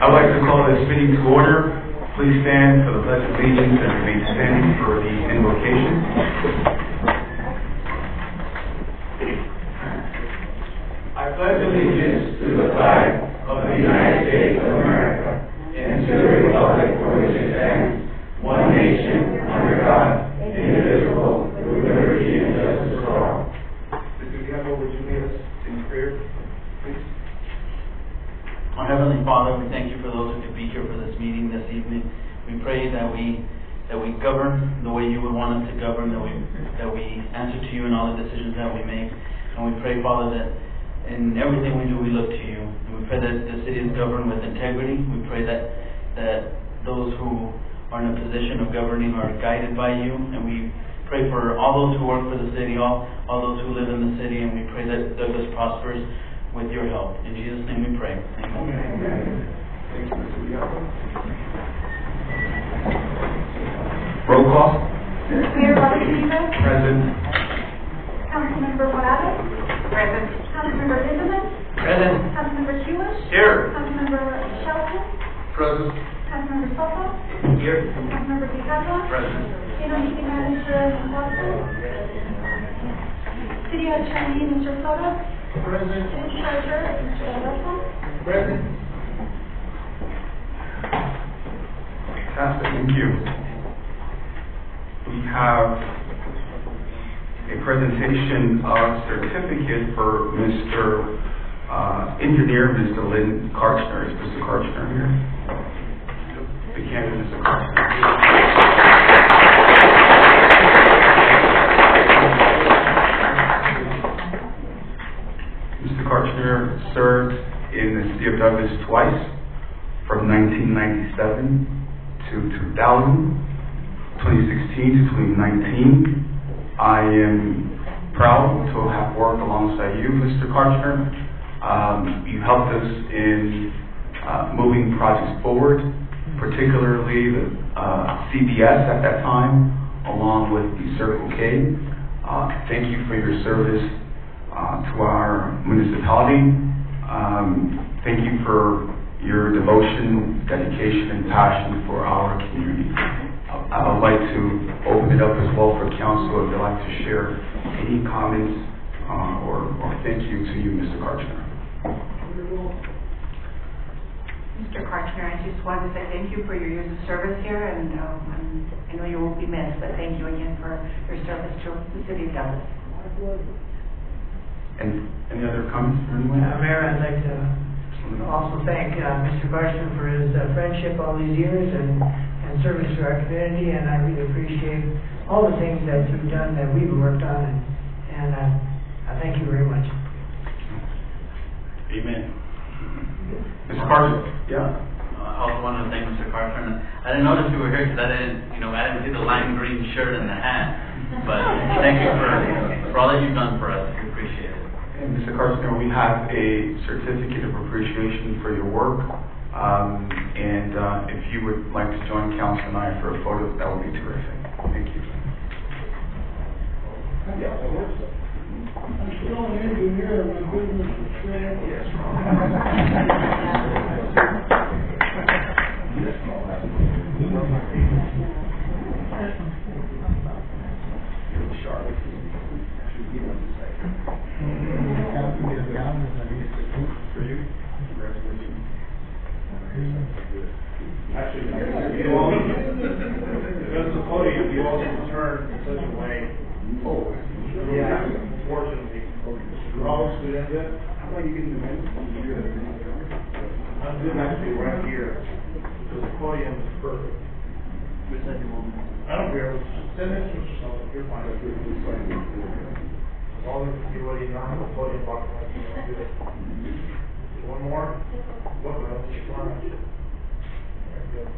I'd like to call this meeting to order. Please stand for the Pledge of Allegiance and remain standing for the invocation. I pledge allegiance to the flag of the United States of America and to the republic for which it stands, one nation, under God, indivisible, with liberty and justice for all. Mr. Diablo, would you lead us in prayer, please? Our Heavenly Father, we thank you for those who could be here for this meeting this evening. We pray that we govern the way you would want us to govern, that we answer to you in all the decisions that we make. And we pray, Father, that in everything we do, we look to you. And we pray that the city is governed with integrity. We pray that those who are in a position of governing are guided by you. And we pray for all those who work for the city, all those who live in the city, and we pray that Douglas prospers with your help. In Jesus' name we pray. Amen. Thank you, Mr. Diablo. Roll call. Mayor Rodriguez. Present. Councilmember Morales. Present. Councilmember Lindemann. Present. Councilmember Hewish. Here. Councilmember Shelton. Present. Councilmember Soto. Here. Councilmember Quijano. Present. City Manager Watson. City Attorney Mr. Soto. Present. City Treasurer Mr. Alonso. Present. Fantastic, thank you. We have a presentation of certificate for Mr. Engineer, Mr. Lynn Karchner. Is Mr. Karchner here? The candidate, Mr. Karchner. Mr. Karchner served in the city of Douglas twice, from 1997 to 2000, 2016 to 2019. I am proud to have worked alongside you, Mr. Karchner. You helped us in moving projects forward, particularly the CBS at that time, along with the Circle K. Thank you for your service to our municipality. Thank you for your devotion, dedication, and passion for our community. I would like to open it up as well for council if they'd like to share any comments or thank you to you, Mr. Karchner. Mr. Karchner, I just wanted to say thank you for your years of service here, and I know you won't be missed, but thank you again for your service to the city of Douglas. And any other comments from anyone? Mayor, I'd like to also thank Mr. Karchner for his friendship all these years and service to our community, and I really appreciate all the things that you've done that we've worked on, and I thank you very much. Amen. Mr. Karchner? Yeah. I also wanted to thank Mr. Karchner. I didn't notice you were here because I didn't see the lime green shirt and the hat. But thank you for all that you've done for us. We appreciate it. And Mr. Karchner, we have a certificate of appreciation for your work. And if you would like to join council and I for a photo, that would be terrific. Thank you. I'm still an engineer. My business is sad. Yes, Actually, you all, because the podium, you also turn in such a way. Oh, yeah. Fortunately, you're all students. How about you getting the minutes? I'm doing actually right here. So the podium is perfect. I don't care. Send it to Mr. Sullivan. you're fine. All the people you know, the podium box, do it. One more. Look, you're fine. Very good.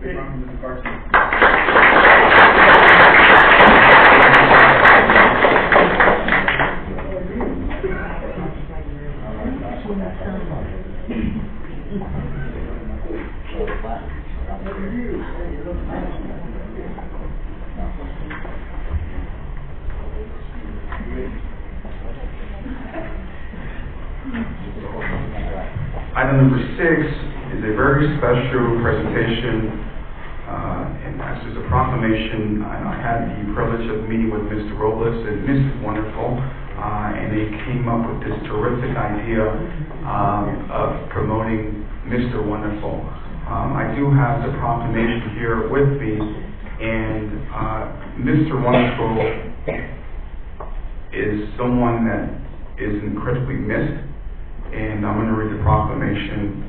Big round for Mr. Carson. Item number 6 is a very special presentation, and as is a proclamation. I had the privilege of meeting with Mr. Robles and Mrs. Wonderful, and they came up with this terrific idea of promoting Mr. Wonderful. I do have the proclamation here with me, and Mr. Wonderful is someone that is incredibly missed. And I'm going to read the proclamation.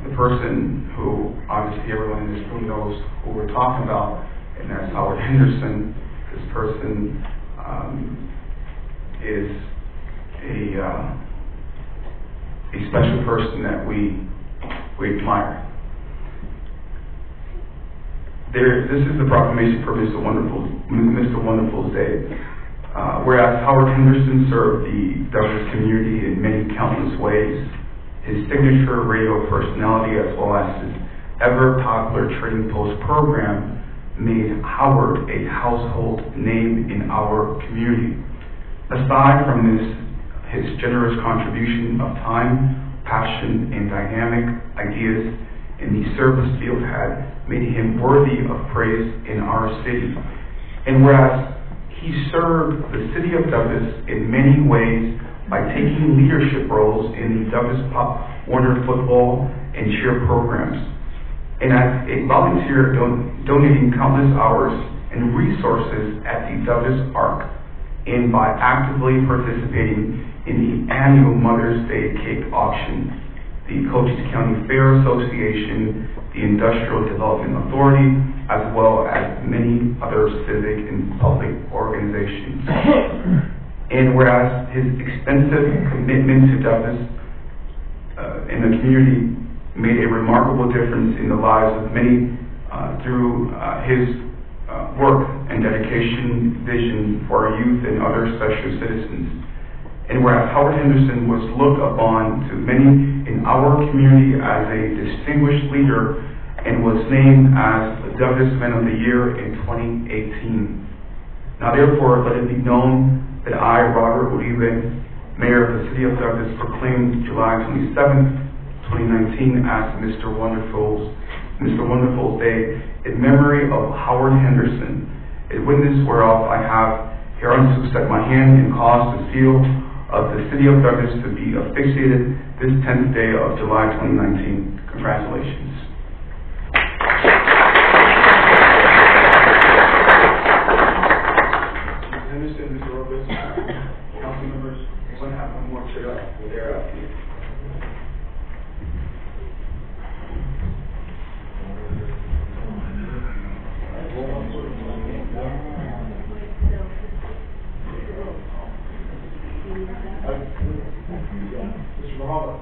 The person who obviously everyone in this room knows who we're talking about, and that's Howard Henderson. This person is a special person that we admire. This is the proclamation for Mr. Wonderful's Day. Whereas Howard Henderson served the Douglas community in many countless ways, his signature radio personality as well as his ever-popular Trading Post program made Howard a household name in our community. Aside from his generous contribution of time, passion, and dynamic ideas in the service field had made him worthy of praise in our city. And whereas he served the city of Douglas in many ways by taking leadership roles in the Douglas Pop Warner football and cheer programs, and as a volunteer donating countless hours and resources at the Douglas Arc, and by actively participating in the annual Mother's Day cake auction, the Cochise County Fair Association, the Industrial Development Authority, as well as many other civic and public organizations. And whereas his extensive commitment to Douglas and the community made a remarkable difference in the lives of many through his work and dedication, vision for our youth and other special citizens. And whereas Howard Henderson was looked upon to many in our community as a distinguished leader and was named as the Douglas Man of the Year in 2018. Now therefore, let it be known that I, Robert Uribe, Mayor of the City of Douglas, proclaimed July 27th, 2019 as Mr. Wonderful's Day in memory of Howard Henderson, a witness whereof I have hereunto set my hand and caused the seal of the City of Douglas to be affixated this 10th day of July 2019. Congratulations. Mr. Robles, council members, anyone have one more to their Mr. Mahalo, I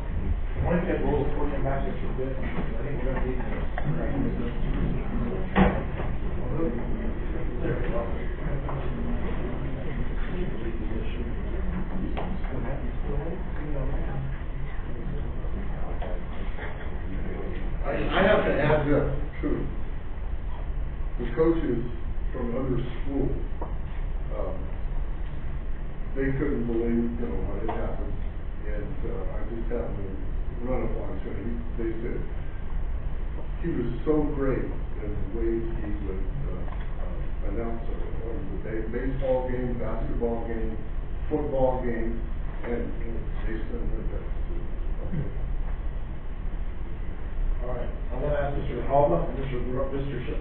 want to get roll for your matches for a bit. I think we're going to need this. There we go. I have to add this too. The coaches from other schools, they couldn't believe, what had happened, and I just happened to run upon him. They said he was so great in the way he would announce the baseball game, basketball game, football game, and they said that. Okay. All right, I'm going to ask Mr. Halva and Mr.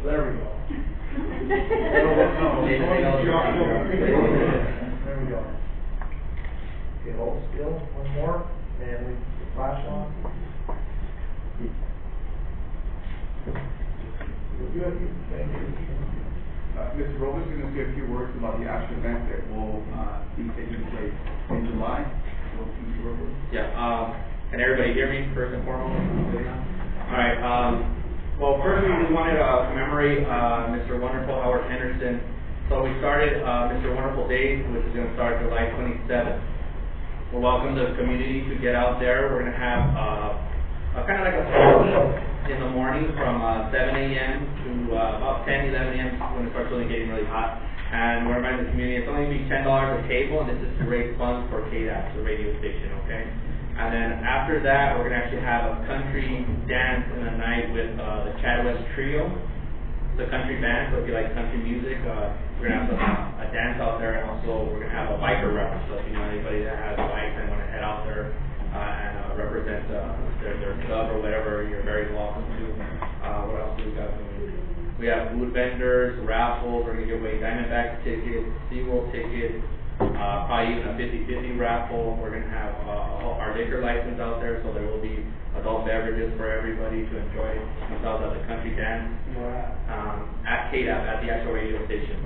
There we go. There we go. Okay, hold still, one more, and we flash on. We're good, thank you. Mr. Robles is going to say a few words about the actual event that will be taking place in July. So, Mr. Robles. Yeah, can everybody hear me first and foremost? All right, well, first we just wanted to commemorate Mr. Wonderful Howard Henderson. So we started Mr. Wonderful Days, which is going to start July 27th. We'll welcome the community to get out there. We're going to have kind of like a in the morning from 7 a.m. to about 10, 11 a.m. when it starts really getting really hot. And we're reminding the community it's only going to be $10 a table, and this is to raise funds for KDAS, the radio station, okay? And then after that, we're going to actually have a country dance in the night with the Chad West Trio, the country band. So if you like country music, we're going to have a dance out there, and also we're going to have a biker rep. So if you know anybody that has bikes and want to head out there and represent their club or whatever, you're very welcome to. What else do we got? We have food vendors, raffles. We're going to give away Diamondback tickets, SeaWorld tickets, probably even a 50-50 raffle. We're going to have our liquor license out there, so there will be adult beverages for everybody to enjoy themselves at the country dance at KDAP, at the actual radio station.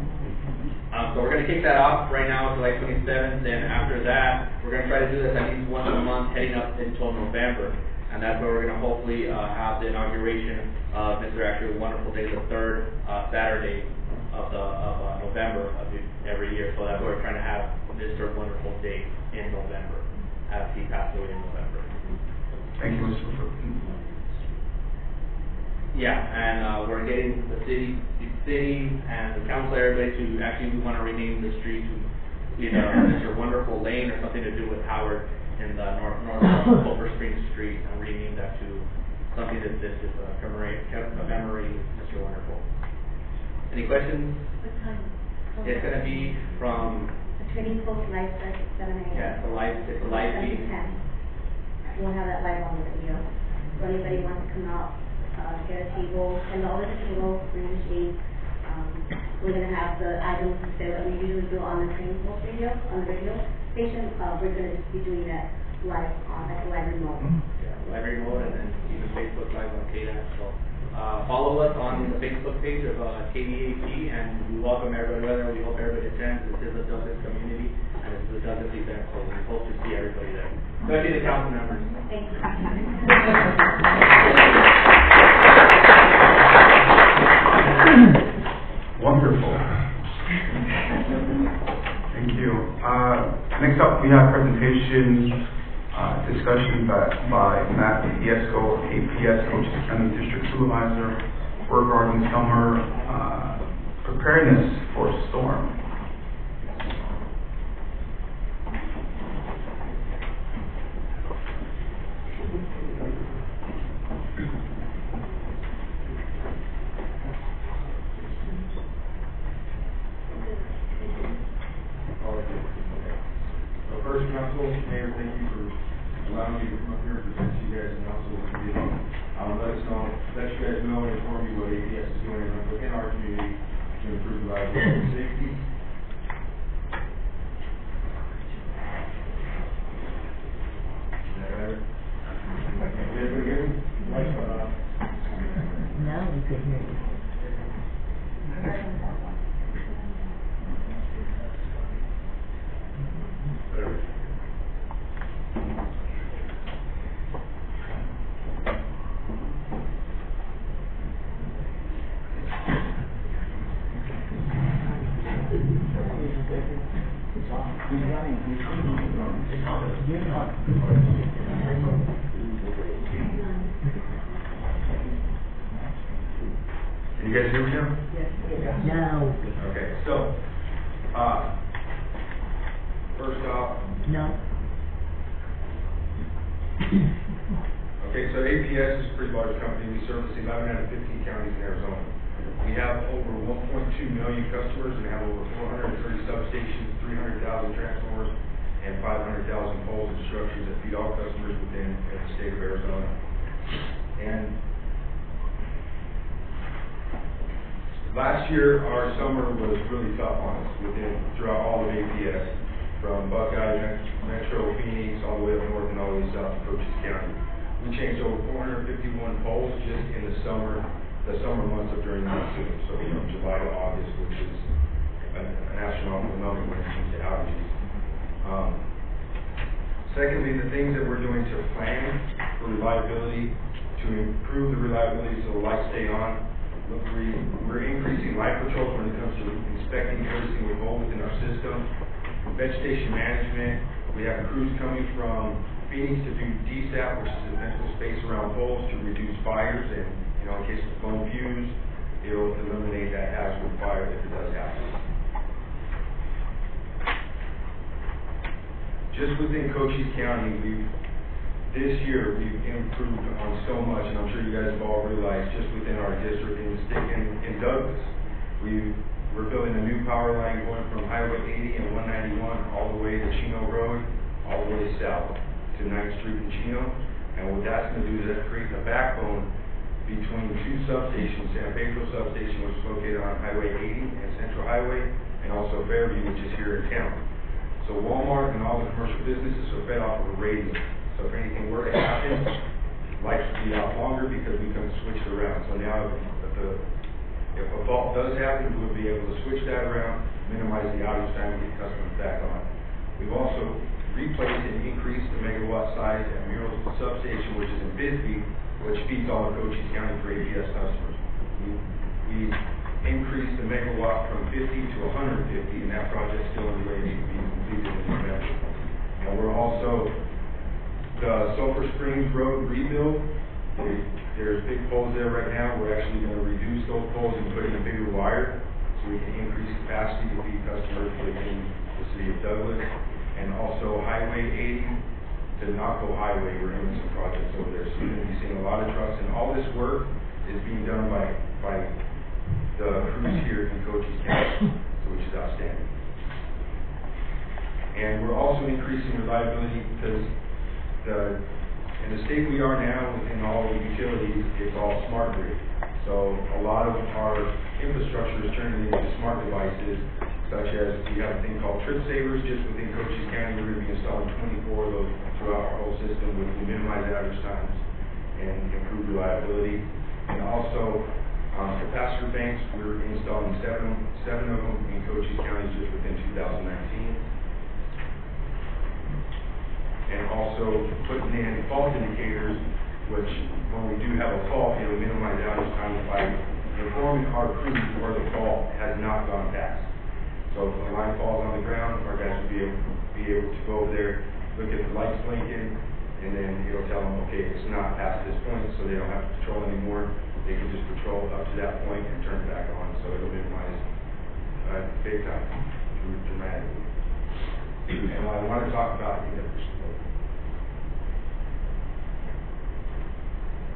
So we're going to kick that off right now July 27th, and after that, we're going to try to do this at least once a month heading up until November. And that's where we're going to hopefully have the inauguration of Mr. Actually Wonderful Day, the third Saturday of November of every year. So that's where we're trying to have Mr. Wonderful Day in November, as he passed away in November. Thank you, Mr. Foot. Yeah, and we're getting the city and the council, everybody to actually, we want to rename the street to either Mr. Wonderful Lane or something to do with Howard in the north Silver Spring Street, and rename that to something that this is a memory Mr. Wonderful. Any questions? What time? It's going to be from. The training post live starts at 7 a.m. Yeah, it's a live feed. 10. We'll have that live on the video. So anybody wants to come out, get a table, $10 a table, free machine. We're going to have the items that we usually do on the training post radio, on the radio station. We're going to be doing that live on like live remote. Yeah, live remote, and then even Facebook Live on KDAP. So follow us on the Facebook page of KDAP, and we welcome everybody. We hope everybody attends. This is a Douglas community, and this is a Douglas event, so we hope to see everybody there, especially the council members. Thank you. Wonderful. Thank you. Next up, we have presentation, discussion by Matt Iesco, APS, Cochise County District Supervisor, regarding summer preparedness for storm. First, Council, Mayor, thank you for allowing me to come up here and present to you guys and also the community. Let you guys know and inform you what APS is doing within our community to improve the lives and safety. Is that better? Can everybody hear me? Now we can hear you. Can you guys hear me now? No. Okay, so, first off, No. okay, so APS is a pretty large company. We service 11 out of 15 counties in Arizona. We have over 1.2 million customers and have over 430 substations, 300,000 transformers, and 500,000 poles and structures that feed all customers within the state of Arizona. And last year, our summer was really tough on us throughout all of APS, from Buckeye, Metro, Phoenix, all the way up north and all the way south to Cochise County. We changed over 451 poles just in the summer the summer months of during the monsoon, so from July to August, which is an astronomical number when it comes to outages. Secondly, the things that we're doing to plan for reliability, to improve the reliability so the lights stay on. Look, we're increasing light patrols when it comes to inspecting every single hole within our system. Vegetation management, we have crews coming from Phoenix to do DSAP, which is the ventral space around poles to reduce fires, and in case of blown fuse, it'll eliminate that hazard of fire if it does happen. Just within Cochise County, this year we've improved on so much, and I'm sure you guys have all realized, just within our district in Douglas, we're building a new power line going from Highway 80 and 191 all the way to Chino Road, all the way south to 9th Street in Chino. And what that's going to do is that create a backbone between two substations, San Pedro substation, which is located on Highway 80 and Central Highway, and also Fairview, which is here in town. So Walmart and all the commercial businesses are fed off of a radio. So if anything were to happen, lights would be out longer because we can switch it around. So now if a fault does happen, we'll be able to switch that around, minimize the outage time, and get customers back on. We've also replaced and increased the megawatt size at Mural's substation, which is in Bisbee, which feeds all of Cochise County for APS customers. We increased the megawatt from 50 to 150, and that project's still underway to be completed in November. And we're also, the Sulphur Springs Road rebuild, there's big poles there right now. We're actually going to reduce those poles and put in a bigger wire so we can increase capacity to feed customers within the city of Douglas. And also Highway 80 to Naco Highway, we're doing some projects over there. So you're going to be seeing a lot of trucks, and all this work is being done by the crews here in Cochise County, which is outstanding. And we're also increasing reliability because in the state we are now, within all the utilities, it's all smart grid. So a lot of our infrastructure is turning into smart devices, such as we have a thing called trip savers just within Cochise County. We're going to be installing 24 of those throughout our whole system, which will minimize outage times and improve reliability. And also capacitor banks, we're installing seven of them in Cochise County just within 2019. And also putting in fault indicators, which when we do have a fault, it'll minimize outage time by informing our crew where the fault has not gone past. So if the line falls on the ground, our guys will be able to go over there, look at the lights blinking, and then it'll tell them, okay, it's not past this point, so they don't have to patrol anymore. They can just patrol up to that point and turn it back on, so it'll minimize big time, dramatically. And what I want to talk about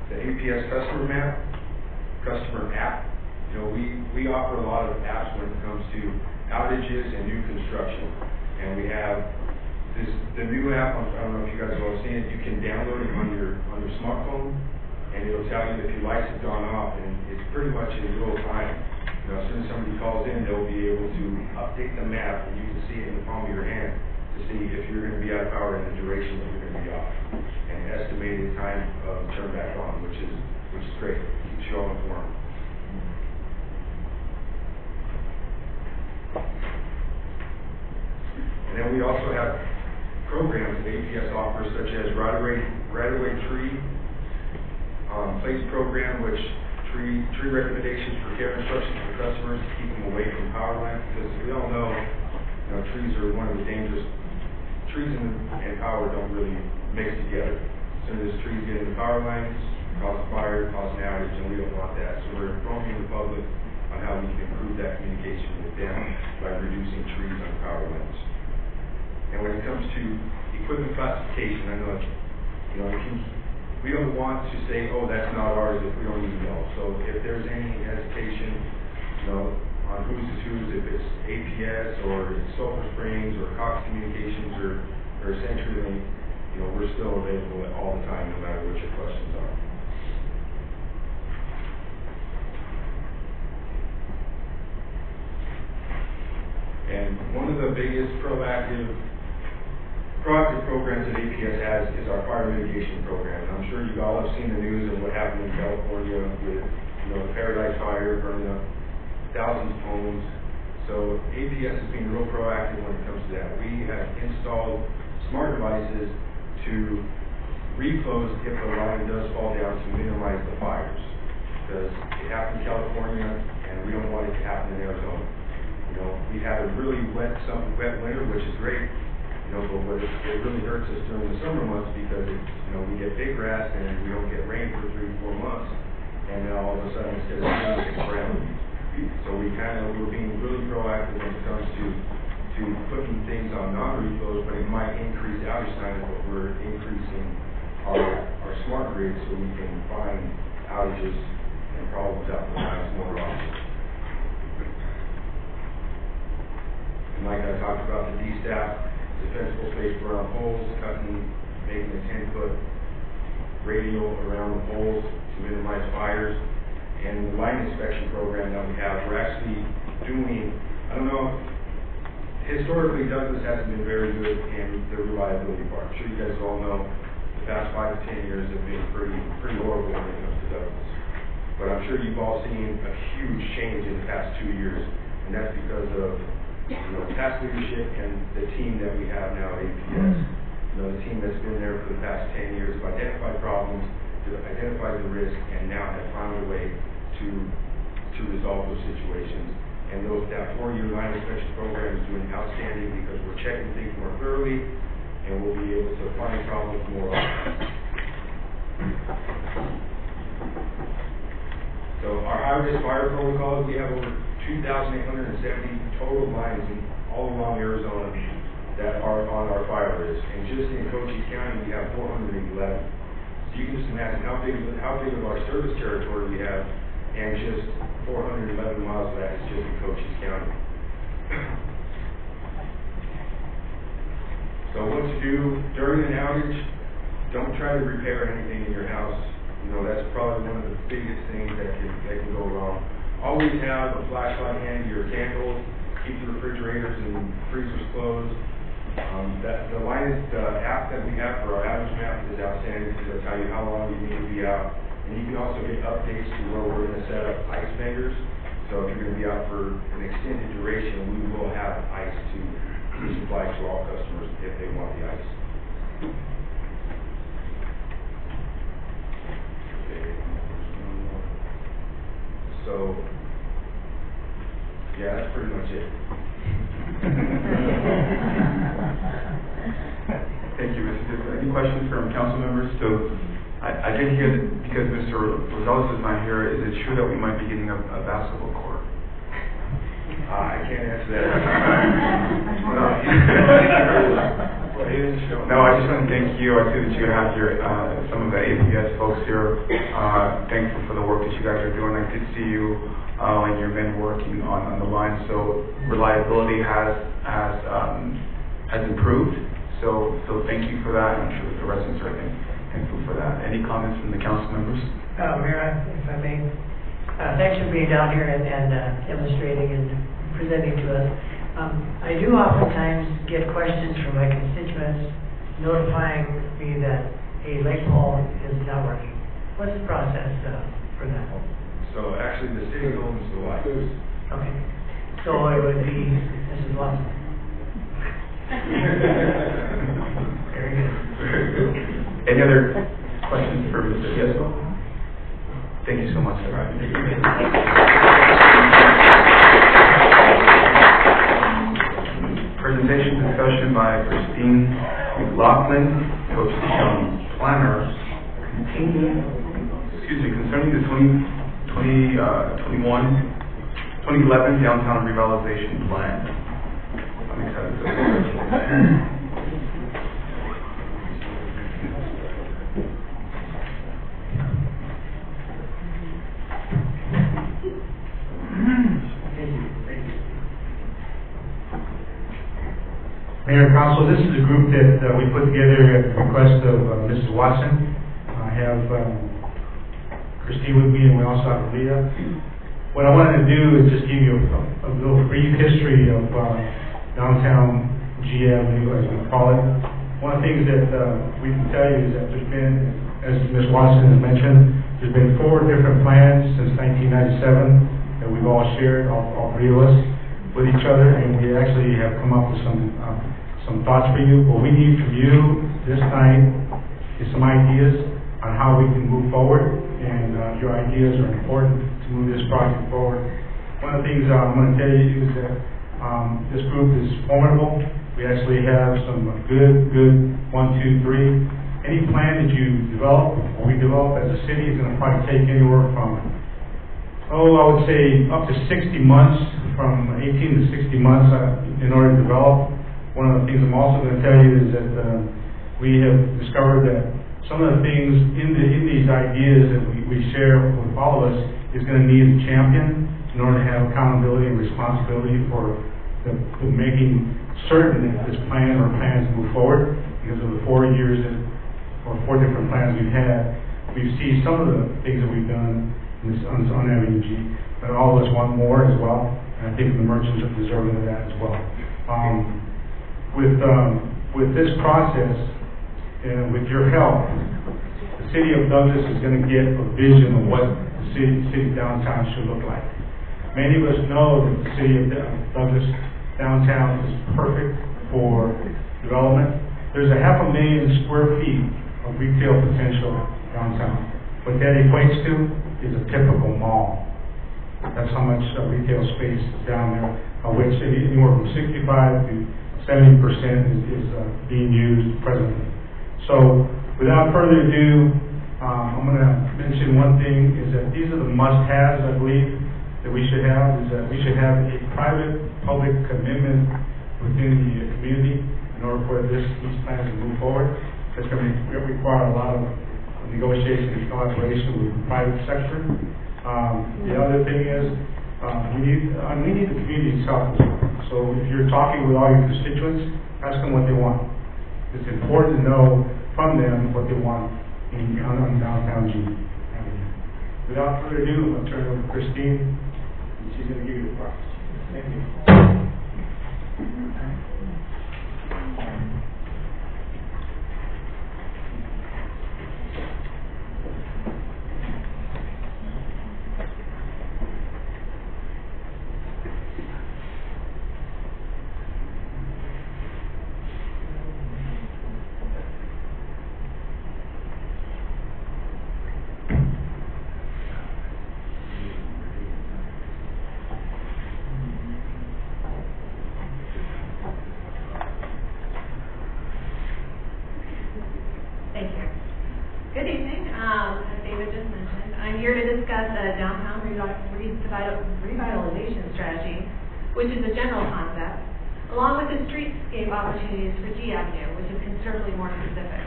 the APS customer app. You know, we offer a lot of apps when it comes to outages and new construction, and we have the new app. I don't know if you guys have all seen it. You can download it on your smartphone, and it'll tell you if your lights have gone off, and it's pretty much in real time. You know, as soon as somebody calls in, they'll be able to update the map, and you can see it in the palm of your hand to see if you're going to be out of power and the duration that you're going to be off, and estimated time of turn back on, which is great. It keeps you all informed. And then we also have programs that APS offers, such as right-of-way tree place program, which tree recommendations for care instructions for customers to keep them away from power lines, because we all know, trees are one of the dangerous. Trees and power don't really mix together. So as trees get into power lines, cause fire, cause an outage, and we don't want that. So we're informing the public on how we can improve that communication with them by reducing trees on power lines. And when it comes to equipment classification, I know, we don't want to say, oh, that's not ours if we don't even know. So if there's any hesitation, on whose is whose, if it's APS or it's Sulphur Springs or Cox Communications or CenturyLink, we're still available all the time, no matter what your questions are. And one of the biggest proactive programs that APS has is our fire mitigation program. And I'm sure you all have seen the news of what happened in California with the Paradise Fire burning up thousands of homes. So APS is being real proactive when it comes to that. We have installed smart devices to reclose if a line does fall down to minimize the fires. Because it happened in California, and we don't want it to happen in Arizona. We had a really wet winter, which is great, but it really hurts us during the summer months because we get big grass and we don't get rain for 3-4 months, and then all of a sudden instead of rain, it's brown. So we're being really proactive when it comes to putting things on non-reflows, but it might increase outage time, but we're increasing our smart grid so we can find outages and problems out in the lines more often. And like I talked about, the D-staff, defensible space around poles, making a 10-foot radial around the poles to minimize fires. And the line inspection program that we have, we're actually doing, I don't know, historically Douglas hasn't been very good in the reliability part. I'm sure you guys all know the past 5 to 10 years have been pretty horrible when it comes to Douglas. But I'm sure you've all seen a huge change in the past 2 years, and that's because of past leadership and the team that we have now at APS. The team that's been there for the past 10 years have identified problems, identified the risk, and now have found a way to resolve those situations. And that 4-year line inspection program is doing outstanding because we're checking things more thoroughly, and we'll be able to find problems more often. So our high-risk fire protocols, we have over 2,870 total lines all along Arizona that are on our fire list. And just in Cochise County, we have 411. So you can just imagine how big of our service territory we have, and just 411 miles of that is just in Cochise County. So what to do during an outage? Don't try to repair anything in your house. That's probably one of the biggest things that can go wrong. Always have a flashlight handy or candles. Keep the refrigerators and freezers closed. The app that we have for our outage map is outstanding because it'll tell you how long you need to be out. And you can also get updates to where we're going to set up ice makers. So if you're going to be out for an extended duration, we will have ice to supply to all customers if they want the ice. So, yeah, that's pretty much it. Thank you, Mr. Dixon. Any questions from council members? So, I did hear that because Mr. Rosales is not here, is it true that we might be getting a basketball court? I can't answer that. No, I just want to thank you. I see that you have your some of the APS folks here. Thankful for the work that you guys are doing. I did see you and your men working on the line. So reliability has improved. So thank you for that. I'm sure that the residents are thankful for that. Any comments from the council members? Mayor, if I may, thanks for being down here and demonstrating and presenting to us. I do oftentimes get questions from my constituents notifying me that a light pole is not working. What's the process for that? So actually the city owns the lights. Okay. So it would be Mrs. Watson. Very good. Any other questions for Mr. Yesco? Thank you so much, sir. Presentation discussion by Christine McLaughlin, Cochise County Planner, concerning the 2011 Downtown Revitalization Plan. I'm excited for this. Mayor and Council, this is a group that we put together at the request of Mrs. Watson. I have Christine with me, and we also have Leah. What I wanted to do is just give you a little brief history of downtown GM, as we call it. One of the things that we can tell you is that there's been, as Ms. Watson has mentioned, There's been 4 different plans since 1997 that we've all shared, all 3 of us, with each other, and we actually have come up with some thoughts for you. What we need from you this night is some ideas on how we can move forward, and your ideas are important to move this project forward. One of the things I'm going to tell you is that this group is formidable. We actually have some good 1, 2, 3. Any plan that you develop or we develop as a city is going to probably take anywhere from, I would say up to 60 months, from 18 to 60 months in order to develop. One of the things I'm also going to tell you is that we have discovered that some of the things in these ideas that we share with all of us is going to need a champion in order to have accountability and responsibility for making certain that this plan or plans move forward. Because of the 4 years or 4 different plans we've had, we've seen some of the things that we've done on Avenue G, but all of us want more as well, and I think the merchants are deserving of that as well. With this process, and with your help, the city of Douglas is going to get a vision of what the city downtown should look like. Many of us know that the city of Douglas downtown is perfect for development. There's 500,000 square feet of retail potential downtown. What that equates to is a typical mall. That's how much retail space is down there, which anywhere from 65 to 70% is being used presently. So, without further ado, I'm going to mention one thing, is that these are the must-haves, I believe, that we should have, is that we should have a private-public commitment within the community in order for these plans to move forward. That's going to require a lot of negotiation and collaboration with the private sector. The other thing is, we need the community's help. So if you're talking with all your constituents, ask them what they want. It's important to know from them what they want on downtown G Avenue. Without further ado, I'm going to turn it over to Christine, and she's going to give you the process. Thank you. Good evening. As David just mentioned, I'm here to discuss a downtown revitalization strategy, which is a general concept, along with the streetscape opportunities for G Avenue, which is considerably more specific.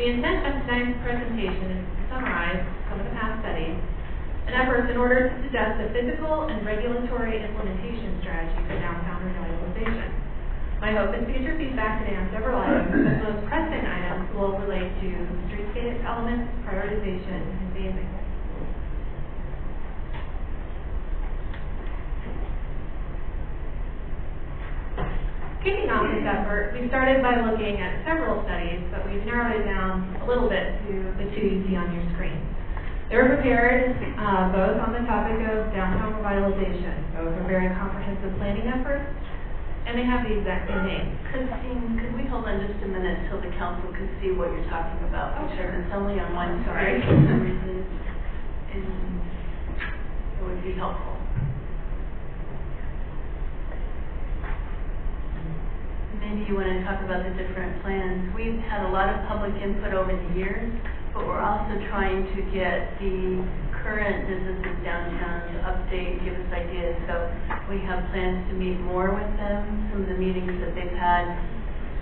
The intent of tonight's presentation is to summarize some of the past studies and efforts in order to suggest a physical and regulatory implementation strategy for downtown revitalization. My hope is to get your feedback today on several items, but the most pressing items will relate to streetscape elements, prioritization, and phasing. Kicking off this effort, we started by looking at several studies, but we've narrowed it down a little bit to the 2 you see on your screen. They were prepared both on the topic of downtown revitalization. Both are very comprehensive planning efforts, and they have the exact same name. Christine, could we hold on just a minute till the council can see what you're talking about? Oh, sure. It's only on one Sorry. screen for some reason, and it would be helpful. Maybe you want to talk about the different plans. We've had a lot of public input over the years, but we're also trying to get the current businesses downtown to update, give us ideas. So we have plans to meet more with them. Some of the meetings that they've had,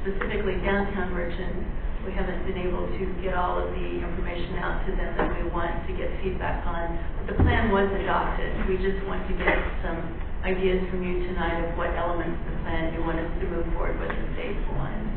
specifically downtown merchants, we haven't been able to get all of the information out to them that we want to get feedback on. But the plan was adopted. We just want to get some ideas from you tonight of what elements of the plan you want us to move forward with in phase 1.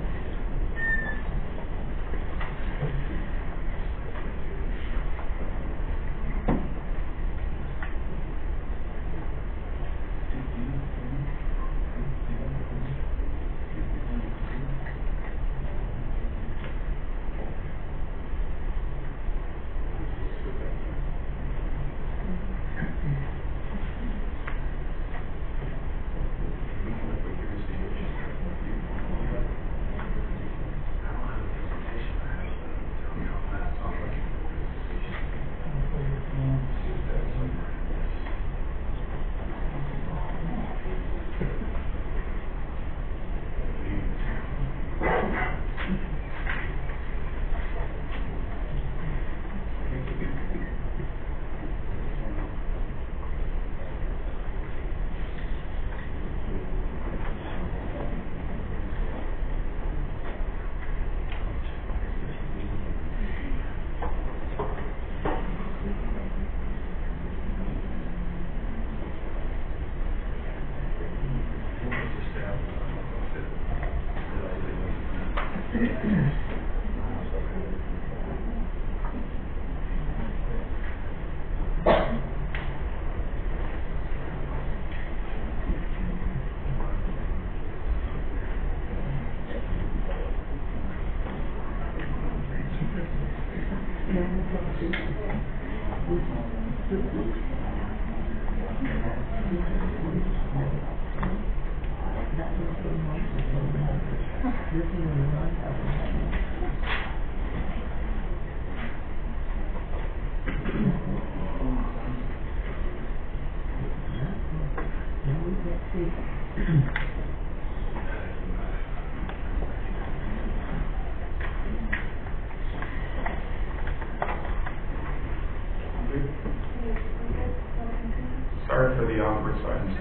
Sorry for the awkward silence.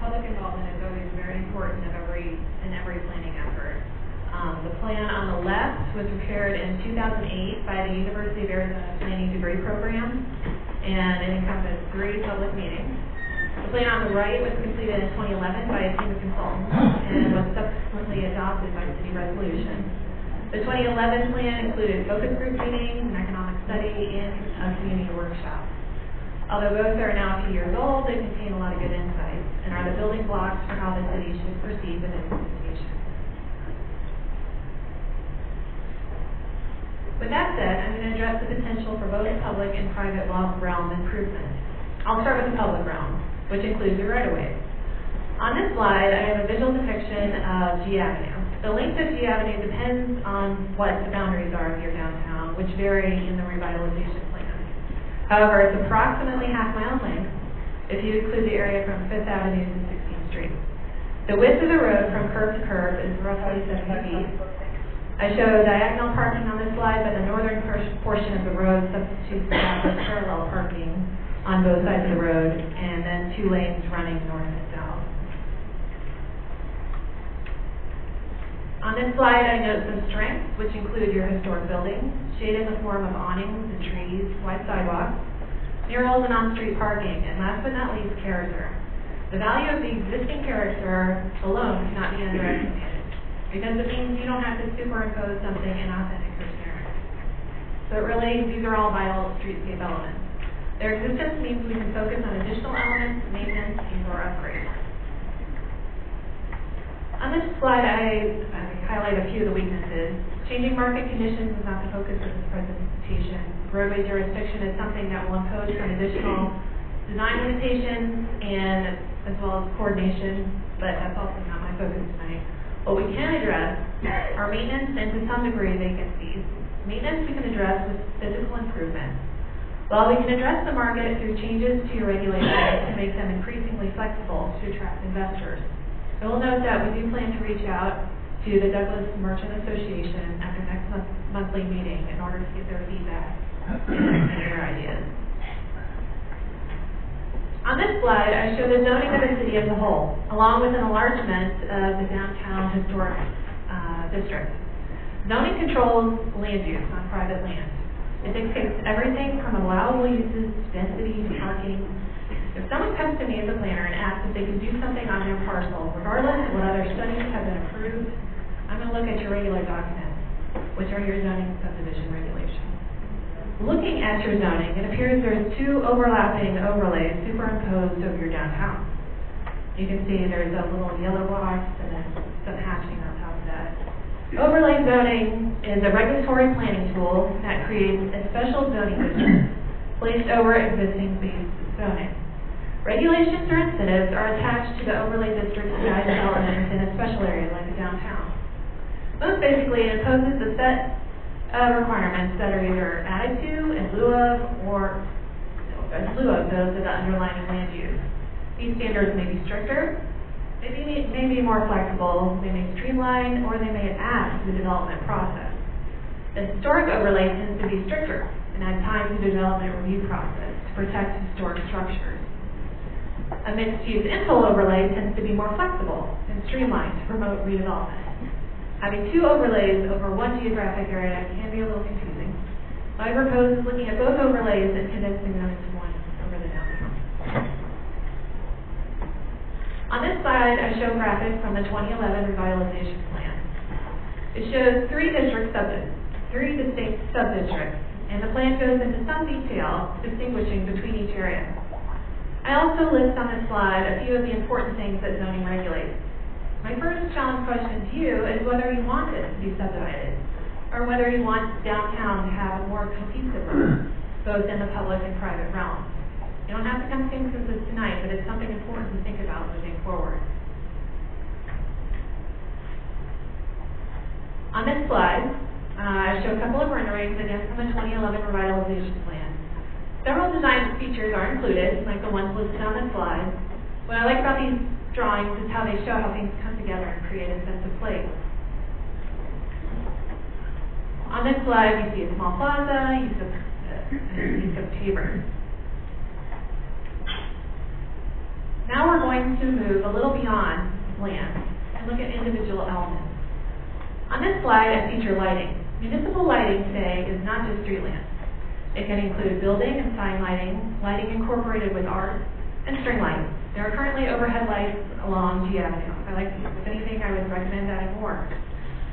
Public involvement is always very important in every planning effort. The plan on the left was prepared in 2008 by the University of Arizona Planning Degree Program, and it encompassed 3 public meetings. The plan on the right was completed in 2011 by a team of consultants and was subsequently adopted by city resolution. The 2011 plan included focus group meetings, an economic study, and a community workshop. Although both are now a few years old, they contain a lot of good insights and are the building blocks for how the city should proceed with implementation. With that said, I'm going to address the potential for both public and private realm improvements. I'll start with the public realm, which includes the right-of-ways. On this slide, I have a visual depiction of G Avenue. The length of G Avenue depends on what the boundaries are of your downtown, which vary in the revitalization plan. However, it's approximately half-mile length if you include the area from 5th Avenue to 16th Street. The width of the road from curb to curb is roughly 70 feet. I show diagonal parking on this slide, but the northern portion of the road substitutes that with parallel parking on both sides of the road, and then 2 lanes running north and south. On this slide, I note some strengths, which include your historic buildings, shade in the form of awnings and trees, wide sidewalks, murals and on-street parking, and last but not least, character. The value of the existing character alone cannot be underestimated, because it means you don't have to superimpose something inauthentic or generic. So these are all vital streetscape elements. Their existence means we can focus on additional elements, maintenance, and/or upgrades. On this slide, I highlight a few of the weaknesses. Changing market conditions is not the focus of this presentation. Roadway jurisdiction is something that will impose some additional design limitations and as well as coordination, but that's also not my focus tonight. What we can address are maintenance and to some degree vacancies. Maintenance we can address with physical improvements, while we can address the market through changes to your regulations to make them increasingly flexible to attract investors. I will note that we do plan to reach out to the Douglas Merchant Association at their next monthly meeting in order to get their feedback and their ideas. On this slide, I show the zoning of the city as a whole, along with an enlargement of the downtown historic district. Zoning controls land use on private land. It dictates everything from allowable uses, density, to parking. If someone comes to me as a planner and asks if they can do something on their parcel, regardless of what other studies have been approved, I'm going to look at your regular documents, which are your zoning subdivision regulations. Looking at your zoning, it appears there's 2 overlapping overlays superimposed over your downtown. You can see there's a little yellow box and then some hatching on top of that. Overlay zoning is a regulatory planning tool that creates a special zoning district placed over existing base zoning. Regulations or incentives are attached to the overlay district to guide development in a special area like the downtown. Most basically, it imposes a set requirements that are either added to, in lieu of, or in lieu of those of the underlying land use. These standards may be stricter, may be more flexible, they may streamline, or they may add to the development process. The historic overlay tends to be stricter and add time to the development review process to protect historic structures. A mixed-use infill overlay tends to be more flexible and streamlined to promote redevelopment. Having 2 overlays over one geographic area can be a little confusing. So I propose looking at both overlays and condensing them into one over the downtown. slide, I show graphics from the 2011 revitalization plan. It shows three distinct sub-districts, and the plan goes into some detail distinguishing between each area. I also list on this slide a few of the important things that zoning regulates. My first challenge question to you is whether you want it to be subdivided, or whether you want downtown to have a more cohesive look, both in the public and private realm. You don't have to come to consensus tonight, but it's something important to think about moving forward. On this slide, I show a couple of renderings again from the 2011 revitalization plan. Several design features are included, like the ones listed on this slide. What I like about these drawings is how they show how things come together and create a sense of place. On this slide, you see a small plaza, use of pavers. Now we're going to move a little beyond land and look at individual elements. On this slide, I feature lighting. Municipal lighting today is not just street lamps. It can include building and sign lighting, lighting incorporated with art, and string lighting. There are currently overhead lights along G Avenue. If anything, I would recommend adding more.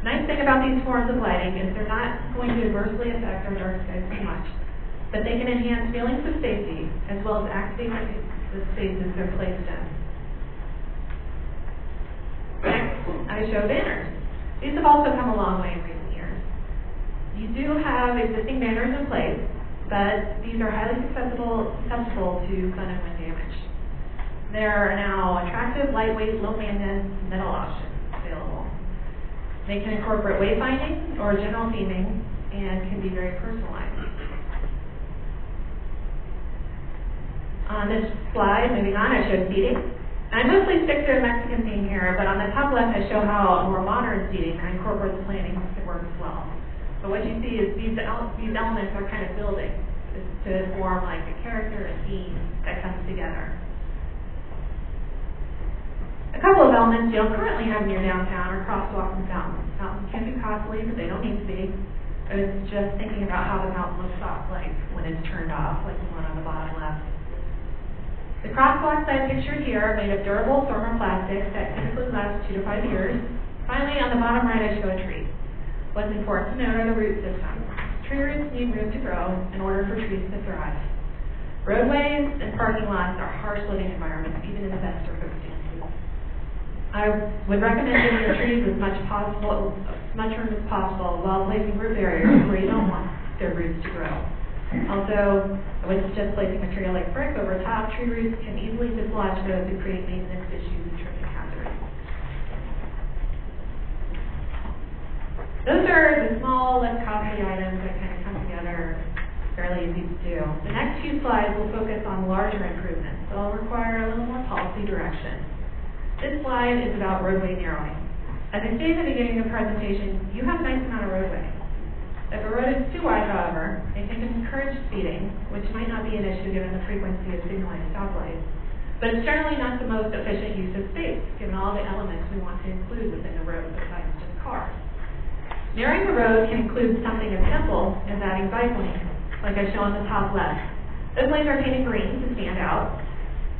The nice thing about these forms of lighting is they're not going to adversely affect our dark skies too much, but they can enhance feelings of safety as well as activate the spaces they're placed in. Next, I show banners. These have also come a long way in recent years. You do have existing banners in place, but these are highly susceptible to sun and wind damage. There are now attractive, lightweight, low maintenance metal options available. They can incorporate wayfinding or general theming and can be very personalized. On this slide, moving on, I show seating. I mostly stick to a Mexican theme here, but on the top left, I show how more modern seating incorporates planning to work as well. But what you see is these elements are kind of building to form like a character, a theme that comes together. A couple of elements you don't currently have in your downtown are crosswalks and fountains. Fountains can be costly, but they don't need to be. It's just thinking about how the fountain looks like when it's turned off, like the one on the bottom left. The crosswalks I pictured here are made of durable thermoplastics that typically last 2 to 5 years. Finally, on the bottom right, I show a tree. What's important to note are the root systems. Tree roots need room to grow in order for trees to thrive. Roadways and parking lots are harsh living environments, even in the best circumstances. I would recommend giving your trees as much room as possible while placing root barriers where you don't want their roots to grow. Also, I would suggest placing material like brick over top. Tree roots can easily dislodge those and create maintenance issues and tripping hazards. Those are the small, less costly items that kind of come together fairly easy to do. The next few slides will focus on larger improvements, so I'll require a little more policy direction. This slide is about roadway narrowing. As I stated at the beginning of the presentation, you have a nice amount of roadway. If a road is too wide, however, it can encourage speeding, which might not be an issue given the frequency of signaling stoplights. But it's generally not the most efficient use of space, given all the elements we want to include within the road besides just cars. Narrowing the road can include something as simple as adding bike lanes, like I show on the top left. Those lanes are painted green to stand out.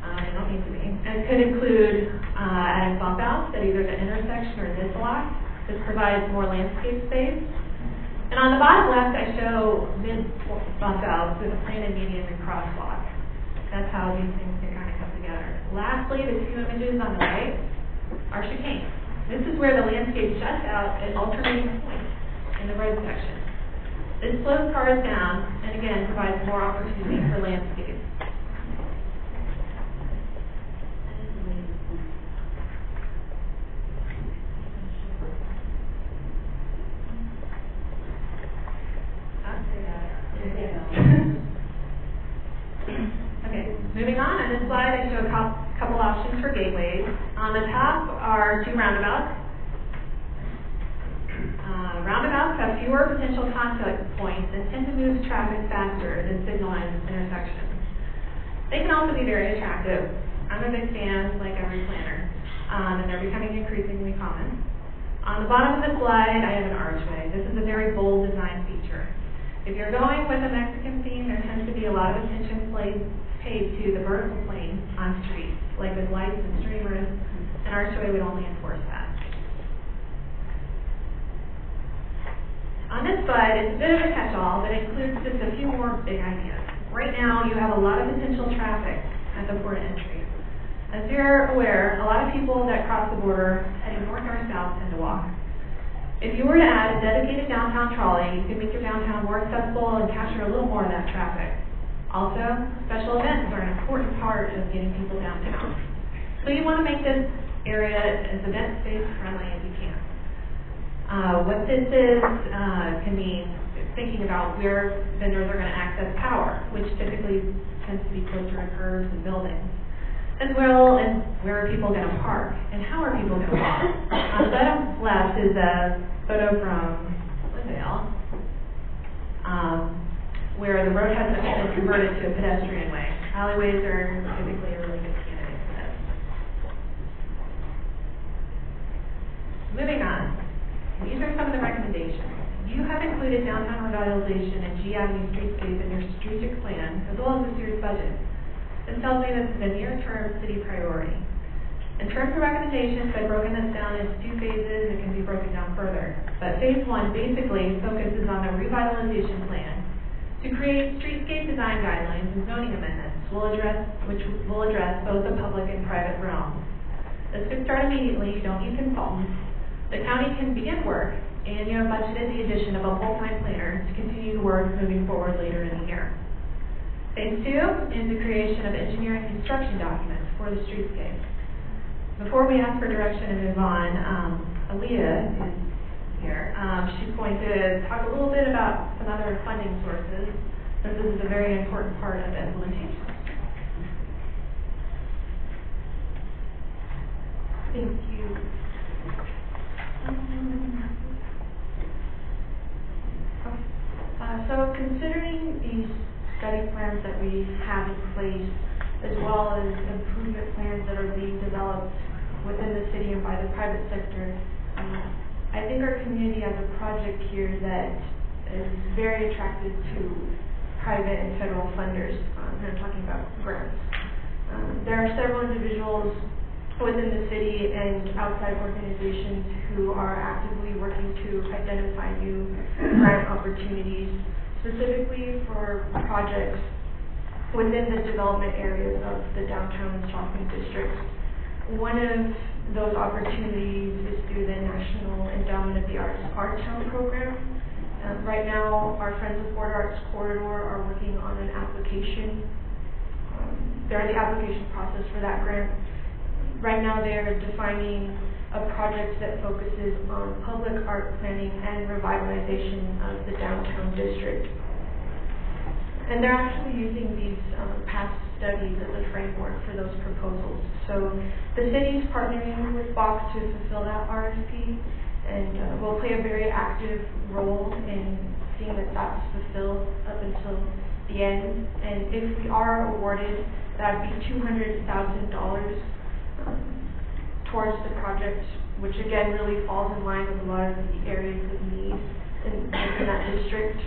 They don't need to be. It could include adding bump outs at either the intersection or this block. This provides more landscape space. And on the bottom left, I show mid-bump outs with a planted median and crosswalk. That's how these things can kind of come together. Lastly, the two images on the right are chicanes. This is where the landscape shuts out at alternating points in the road section. This slows cars down and again provides more opportunity for landscape. Okay, moving on this slide, I show a couple options for gateways. On the top are 2 roundabouts. Roundabouts have fewer potential conflict points and tend to move traffic faster than signalized intersections. They can also be very attractive. I'm a big fan, like every planner, and they're becoming increasingly common. On the bottom of the slide, I have an archway. This is a very bold design feature. If you're going with a Mexican theme, there tends to be a lot of attention placed paved to the vertical plane on streets, like with lights and streamers, and Archway would only enforce that. On this slide, it's a bit of a catch-all, but it includes just a few more big ideas. Right now, you have a lot of potential traffic at the port entry. As you're aware, a lot of people that cross the border heading north or south tend to walk. If you were to add a dedicated downtown trolley, you could make your downtown more accessible and capture a little more of that traffic. Also, special events are an important part of getting people downtown. So you want to make this area as event space friendly as you can. What this is can mean thinking about where vendors are going to access power, which typically tends to be closer to curbs and buildings, as well as where are people going to park and how are people going to walk. On the bottom left is a photo from Glendale, where the road has been converted to a pedestrian way. Alleyways are typically a really good candidate for this. Moving on. These are some of the recommendations. You have included downtown revitalization and G Avenue streetscape in your strategic plan, as well as this year's budget. This tells me this is a near-term city priority. In terms of recommendations, I've broken this down into 2 phases and can be broken down further. But phase 1 basically focuses on a revitalization plan to create streetscape design guidelines and zoning amendments which will address both the public and private realms. This could start immediately. You don't need consultants. The county can begin work, and you have budgeted the addition of a full-time planner to continue the work moving forward later in the year. Phase 2 is the creation of engineering construction documents for the streetscape. Before we ask for direction and move on, Aaliyah is here. She's going to talk a little bit about some other funding sources, since this is a very important part of the implementation. Thank you. So considering these study plans that we have in place, as well as improvement plans that are being developed within the city and by the private sector, I think our community has a project here that is very attractive to private and federal funders. I'm talking about grants. There are several individuals within the city and outside organizations who are actively working to identify new grant opportunities, specifically for projects within the development areas of the downtown and shopping district. One of those opportunities is through the National Endowment of the Arts Art Town program. Right now, our Friends of Fort Arts Corridor are working on an application. They're in the application process for that grant. Right now, they're defining a project that focuses on public art planning and revitalization of the downtown district. And they're actually using these past studies as a framework for those proposals. So the city's partnering with Box to fulfill that RFP, and will play a very active role in seeing that that's fulfilled up until the end. And if we are awarded, that'd be $200,000 towards the project, which again really falls in line with a lot of the areas of need in that district.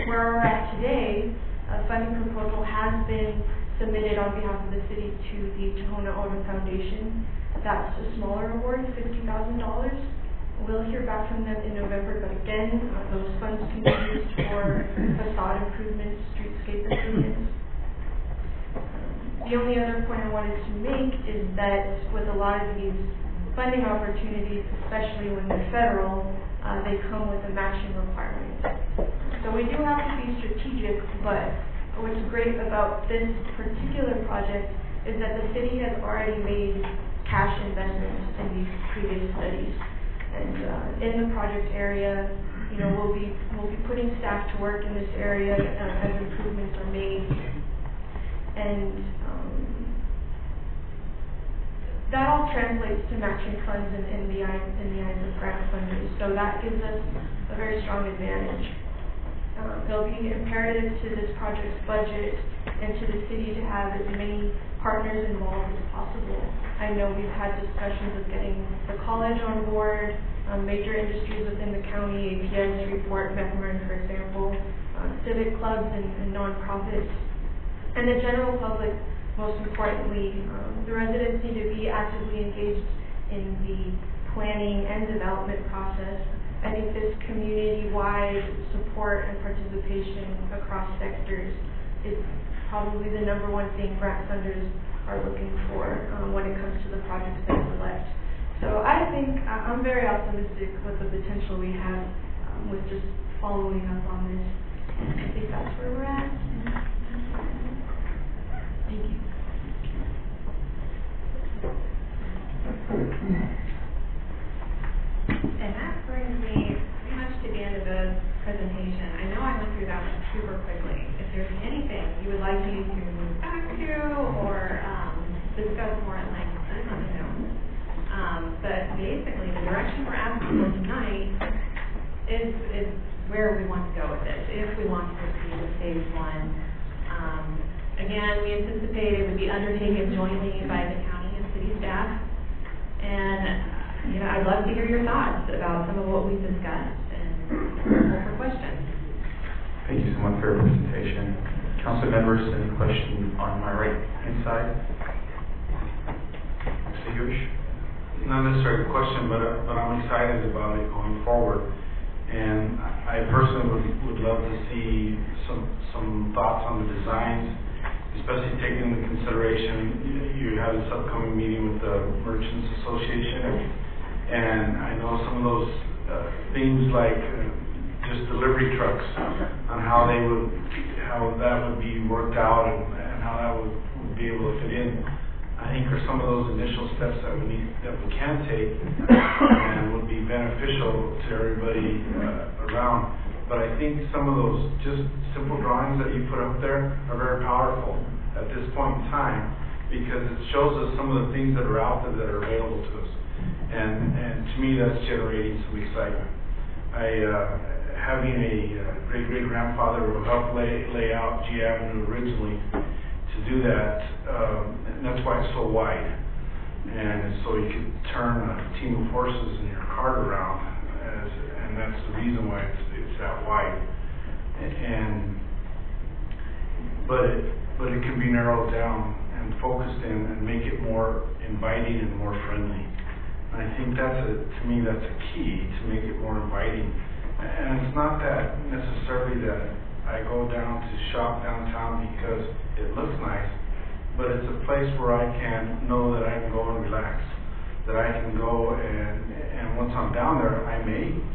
Where we're at today, a funding proposal has been submitted on behalf of the city to the Tohono O'odham Foundation. That's a smaller award, $50,000. We'll hear back from them in November, but again, those funds can be used for facade improvements, streetscape improvements. The only other point I wanted to make is that with a lot of these funding opportunities, especially when they're federal, they come with a matching requirement. So we do have to be strategic, but what's great about this particular project is that the city has already made cash investments in these previous studies. And in the project area, you know, we'll be putting staff to work in this area as improvements are made. And that all translates to matching funds in the eyes of grant funders. So that gives us a very strong advantage. It'll be imperative to this project's budget and to the city to have as many partners involved as possible. I know we've had discussions of getting the college on board, major industries within the county, APS, Report, McMurray, for example, civic clubs and nonprofits. And the general public, most importantly, the residents need to be actively engaged in the planning and development process. I think this community-wide support and participation across sectors is probably the number one thing grant funders are looking for when it comes to the projects they select. So I think I'm very optimistic with the potential we have with just following up on this. I think that's where we're at. Thank you. And that brings me pretty much to the end of the presentation. I know I went through that one super quickly. If there's anything you would like me to move back to or discuss more at length, please let me know. But basically, the direction we're asking for tonight is where we want to go with this, if we want to proceed with phase one. Again, we anticipate it would be undertaken jointly by the county and city staff. And I'd love to hear your thoughts about some of what we've discussed and open for questions. Thank you so much for your presentation. Council members, any question on my right hand side? Mr. Hirsch? Not necessarily a question, but I'm excited about it going forward. And I personally would love to see some thoughts on the designs, especially taking into consideration you have this upcoming meeting with the Merchants Association. And I know some of those things like just delivery trucks on how that would be worked out and how that would be able to fit in. I think are some of those initial steps that we can take and would be beneficial to everybody around. But I think some of those just simple drawings that you put up there are very powerful at this point in time because it shows us some of the things that are out there that are available to us. And to me, that's generating some excitement. Having a great-great-grandfather who helped lay out G Avenue originally to do that, and that's why it's so wide. And so you can turn a team of horses in your cart around, and that's the reason why it's that wide. But it can be narrowed down and focused in and make it more inviting and more friendly. And I think to me that's a key to make it more inviting. And it's not that necessarily that I go down to shop downtown because it looks nice, but it's a place where I can know that I can go and relax, that I can go and once I'm down there,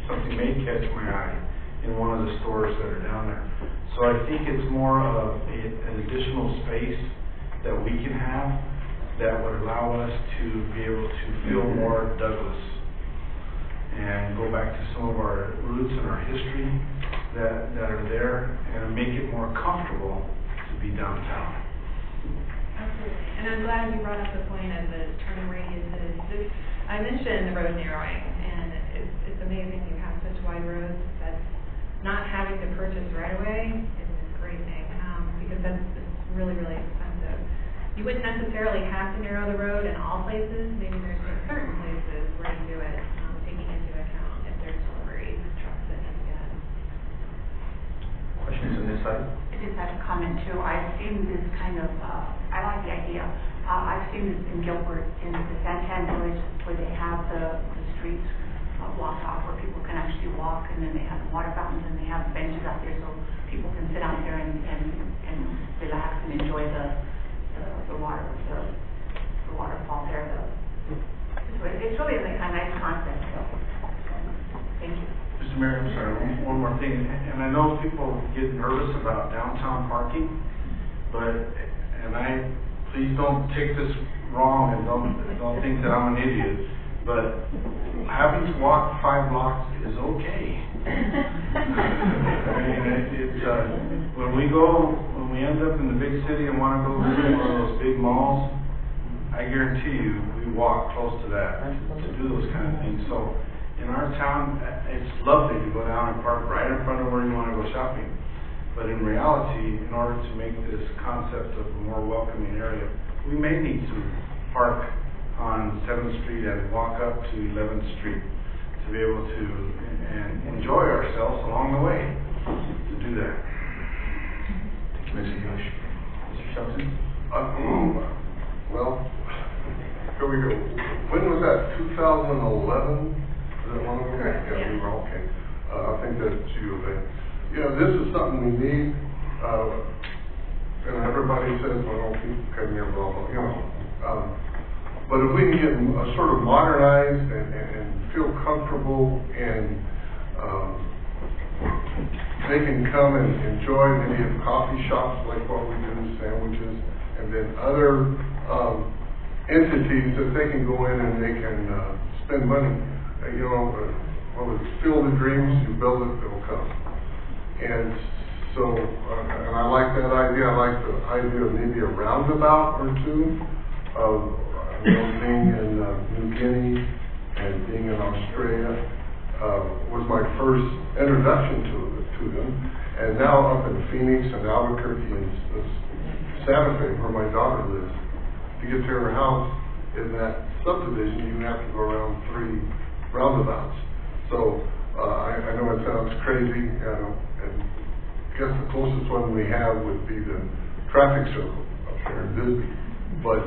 something may catch my eye in one of the stores that are down there. So I think it's more of an additional space that we can have that would allow us to be able to feel more Douglas and go back to some of our roots and our history that are there and make it more comfortable to be downtown. Absolutely. And I'm glad you brought up the point of the turning radiuses. I mentioned the road narrowing, and it's amazing you have such wide roads that not having to purchase right away is a great thing because that's really, really expensive. You wouldn't necessarily have to narrow the road in all places. Maybe there's certain places where you do it, taking into account if there's delivery trucks that need to get in. Questions on this side? I just have a comment too. I've seen this kind of, I like the idea. I've seen this in Gilbert, in the Santan Village, where they have the streets blocked off where people can actually walk, and then they have water fountains and they have benches out there so people can sit out there and relax and enjoy the waterfall there. It's really a nice concept. So, thank you. Mr. Mayor, I'm sorry, one more thing, and I know people get nervous about downtown parking, please don't take this wrong and don't think that I'm an idiot, but having to walk 5 blocks is okay. I mean, it's when we end up in the big city and want to go to one of those big malls, I guarantee you we walk close to that to do those kind of things. So in our town, it's lovely to go down and park right in front of where you want to go shopping. But in reality, in order to make this concept of a more welcoming area, we may need to park on 7th Street and walk up to 11th Street to be able to enjoy ourselves along the way to do that. Thank you, Mr. Hirsch. Mr. Mr. Shelton? Well, here we go. When was that, 2011? Is that one of them? Correct, Yeah, yeah. we were, okay. I think that's U of A. Yeah, this is something we need, and everybody says, well, people come here, blah, blah, you know. But if we can get sort of modernized and feel comfortable and, they can come and enjoy maybe at coffee shops like what we do, sandwiches, and then other entities that they can go in and they can spend money. You know, well, it's Field of Dreams, you build it, it'll come. And so, and I like that idea. I like the idea of maybe a roundabout or two of being in New Guinea and being in Australia. Was my first introduction to them, and now up in Phoenix and Albuquerque and Santa Fe, where my daughter lives, to get to her house in that subdivision, you have to go around 3 roundabouts. So I know it sounds crazy, and I guess the closest one we have would be the traffic circle up here in Bisbee, but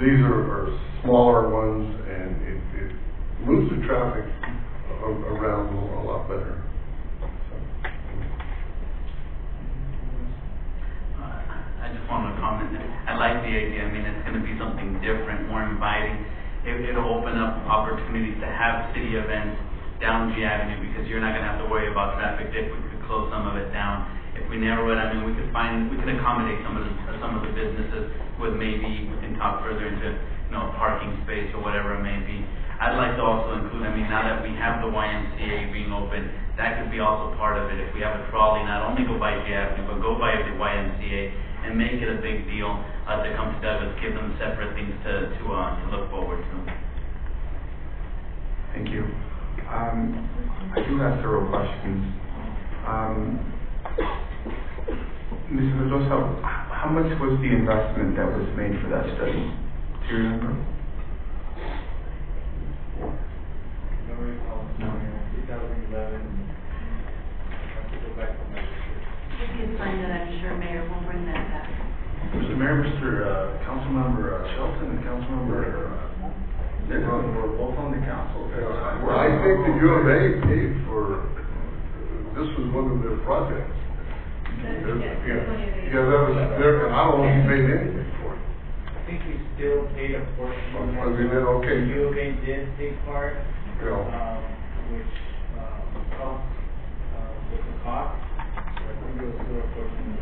these are smaller ones, and it moves the traffic around a lot better. I just wanted to comment that I like the idea. I mean, it's going to be something different, more inviting. It'll open up opportunities to have city events down G Avenue, because you're not going to have to worry about traffic if we could close some of it down. If we narrow it, I mean, we could accommodate some of the businesses with maybe we can talk further into, you know, parking space or whatever it may be. I'd like to also include, I mean, now that we have the YMCA being open, that could be also part of it. If we have a trolley, not only go by G Avenue, but go by the YMCA and make it a big deal to come to Douglas, give them separate things to look forward to. Thank you. I do have several questions. Ms. Mendoza, how much was the investment that was made for that study? Do you remember? No. 2011. If you find that, I'm sure Mayor will bring that back. Mr. Mayor, Councilmember Shelton and Councilmember Nichols were both on the council. Well, I think the U of A paid for, this was one of their projects. Yeah, that was there, and I don't know if you paid anything for it. I think we still paid a portion of that. Was it okay? The U of A did take part, Yeah. which helped with the cost. I think it was still a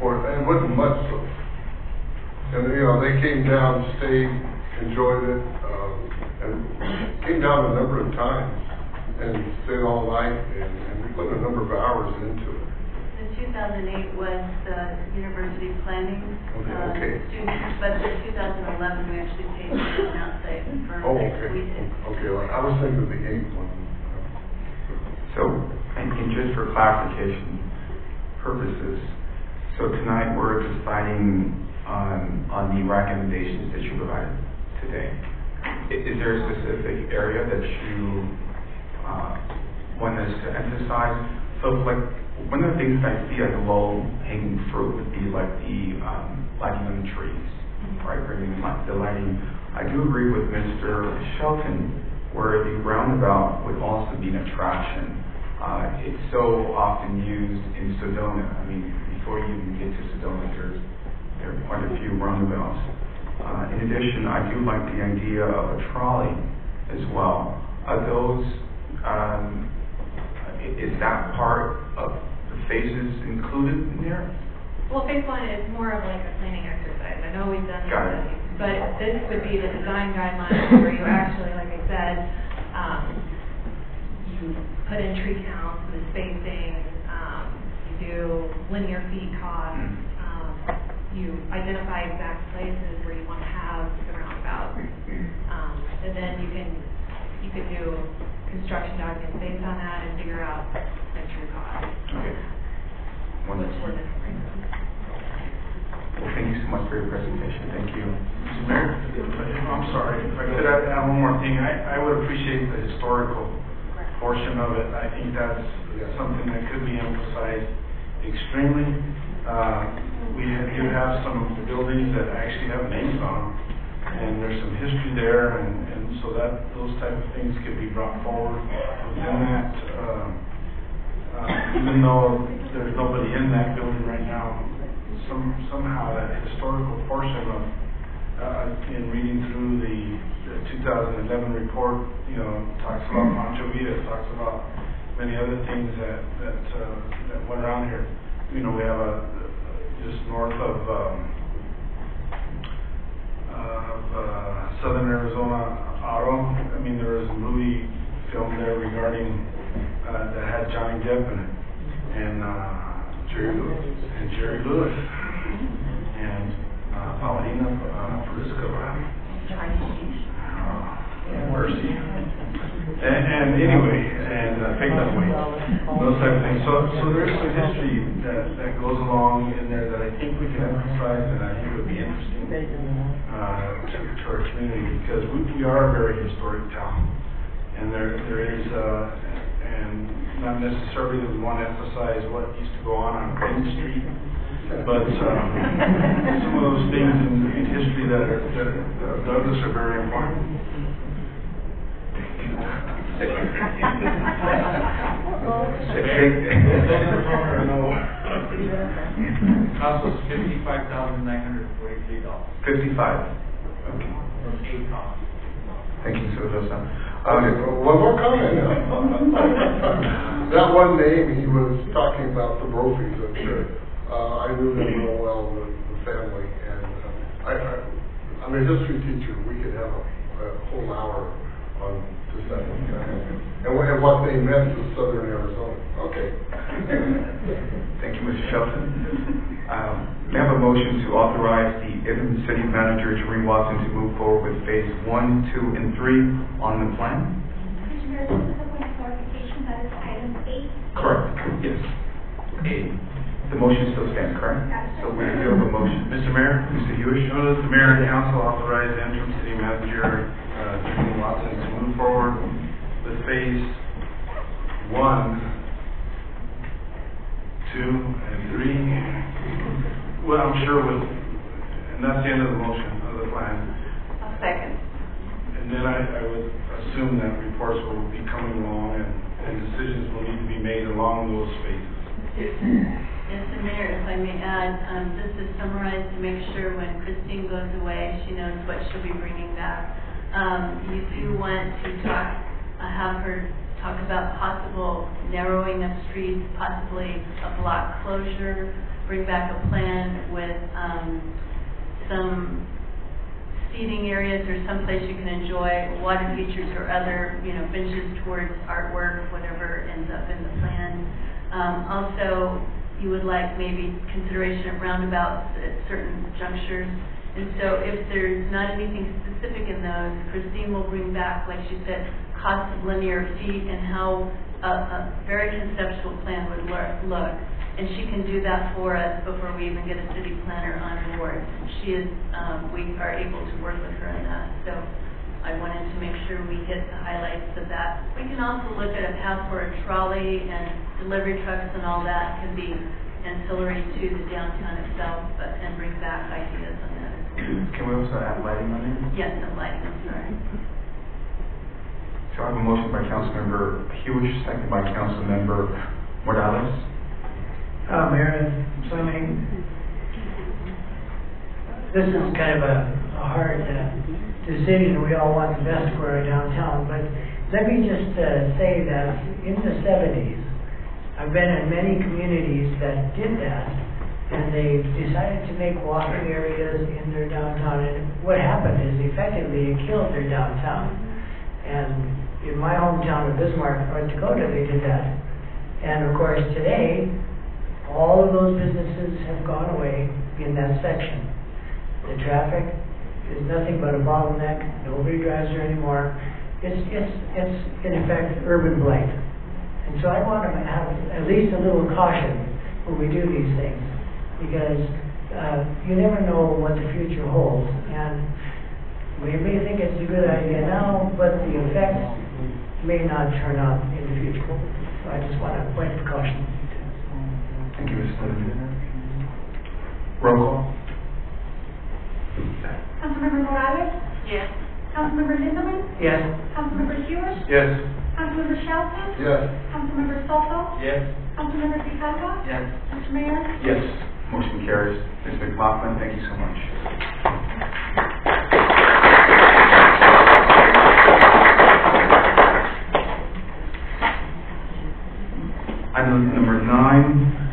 portion. And it wasn't much, so. And, you know, they came down, stayed, enjoyed it, and came down a number of times and stayed all night, and we put a number of hours into it. The 2008 was the university planning Okay. students, but the 2011 we actually paid for an outside firm. Oh, okay. We did. Okay, well, I was thinking of the 8th one. So, and just for clarification purposes, so tonight we're deciding on the recommendations that you provided today. Is there a specific area that you want us to emphasize? So, like, one of the things that I see as a low-hanging fruit would be like the lighting on the trees, right? Bringing the lighting. I do agree with Mr. Shelton, where the roundabout would also be an attraction. It's so often used in Sedona. I mean, before you even get to Sedona, there are quite a few roundabouts. In addition, I do like the idea of a trolley as well. Are those, is that part of the phases included in there? Well, phase 1 is more of like a planning exercise. I know we've done Got it. studies, but this would be the design guidelines where you actually, like I said, you put in tree counts, the spacing, you do linear feet costs, you identify exact places where you want to have the roundabout, and then you could do construction documents based on that and figure out the true cost. Okay. Which ordinance brings them. Well, thank you so much for your presentation. Thank you. Mr. Mayor, I'm sorry, if I could add one more thing, I would appreciate the historical portion of it. I think that's something that could be emphasized extremely. do have some buildings that actually have names on them, and there's some history there, and so that, those type of things could be brought forward within that. Even though there's nobody in that building right now, somehow that historical portion of, in reading through the 2011 report, you know, talks about Pancho Villa, talks about many other things that went around here. You know, we have just north of Southern Arizona Auto. I mean, there was a movie filmed there regarding that had Johnny Depp in it, and Jerry Lewis, and Paulina Frisco. Mercy. And anyway, and Fake That Way, those type of things. So there's some history that goes along in there that I think we can emphasize, and I think would be interesting to our community, because we are a very historic town, and there is, and not necessarily that we want to emphasize what used to go on Main Street, but some of those things in history that Douglas are very important. Cost was $55,943. 55. Okay. From 8 costs. Thank you, Sir Joseph. Okay, one more comment now. That one name, he was talking about the Brophies, I'm sure. I knew them real well, the family, and I'm a history teacher. We could have a whole hour on just that one guy. And what they meant to Southern Arizona. Okay. Thank you, Mr. Shelton. May I have a motion to authorize the Interim City Manager, Jereen Watson, to move forward with phase 1, 2, and 3 on the plan? Mr. Mayor, this is a point of clarification, that is item 8. Correct. Yes. A. The motion still stands, correct? So we do have a motion. Mr. Mayor, Mr. Hewish? Notice the mayor and council authorize the interim city manager, Jereen Watson, to move forward with phase 1, 2, and 3. Well, I'm sure and that's the end of the motion of the plan. A second. And then I would assume that reports will be coming along and decisions will need to be made along those phases. Mr. Mayor, if I may add, just to summarize, to make sure when Christine goes away, she knows what she'll be bringing back. You do want to have her talk about possible narrowing of streets, possibly a block closure, bring back a plan with some seating areas or someplace you can enjoy water features or other, benches towards artwork, whatever ends up in the plan. Also, you would like maybe consideration of roundabouts at certain junctures. And so if there's not anything specific in those, Christine will bring back, like she said, cost of linear feet and how a very conceptual plan would look. And she can do that for us before we even get a city planner on board. We are able to work with her on that. So I wanted to make sure we hit the highlights of that. We can also look at a path for a trolley and delivery trucks and all that can be ancillary to the downtown itself, and bring back ideas on that as well. Can we also add lighting on it? Yes, and lighting, I'm sorry. So I have a motion by Councilmember Hewish, second by Councilmember Morales. Mayor Fleming, this is kind of a hard decision. We all want the best for our downtown, but let me just say that in the 70s, I've been in many communities that did that, and they decided to make walking areas in their downtown, and what happened is effectively it killed their downtown. And in my hometown of Bismarck, North Dakota, they did that. And of course today, all of those businesses have gone away in that section. The traffic is nothing but a bottleneck. Nobody drives there anymore. It's in effect urban blight. And so I want to have at least a little caution when we do these things, because you never know what the future holds. And we may think it's a good idea now, but the effects may not turn out in the future. So I just want to point of caution. Thank you, Mr. Livingston. Roll call. Councilmember Morales? Yes. Councilmember Lindemann? Yes. Councilmember Stewart? Yes. Councilmember Shelton? Yes. Councilmember Soto? Yes. Councilmember Pizarro? Yes. Mr. Mayor? Yes. Motion carries. Ms. McLaughlin, thank you so much. Item number 9,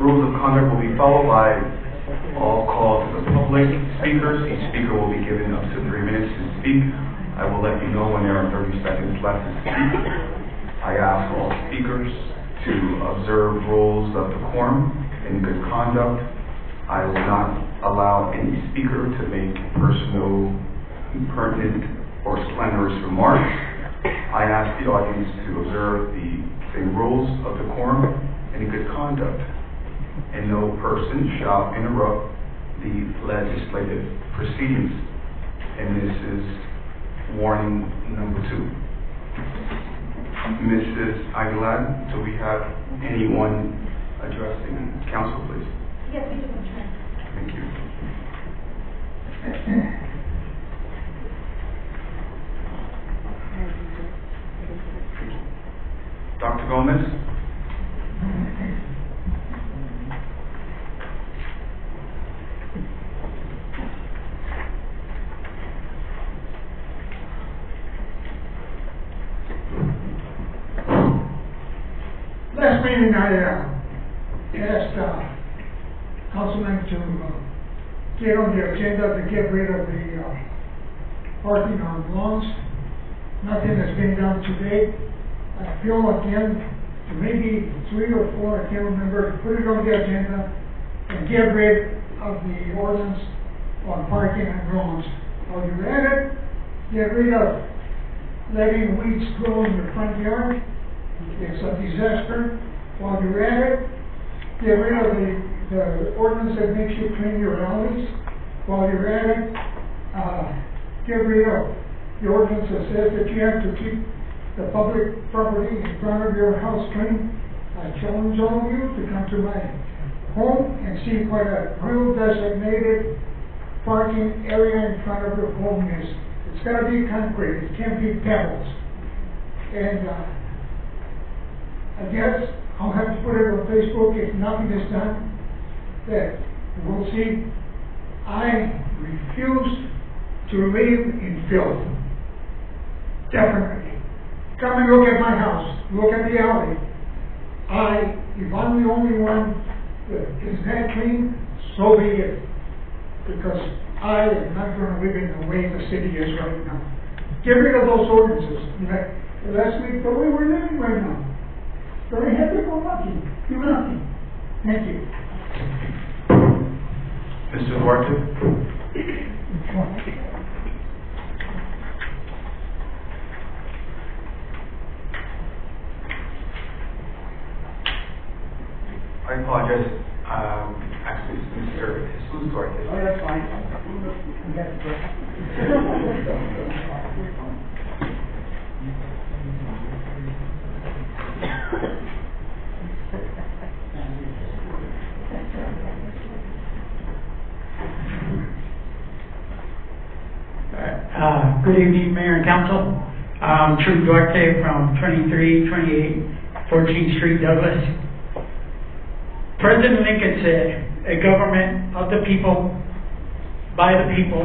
rules of conduct will be followed by all calls to the public speakers. Each speaker will be given up to 3 minutes to speak. I will let you know when there are 30 seconds left to speak. I ask all speakers to observe rules of decorum and good conduct. I will not allow any speaker to make personal, pertinent, or slanderous remarks. I ask the audience to observe the same rules of decorum and good conduct, and no person shall interrupt the legislative proceedings. And this is warning number 2. Mrs. Aguilar, do we have anyone addressing council, please? Yes, we do, Mr. Mayor. Thank you. Dr. Gomez? Last meeting, I asked Councilman to get on the agenda to get rid of the parking on lawns. Nothing has been done today. I feel again, maybe 3 or 4, I can't remember, put it on the agenda and get rid of the ordinance on parking on lawns. While you're at it, get rid of letting weeds grow in your front yard. It's a disaster. While you're at it, get rid of the ordinance that makes you clean your alleys. While you're at it, get rid of the ordinance that says that you have to keep the public property in front of your house clean. I challenge all of you to come to my home and see what a real designated parking area in front of your home is. It's got to be concrete. It can't be pebbles. And I guess I'll have to put it on Facebook if nothing is done. That we'll see. I refuse to live in filth. Definitely. Come and look at my house. Look at the alley. If I'm the only one that is that clean, so be it. Because I am not going to live in the way the city is right now. Get rid of those ordinances. Last week, the way we're living right now. Very happy for nothing. Do nothing. Thank you. Mr. Duarte? I apologize. Actually, it's Mr. Jesus Duarte. Oh, that's fine. Good evening, Mayor and Council. I'm Trudy Duarte from 2328 14th Street, Douglas. President Lincoln said, a government of the people, by the people,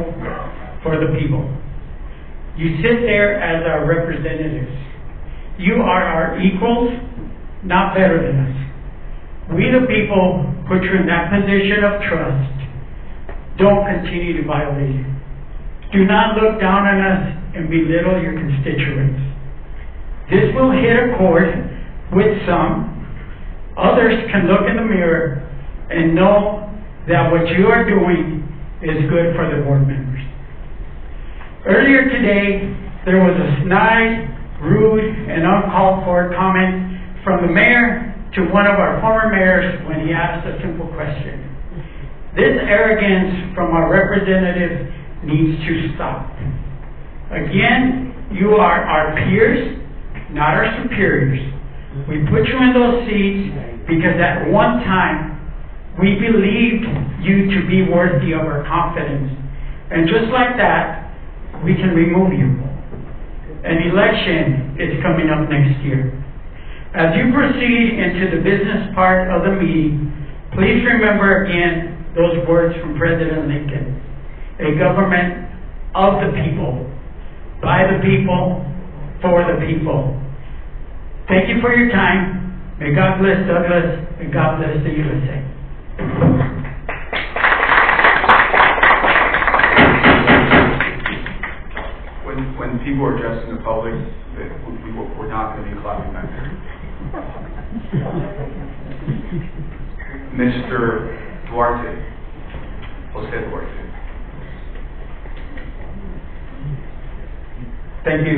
for the people. You sit there as our representatives. You are our equals, not better than us. We the people put you in that position of trust. Don't continue to violate it. Do not look down on us and belittle your constituents. This will hit a chord with some. Others can look in the mirror and know that what you are doing is good for the board members. Earlier today, there was a snide, rude, and uncalled for comment from the mayor to one of our former mayors when he asked a simple question. This arrogance from our representative needs to stop. Again, you are our peers, not our superiors. We put you in those seats because at one time We believed you to be worthy of our confidence. And just like that, we can remove you. An election is coming up next year. As you proceed into the business part of the meeting, please remember again those words from President Lincoln. A government of the people, by the people, for the people. Thank you for your time. May God bless Douglas, and God bless the USA. When people are addressing the public, we're not going to be clapping back there. Mr. Duarte, Jose Duarte. Thank you,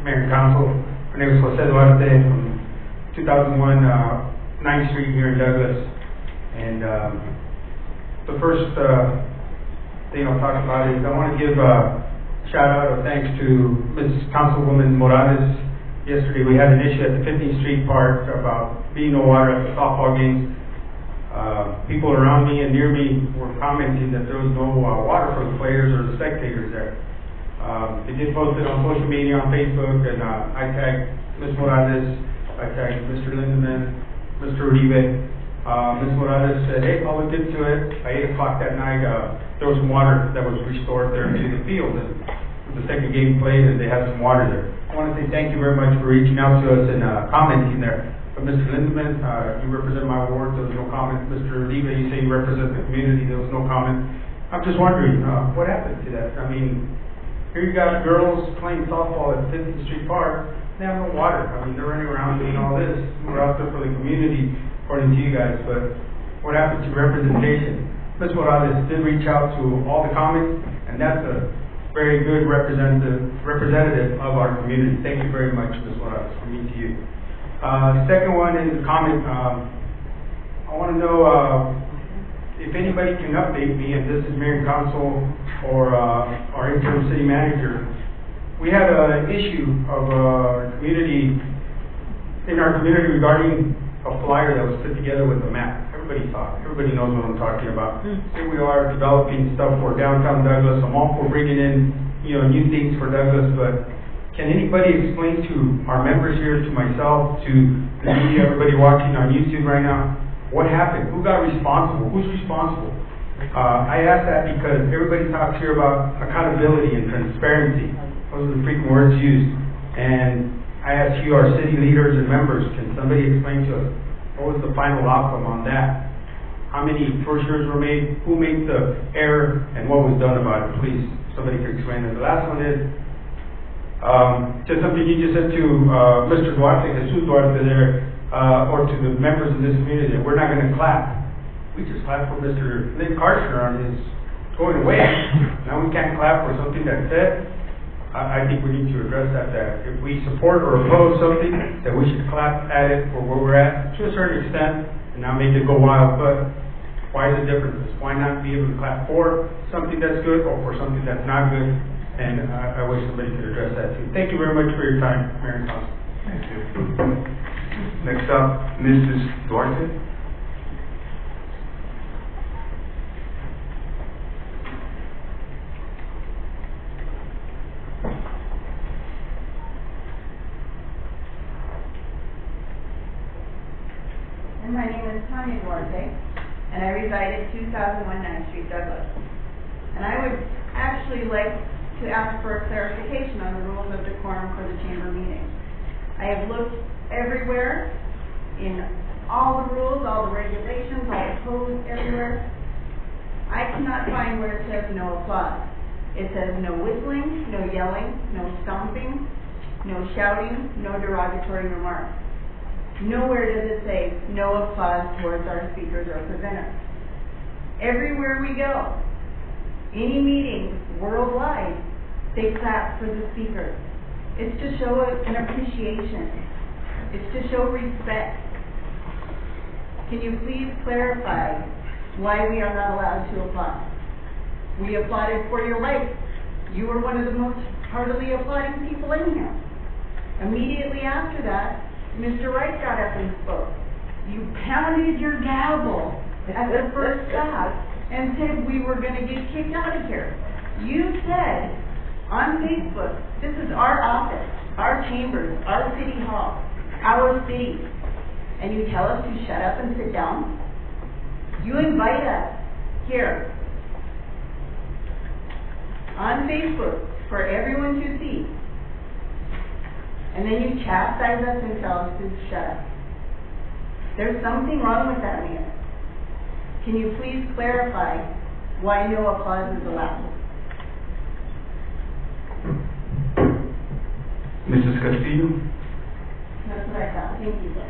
Mayor and Council. My name is Jose Duarte from 2001 9th Street here in Douglas. And the first thing I'll talk about is I want to give a shout out of thanks to Ms. Councilwoman Morales. Yesterday we had an issue at the 15th Street Park about being no water at the softball games. People around me and near me were commenting that there was no water for the players or the spectators there. They did post it on social media, on Facebook, and I tagged Ms. Morales, I tagged Mr. Lindemann, Mr. Uribe. Ms. Morales said, hey, I'll look into it. At 8 o'clock that night, there was some water that was restored there to the field. And the second game played, and they had some water there. I want to say thank you very much for reaching out to us and commenting there. But Mr. Lindemann, you represent my ward, there was no comment. Mr. Uribe, you say you represent the community, there was no comment. I'm just wondering, what happened to that? I mean, here you got girls playing softball at 50th Street Park. They have no water. I mean, they're running around doing all this. We're out there for the community, according to you guys. But what happened to representation? Ms. Morales did reach out to all the comments, and that's a very good representative of our community. Thank you very much, Ms. Morales, from me to you. Second one is a comment. I want to know if anybody can update me, and this is Mayor and Council or our interim city manager. We had an issue of in our community regarding a flyer that was put together with a map. Everybody saw it. Everybody knows what I'm talking about. Here we are developing stuff for downtown Douglas. I'm all for bringing in, new things for Douglas, but can anybody explain to our members here, to myself, to the media, everybody watching on YouTube right now, what happened? Who got responsible? Who's responsible? I ask that because everybody talks here about accountability and transparency. Those are the frequent words used. And I ask you, our city leaders and members, can somebody explain to us what was the final outcome on that? How many brochures were made? Who made the error? And what was done about it? Please, somebody can explain it. The last one is just something you just said to Mr. Duarte, Jesus Duarte there, or to the members of this community, that we're not going to clap. We just clapped for Mr. Lynn Karshner on his going away. Now we can't clap for something that's said. I think we need to address that if we support or oppose something, that we should clap at it for where we're at to a certain extent and not make it go wild. But why the differences? Why not be able to clap for something that's good or for something that's not good? And I wish somebody could address that too. Thank you very much for your time, Mayor and Council. Thank you. Next up, Mrs. Duarte. And my name is Tanya Duarte, and I reside at 2001 9th Street, Douglas. And I would actually like to ask for a clarification on the rules of decorum for the chamber meeting. I have looked everywhere, in all the rules, all the regulations, all the codes, everywhere. I cannot find where it says no applause. It says no whistling, no yelling, no stomping, no shouting, no derogatory remarks. Nowhere does it say no applause towards our speakers or presenters. Everywhere we go, any meeting worldwide, they clap for the speakers. It's to show an appreciation. It's to show respect. Can you please clarify why we are not allowed to applaud? We applauded for your life. You were one of the most heartily applauding people in here. Immediately after that, Mr. Wright got up and spoke. You pounded your gavel at the first class and said we were gonna get kicked out of here. You said on Facebook, this is our office, our chambers, our city hall, our city, and you tell us to shut up and sit down? You invite us here on Facebook for everyone to see, and then you chastise us and tell us to shut up. There's something wrong with that, Mayor. Can you please clarify why no applause is allowed? Mrs. Castillo? That's what I thought. Thank you, sir.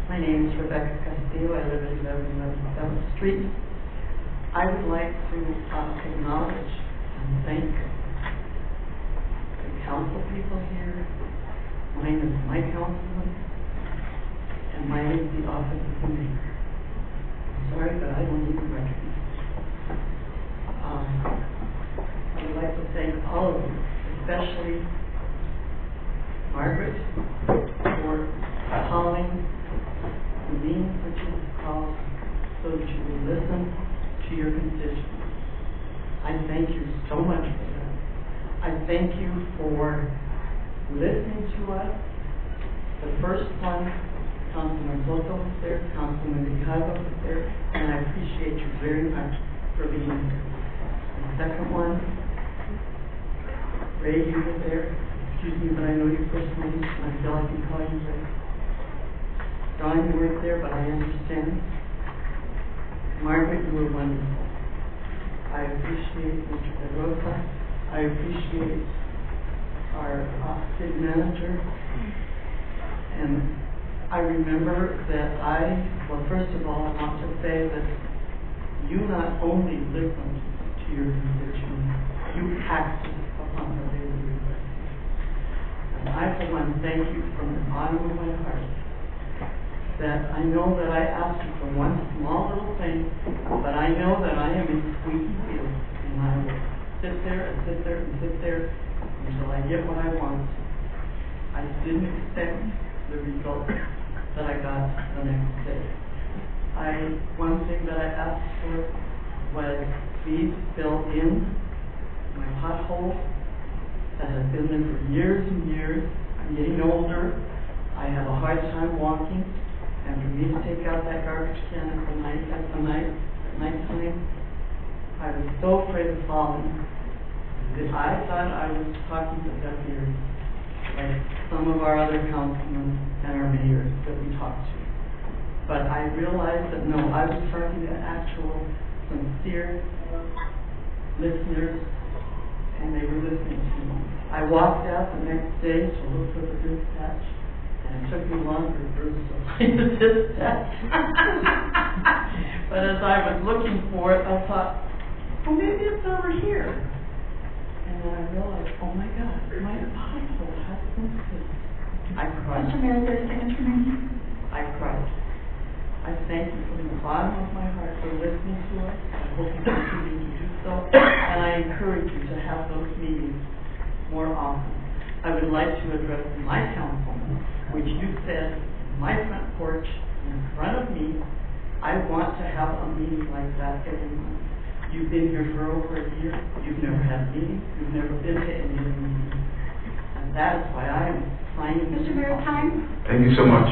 My name is Rebecca Castillo. I live at 1111 South Street. I would like to acknowledge and thank the council people here. Mine is my councilman, and mine is the office of the mayor. Sorry, but I don't even recognize it. I would like to thank all of you, especially Margaret, for calling the meetings that you have called so that you will listen to your constituents. I thank you so much for that. I thank you for listening to us. The first one, Councilman Soto was there, Councilman Grijalva was there, and I appreciate you very much for being there. The second one, Ray, you were there. Excuse me, but I know you personally, and I feel I can call you Ray. Don, you weren't there, but I understand. Margaret, you were wonderful. I appreciate Mr. Pedrosa. I appreciate our city manager. And I remember that well, first of all, I want to say that you not only listened to your constituents, you acted upon what they were requesting. And I, for one, thank you from the bottom of my heart that I know that I asked you for one small little thing, but I know that I am in squeaky wheel, and I will sit there and sit there and sit there until I get what I want. I didn't expect the result that I got the next day. One thing that I asked for was please fill in my pothole that has been there for years and years. I'm getting older. I have a hard time walking. And for me to take out that garbage can at nighttime, I was so afraid of falling that I thought I was talking to deaf ears, like some of our other councilmen and our mayors that we talked to. But I realized that no, I was talking to actual, sincere listeners, and they were listening to me. I walked out the next day to look for the dispatch. And it took me longer to find the dispatch. But as I was looking for it, I thought, well, maybe it's over here. And then I realized, oh my God, my pothole has been fixed. I cried. Mr. Mayor, there's a second for me. I cried. I thank you from the bottom of my heart for listening to us. I hope you continue to do so. And I encourage you to have those meetings more often. I would like to address my councilman, which you said, my front porch, in front of me, I want to have a meeting like that every month. You've been here for over a year, you've never had a meeting, you've never been to any of the meetings. And that is why I am signing this. Mr. Mayor, time? Thank you so much.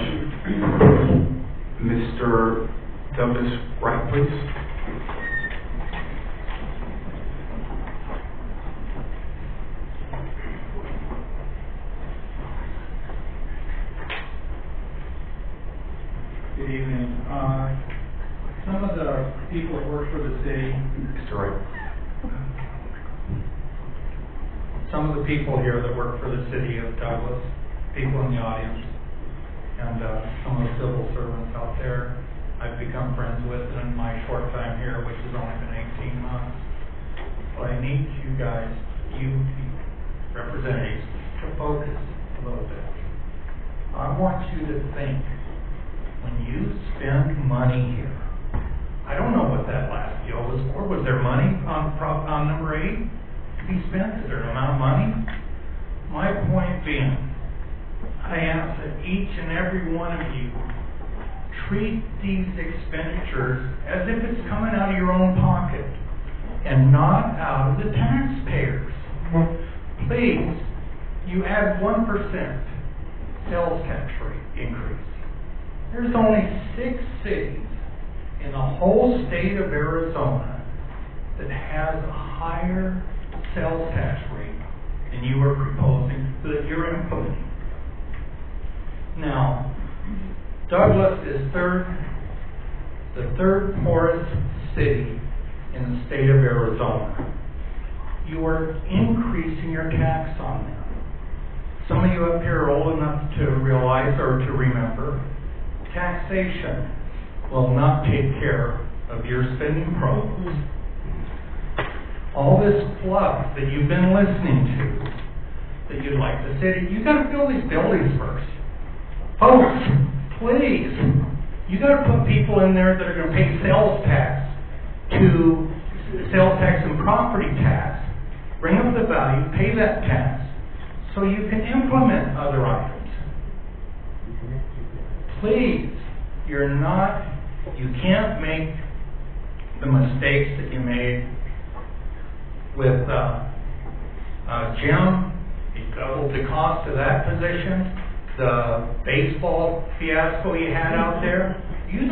Mr. Douglas Wright, please. Good evening. Some of the people that work for the city. Mr. Wright. Some of the people here that work for the city of Douglas, people in the audience, and some of the civil servants out there I've become friends with in my short time here, which has only been 18 months. But I need you guys, you representatives, to focus a little bit. I want you to think when you spend money here, I don't know what that last deal was for. Was there money on number 8 to be spent? Is there an amount of money? My point being, I ask that each and every one of you treat these expenditures as if it's coming out of your own pocket and not out of the taxpayers. Please, you add 1% sales tax rate increase. There's only 6 cities in the whole state of Arizona that has a higher sales tax rate than you are proposing, that you're implementing. Now, Douglas is the third poorest city in the state of Arizona. You are increasing your tax on them. Some of you up here are old enough to realize or to remember, taxation will not take care of your spending problems. All this fluff that you've been listening to, that you'd like the city, you got to fill these buildings first. Folks, please, you got to put people in there that are going to pay sales tax and property tax, bring up the value, pay that tax, so you can implement other items. Please, you can't make the mistakes that you made with Jim. You doubled the cost of that position. The baseball fiasco you had out there. You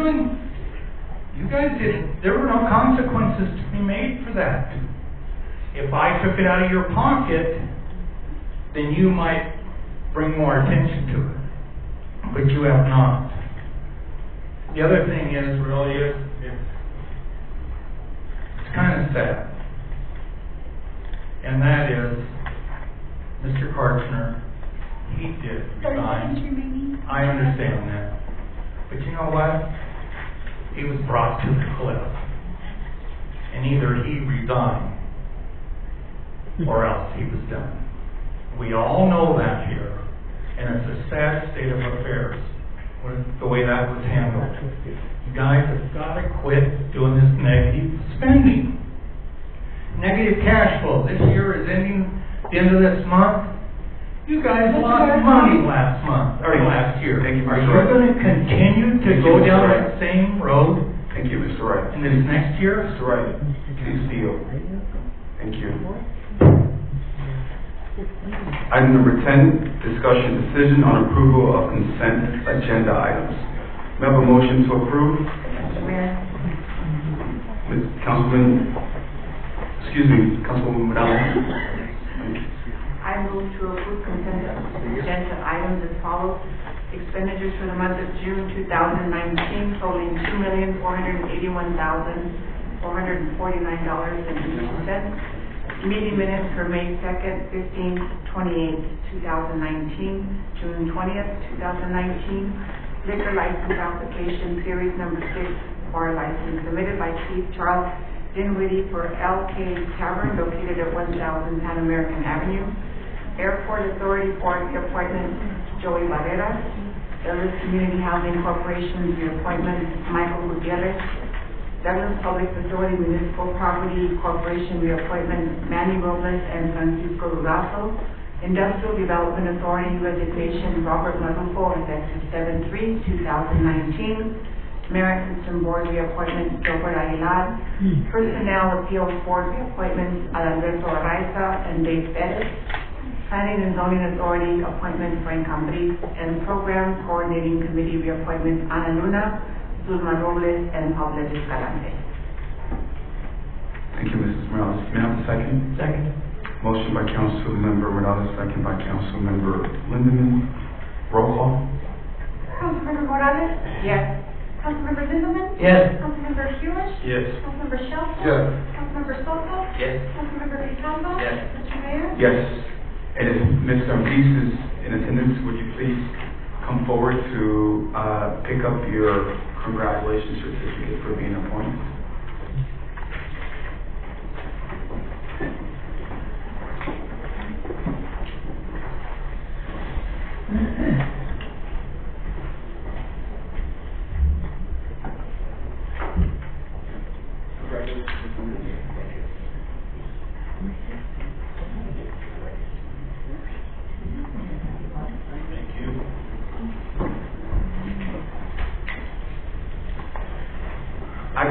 guys didn't. There were no consequences to be made for that. If I took it out of your pocket, then you might bring more attention to it. But you have not. The other thing is, really, it's kind of sad. And that is, Mr. Karchner, he did resign. I understand that. But you know what? He was brought to the cliff. And either he resigned or else he was done. We all know that here. And it's a sad state of affairs, the way that was handled. You guys have got to quit doing this negative spending. Negative cash flow. This year is ending the end of this month. You guys lost money last year. Thank you, Are Mr. you Wright. going to continue to go down that same road? Thank you, Mr. Wright. And this next year? Mr. Wright, please seal. Thank you. Item number 10, discussion decision on approval of consent agenda items. We have a motion to approve. Councilwoman Morales. I move to approve consent agenda items as follows. Expenditures for the month of June 2019 totaling $2,481,449.82. Meeting minutes for May 2nd, 15th, 28th, 2019, June 20th, 2019. Liquor license application series number 6, bar license submitted by Chief Charles Dinwiddie for LK Tavern located at 1000 Pan American Avenue. Airport Authority Board reappointment Joey Barrera. Douglas Community Housing Corporation reappointment Michael Gutierrez. Douglas Public Facility Municipal Property Corporation reappointment Manny Robles and Francisco Durazo. Industrial Development Authority resignation Robert Marufo effective 7/3/2019. Merit System Board reappointment Gilbert Aguilar. Personnel Appeals Board reappointments Adalberto Araiza and Dave Bettis. Planning and Zoning Authority appointment Frank Cambris, and Program Coordinating Committee reappointments Ana Luna, Zulma Robles, and Paulette Escalante. Thank you, Mrs. Morales. May I have a second? Second. Motion by Councilmember Morales, second by Councilmember Lindemann. Roll call. Councilmember Morales? Yes. Councilmember Lindemann? Yes. Councilmember Hewish? Yes. Councilmember Shelton? Yes. Councilmember Soto? Yes. Councilmember Grijalva? Yes. Mr. Mayor? Yes. And if Ms. Cambris is in attendance, would you please come forward to pick up your congratulations certificate for being appointed?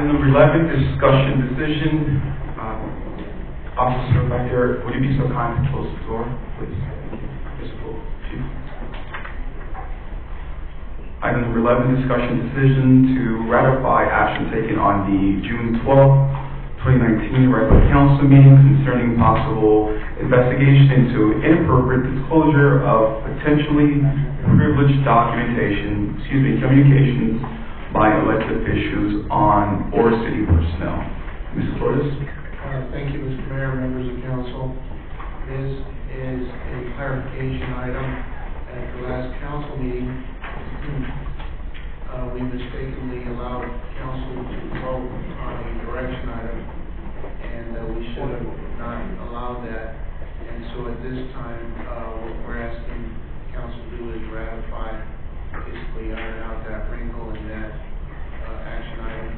Item number 11, discussion decision. Officer back there, would you be so kind to close the door, please? Yes, Chief. Item number 11, discussion decision to ratify action taken on the June 12th, 2019 regular council meeting concerning possible investigation into inappropriate disclosure of potentially privileged communications by elected officials on or city personnel. Mr. Flores? Thank you, Mr. Mayor, members of council. This is a clarification item. At the last council meeting, we mistakenly allowed council to vote on a direction item, and we should have not allowed that. And so at this time, what we're asking council to do is ratify, basically iron out that wrinkle in that action item,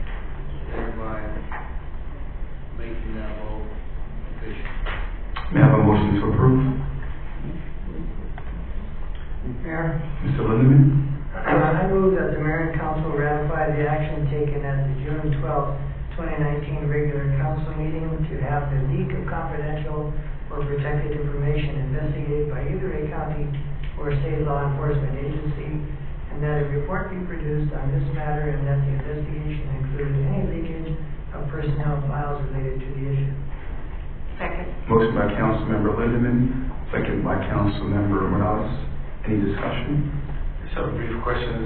thereby making that vote official. May I have a motion to approve? Mayor? Mr. Lindeman? I move that the mayor and council ratify the action taken at the June 12th, 2019 regular council meeting to have the leak of confidential or protected information investigated by either a county or state law enforcement agency, and that a report be produced on this matter, and that the investigation include any leakage of personnel files related to the issue. Second. Motion by Councilmember Lindeman, second by Councilmember Morales. Any discussion? Just a brief question.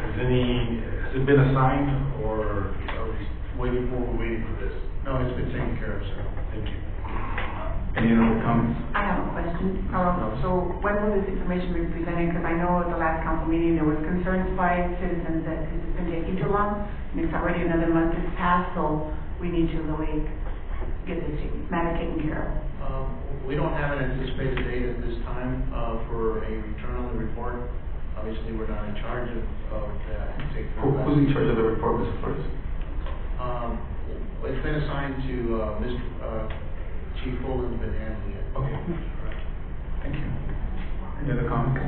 Has it been assigned, or are we waiting for this? No, it's been taken care of, sir. Thank you. Any other comments? I have a question. So when will this information be presented? Because I know at the last council meeting, there was concerns by citizens that this has been taking too long, and it's already another month has passed, so we need to really get this matter taken care of. We don't have an anticipated date at this time for a return on the report. Obviously, we're not in charge of that. Who's in charge of the report, Mr. Flores? It's been assigned to Chief Fulton's been handling it. Okay. Thank you. Any other comments?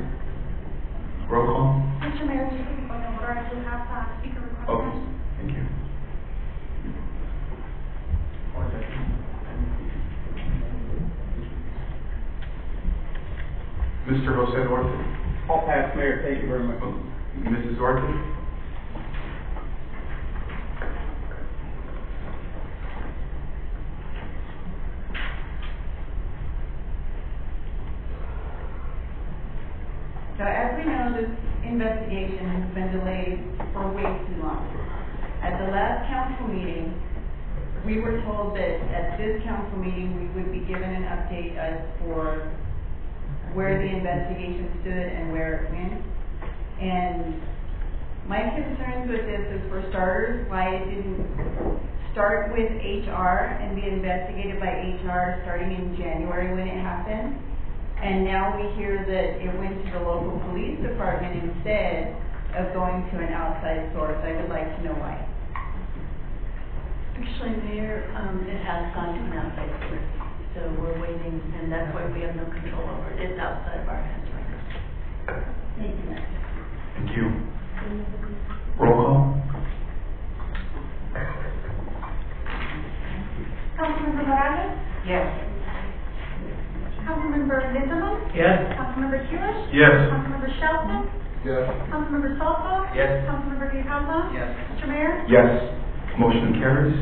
Roll call? Mr. Mayor, just a point of order, I do have speaker request. Okay, thank you. Mr. Jose Duarte? All passed, Mayor. Thank you very much. Mrs. Duarte? So as we know, this investigation has been delayed for way too long. At the last council meeting, we were told that at this council meeting, we would be given an update as for where the investigation stood and where it went. And my concerns with this is, for starters, why it didn't start with HR and be investigated by HR starting in January when it happened. And now we hear that it went to the local police department instead of going to an outside source. I would like to know why. Actually, Mayor, it has gone to an outside source, so we're waiting, and that's why we have no control over it. It's outside of our hands right now. Thank you, Mayor. Thank you. Roll call? Councilmember Morales? Yes. Councilmember Lindemann? Yes. Councilmember Hewish? Yes. Councilmember Shelton? Yes. Councilmember Soto? Yes. Councilmember Grijalva? Yes. Mr. Mayor? Yes. Motion carries.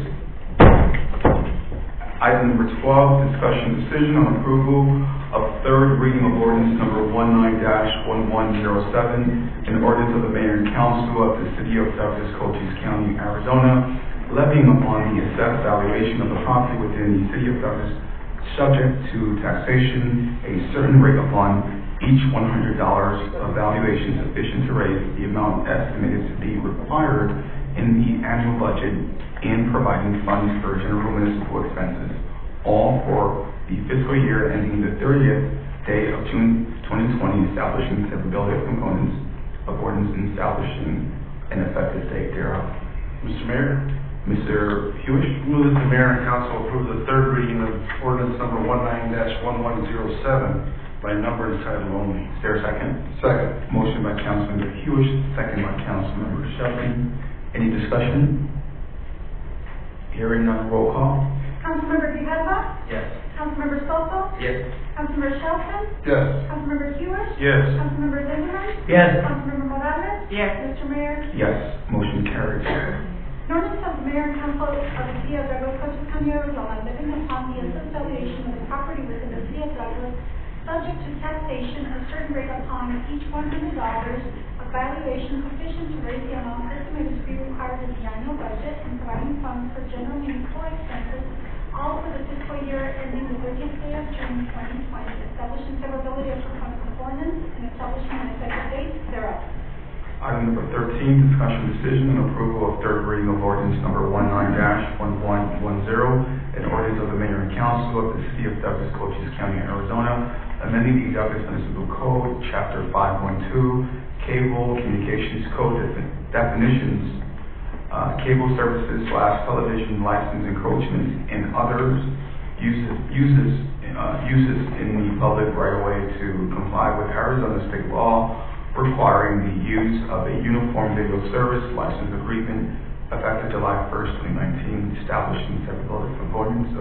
Item number 12, discussion decision on approval of third reading of ordinance number 19-1107, an ordinance of the mayor and council of the city of Douglas, Cochise County, Arizona, levying upon the assessed valuation of the property within the city of Douglas, subject to taxation, a certain rate upon each $100 of valuation sufficient to raise the amount estimated to be required in the annual budget, and providing funds for general municipal expenses, all for the fiscal year ending the 30th day of June 2020, establishing severability of components of ordinance and establishing an effective date thereof. Mr. Mayor? Mr. Hewish? Move that the mayor and council approve the third reading of ordinance number 19-1107 by number and title only. Is there a second? Second. Motion by Councilmember Hewish, second by Councilmember Shelton. Any discussion? Hearing none, roll call. Councilmember Grijalva? Yes. Councilmember Soto? Yes. Councilmember Shelton? Yes. Councilmember Hewish? Yes. Councilmember Zimmerman? Yes. Councilmember Morales? Yes. Mr. Mayor? Yes, motion carries. An ordinance of the Mayor and Council of the City of Douglas, Cochise County, Arizona, levying upon the association of the property within the City of Douglas, subject to taxation, a certain rate upon each $100 of valuation sufficient to raise the amount estimated to be required in the annual budget and providing funds for general municipal expenses, all for the fiscal year ending the 30th day of June 2020, establishing severability of proposed ordinance and establishing an effective date thereof. Item number 13, discussion decision and approval of third reading of ordinance number 19-1110, an ordinance of the mayor and council of the city of Douglas, Cochise County, Arizona, amending the Douglas Municipal Code, chapter 512, cable communications code definitions, cable services / television license encroachments and others uses in the public right of way to comply with Arizona state law requiring the use of a uniform video service license agreement effective July 1st, 2019, establishing severability of ordinance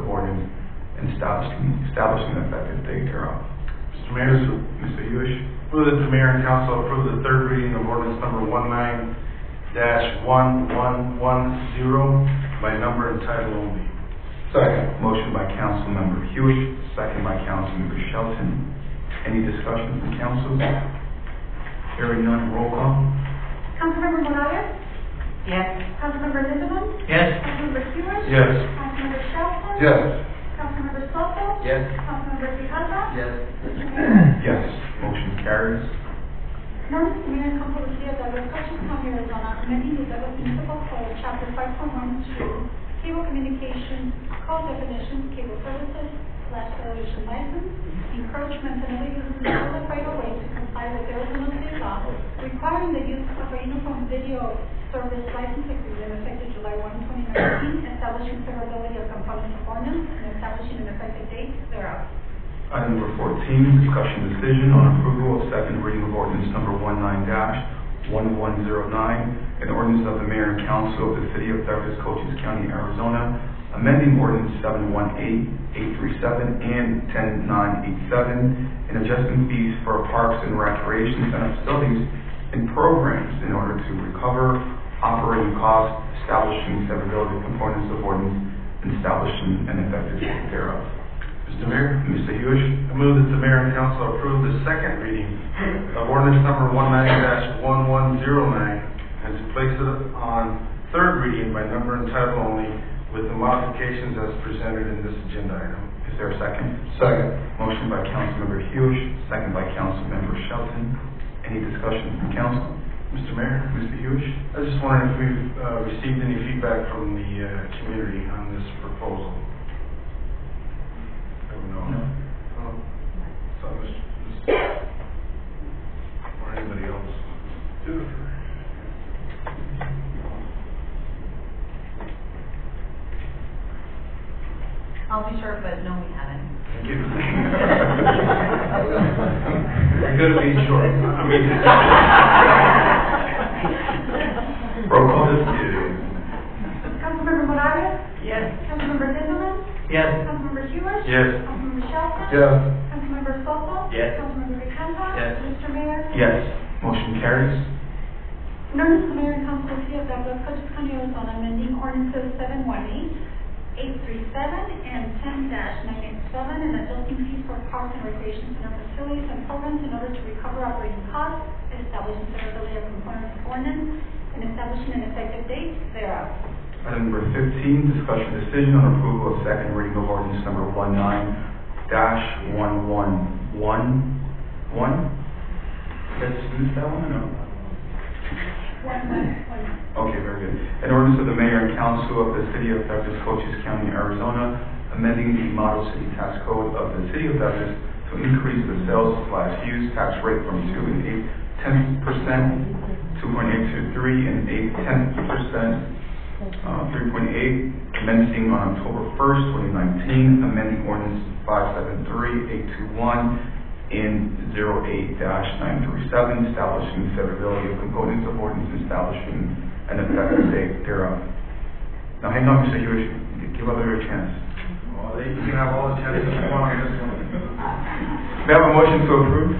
and establishing an effective date thereof. Mr. Mayor, Mr. Hewish. move that the mayor and council approve the third reading of ordinance number 19-1110 by number and title only. Second. Motion by Councilmember Hewish, second by Councilmember Shelton. Any discussion from council? Hearing none, roll call. Councilmember Morales? Yes. Councilmember Lindemann? Yes. Councilmember Hewish? Yes. Councilmember Shelton? Yes. Councilmember Soto? Yes. Councilmember Grijalva? Yes. Mr. Mayor? Yes, motion carries. An ordinance of the Mayor and Council of the City of Douglas, Cochise County, Arizona, amending the Douglas Municipal Code, chapter 5.12, cable communications, code definitions, cable services / television license, encroachments and other uses in the public right of way to comply with Arizona state law, requiring the use of a uniform video service license agreement effective July 1, 2019, establishing severability of components of ordinance and establishing an effective date thereof. Item number 14, discussion decision on approval of second reading of ordinance number 19-1109, an ordinance of the mayor and council of the city of Douglas, Cochise County, Arizona, amending ordinance 718-837 and 10987, and adjusting fees for parks and recreation center facilities and programs in order to recover operating costs, establishing severability components of ordinance, and establishing an effective date thereof. Mr. Mayor, Mr. Hewish. I move that the mayor and council approve the second reading of ordinance number 19-1109 and to place it on third reading by number and title only with the modifications as presented in this agenda item. Is there a second? Second. Motion by Councilmember Hewish, second by Councilmember Shelton. Any discussion from council? Mr. Mayor, Mr. Hewish. I was just wondering if we've received any feedback from the community on this proposal. No. So, or anybody else? I'll be short, but no, we haven't. Thank you. You're good at being short. I mean. Roll call. Councilmember Morales? Yes. Councilmember Lindemann? Yes. Councilmember Hewish? Yes. Councilmember Shelton? Yes. Councilmember Soto? Yes. Councilmember Grijalva? Yes. Mr. Mayor? Yes, motion carries. An ordinance of the Mayor and Council of the City of Douglas, Cochise County, Arizona, amending ordinances 718-837 and 10-987, and adjusting fees for parks and recreation center facilities and programs in order to recover operating costs, establishing severability of components of ordinance, and establishing an effective date thereof. Item number 15, discussion decision on approval of second reading of ordinance number 19-1111. Let's use that one or no? Okay, very good. An ordinance of the mayor and council of the city of Douglas, Cochise County, Arizona, amending the model city tax code of the city of Douglas to increase the sales/use tax rate from 2 8/10%, 2.8 to 3 8/10%, 3.8, commencing on October 1st, 2019, amending ordinance 573-821 in 08-937, establishing severability of components of ordinance, establishing and effective date thereof. Now, hang on, Mr. Hewitt, give other a chance. Well, you can have all the chances you want on this one. We have a motion to approve.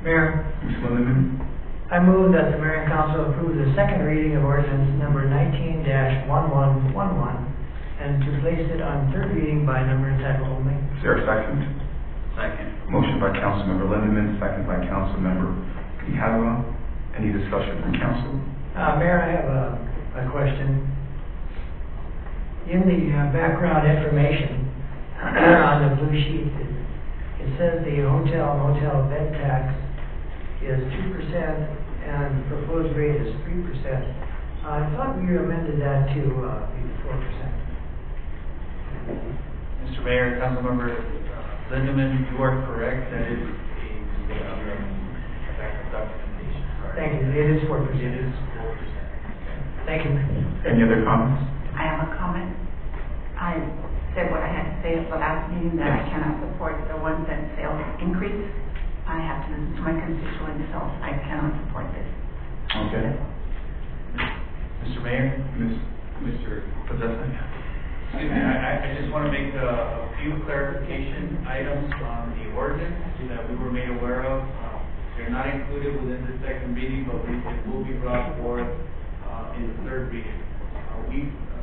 Mayor, Mr. Lindeman. I move that the mayor and council approve the second reading of ordinance number 19-1111 and to place it on third reading by number and title only. Is there a second? Second. Motion by Councilmember Lindeman, second by Councilmember Grijalva. Any discussion from council? Mayor, I have a question. In the background information on the blue sheet, it says the hotel motel bed tax is 2% and the proposed rate is 3%. I thought we amended that to be 4%. Mr. Mayor, Councilmember Lindeman, you are correct, that is a backup documentation. Thank you, it is 4%. It is 4%. Thank you. Any other comments? I have a comment. I said what I had to say at the last meeting, that I cannot support the 1 cent sales increase. I have to listen to my constituents, so I cannot support this. Okay. Mr. Mayor? Mr. Podesta? Excuse me, I just want to make a few clarification items on the ordinance that we were made aware of. They're not included within the second reading, but it will be brought forth in the third reading.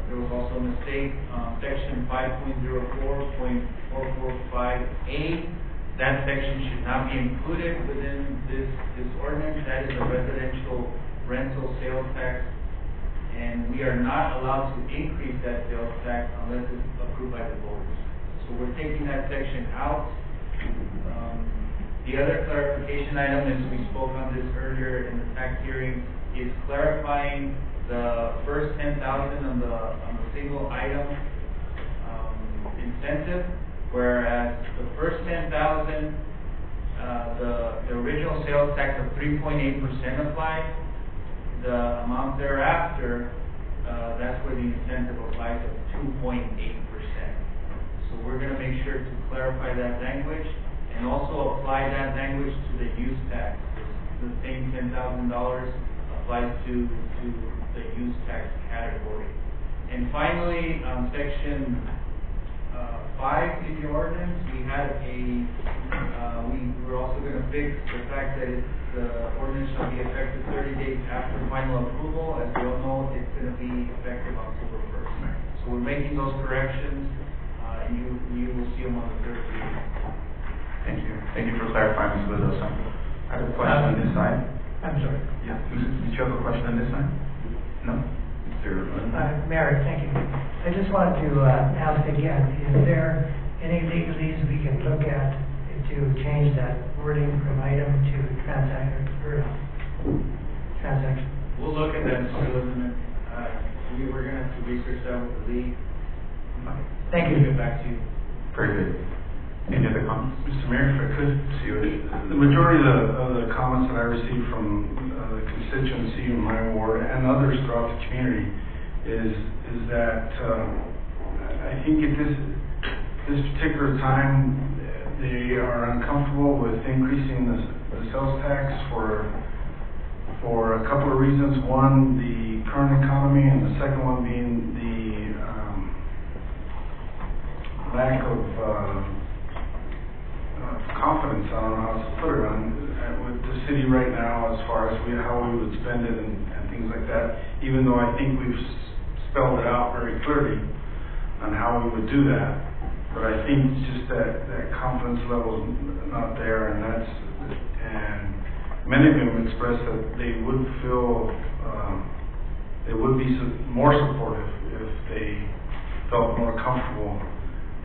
There was also a mistake, section 5.04.445A. That section should not be included within this ordinance. That is a residential rental sales tax, and we are not allowed to increase that sales tax unless it's approved by the voters. So we're taking that section out. The other clarification item, as we spoke on this earlier in the tax hearing, is clarifying the first 10,000 on the single item incentive, whereas the first 10,000, the original sales tax of 3.8% applies. The amount thereafter, that's where the incentive applies of 2.8%. So we're going to make sure to clarify that language and also apply that language to the use tax. The same $10,000 applies to the use tax category. And finally, on section 5 in the ordinance, we were also going to fix the fact that the ordinance shall be effective 30 days after final approval. As we all know, it's going to be effective October 1st. So we're making those corrections. You will see them on the third reading. Thank you. Thank you for clarifying, Ms. Mendoza. I have a question on this side. I'm sorry. Yeah. Did you have a question on this side? No? Mayor, thank you. I just wanted to ask again, is there any legalese we can look at to change that wording from item to transaction? We'll look at that, Mr. Lindeman. We're going to have to research that with the league. Thank you. We'll get back to you. Very good. Any other comments? Mr. Mayor, if I could, the majority of the comments that I received from the constituency in my ward and others throughout the community is that I think at this particular time they are uncomfortable with increasing the sales tax for a couple of reasons. One, the current economy, and the second one being the lack of confidence, I don't know how to put it on, with the city right now as far as how we would spend it and things like that, even though I think we've spelled it out very clearly on how we would do that. But I think it's just that confidence level is not there, and many of them expressed that they would feel they would be more supportive if they felt more comfortable.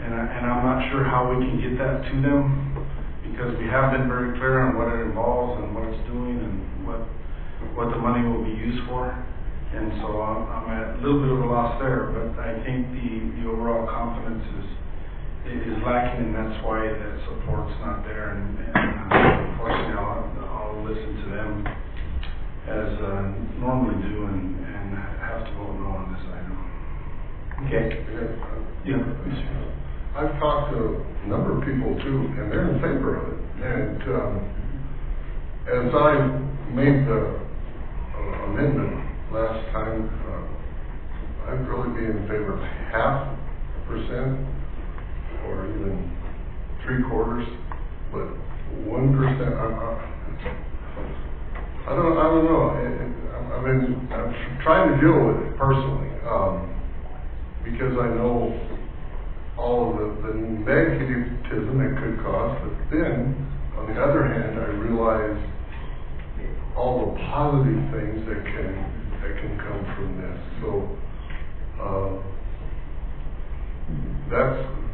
And I'm not sure how we can get that to them, because we have been very clear on what it involves and what it's doing and what the money will be used for. And so I'm at a little bit of a loss there, but I think the overall confidence is lacking, and that's why that support's not there. And unfortunately, I'll listen to them as normally do and have to vote no on this item. Okay. Yeah. I've talked to a number of people too, and they're in favor of it. And as I made a amendment last time, I'd really be in favor of 0.5% or even 3/4, but 1%, I don't know. I mean, I'm trying to deal with it personally, because I know all of the negativism it could cause, but then, on the other hand, I realize all the positive things that can come from this. So,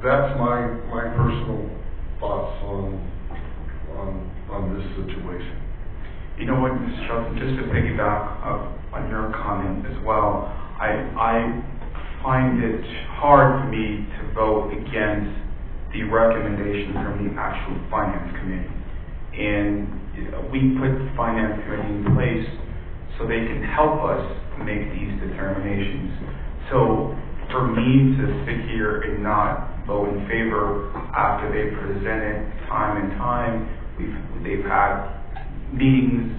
that's my personal thoughts on this situation. You know what, Mr. Shelton, just to piggyback on your comment as well, I find it hard for me to vote against the recommendation from the actual Finance Committee. And we put the Finance Committee in place so they can help us make these determinations. So for me to sit here and not vote in favor after they presented time and time, they've had meetings,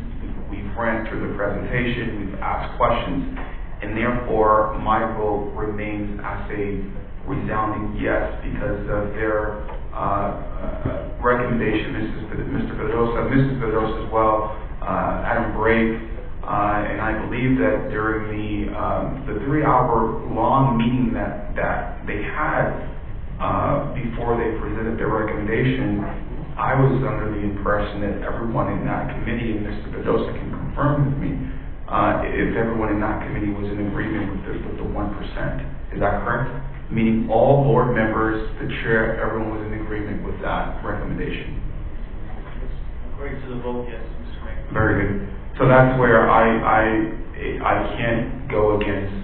we've ran through the presentation, we've asked questions, and therefore my vote remains as a resounding yes because of their recommendation, Mr. Pedrosa, Mrs. Pedrosa as well, Adam Brake, and I believe that during the 3-hour-long meeting that they had before they presented their recommendation, I was under the impression that everyone in that committee, and Mr. Pedrosa can confirm with me, if everyone in that committee was in agreement with the 1%. Is that correct? Meaning all board members, the chair, everyone was in agreement with that recommendation. According to the vote, yes, Mr. Mayor. Very good. So that's where I can't go against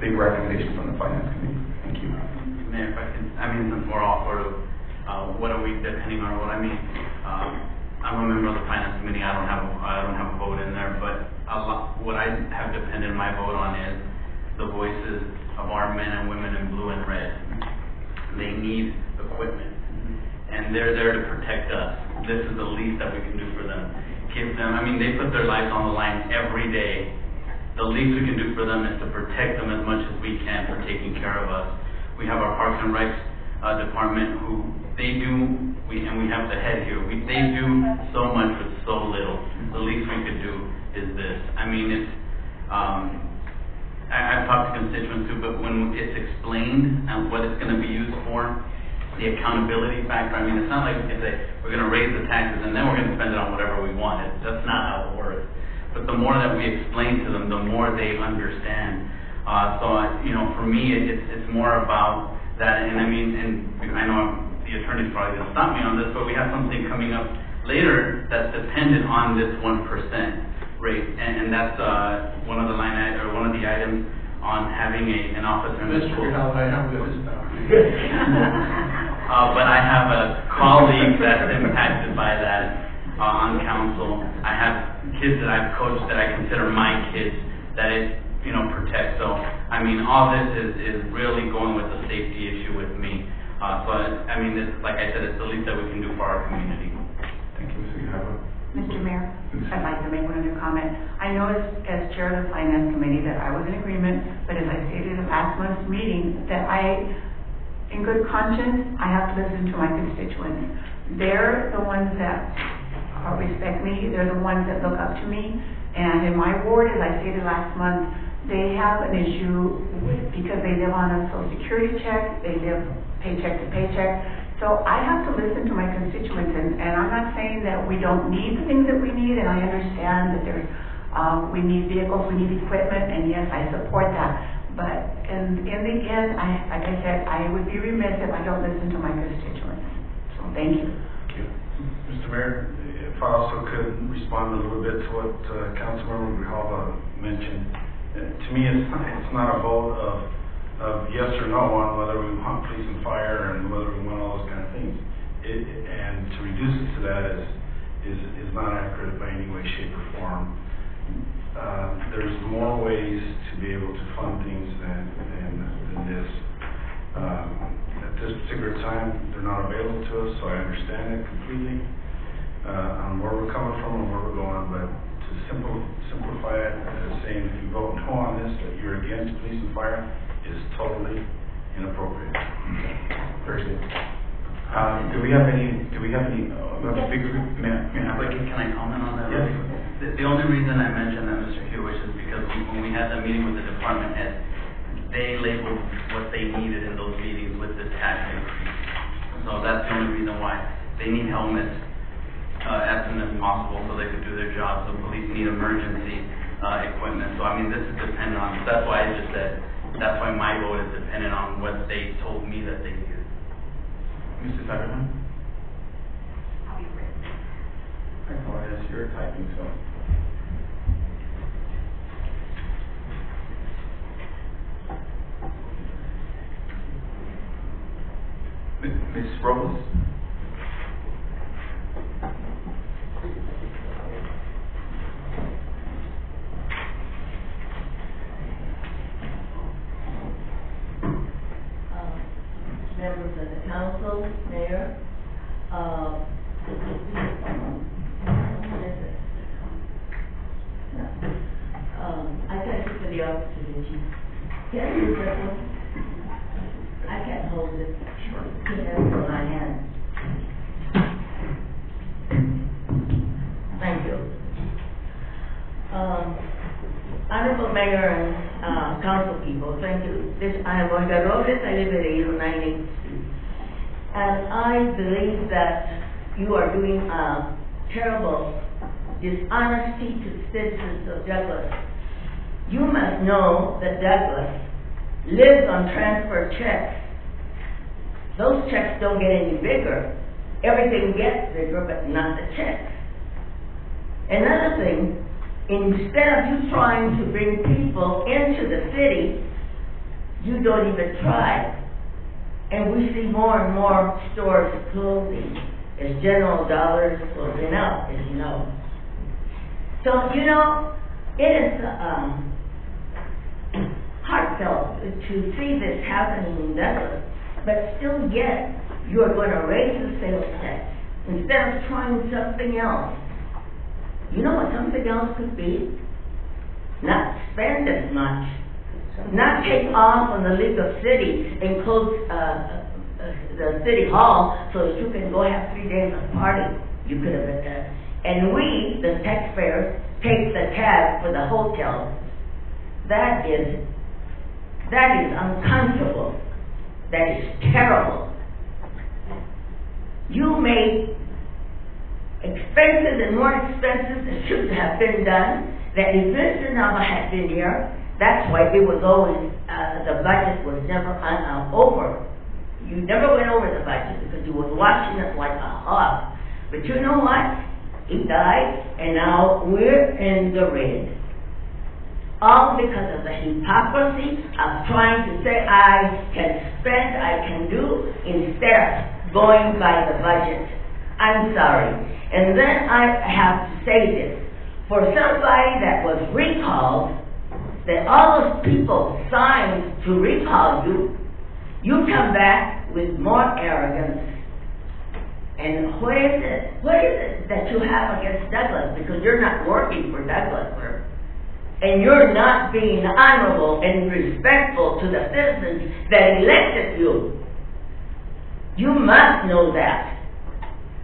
the recommendation from the Finance Committee. Thank you. Mayor, if I can, since we're all sort of, what a week depending on what I'm a member of the Finance Committee. I don't have a vote in there, but what I have depended my vote on is the voices of our men and women in blue and red. They need equipment, and they're there to protect us. This is the least that we can do for them. Give them, they put their lives on the line every day. The least we can do for them is to protect them as much as we can for taking care of us. We have our Parks and Recs department who they do, and we have the head here. They do so much with so little. The least we could do is this. It's I've talked to constituents too, but when it's explained and what it's going to be used for, the accountability factor, it's not like we can say we're going to raise the taxes and then we're going to spend it on whatever we want. That's not how it works. But the more that we explain to them, the more they understand. For me, it's more about that. And I know the attorney's probably going to stop me on this, but we have something coming up later that's dependent on this 1% rate, and that's one of the items on having an officer in the school. I have this now. But I have a colleague that's impacted by that on council. I have kids that I've coached that I consider my kids that it protects. So all this is really going with the safety issue with me. It's, like I said, it's the least that we can do for our community. Thank you, Mr. Guerrero. Mr. Mayor, I'd like to make one other comment. I know as chair of the Finance Committee that I was in agreement, but as I stated in last month's meeting, that in good conscience, I have to listen to my constituents. They're the ones that respect me. They're the ones that look up to me. And in my ward, as I stated last month, they have an issue because they live on a Social Security check. They live paycheck to paycheck. So I have to listen to my constituents, and I'm not saying that we don't need the things that we need, and I understand that we need vehicles, we need equipment, and yes, I support that. But in the end, like I said, I would be remiss if I don't listen to my constituents. So thank you. Thank you. Mr. Mayor, if I also could respond a little bit to what Councilmember Grijalva mentioned. To me, it's not a vote of yes or no on whether we want police and fire and whether we want all those kind of things. And to reduce it to that is not accurate by any way, shape, or form. There's more ways to be able to fund things than this. At this particular time, they're not available to us, so I understand it completely on where we're coming from and where we're going. But to simplify it, saying if you vote no on this, that you're against police and fire, is totally inappropriate. Very good. Do we have any, speakers? May I? Can I comment on that? Yes. The only reason I mentioned that, Mr. Hewish, is because when we had that meeting with the department head, they labeled what they needed in those meetings with the tax increase. So that's the only reason why. They need helmets as soon as possible so they could do their job. So police need emergency equipment. So I mean, this is dependent on, that's why I just said, that's why my vote is dependent on what they told me that they needed. Mrs. Ackerman? I'll be ready. I know, yes, you're typing, so. Ms. Robles? Members of the council, mayor, I thank you for the opportunity. Can I use that one? I can't hold it. Sure. Can I have it in my hand? Thank you. Honorable Mayor and council people, thank you. I am Olga Robles, I live at 809 Street. And I believe that you are doing a terrible dishonesty to the citizens of Douglas. You must know that Douglas lives on transfer checks. Those checks don't get any bigger. Everything gets bigger, but not the checks. Another thing, instead of you trying to bring people into the city, you don't even try. And we see more and more stores closing as General Dollar is closing out, as you know. So, you know, it is heartfelt to see this happening in Douglas, but still yet you are going to raise the sales tax instead of trying something else. You know what something else could be? Not spend as much. Not take off on the League of Cities and close the city hall so that you can go have 3 days of party. You could have done that. And we, the taxpayers, take the tab for the hotel. That is uncomfortable. That is terrible. You made expenses and more expenses that should have been done, that if Mr. Nava had been here, that's why it was always, the budget was never over. You never went over the budget because you was watching it like a hawk. But you know what? He died, and now we're in the red. All because of the hypocrisy of trying to say I can spend, I can do, instead of going by the budget. I'm sorry. And then I have to say this. For somebody that was recalled, that all those people signed to recall you, you come back with more arrogance. And what is it that you have against Douglas? Because you're not working for Douglas, sir. And you're not being honorable and respectful to the citizens that elected you. You must know that.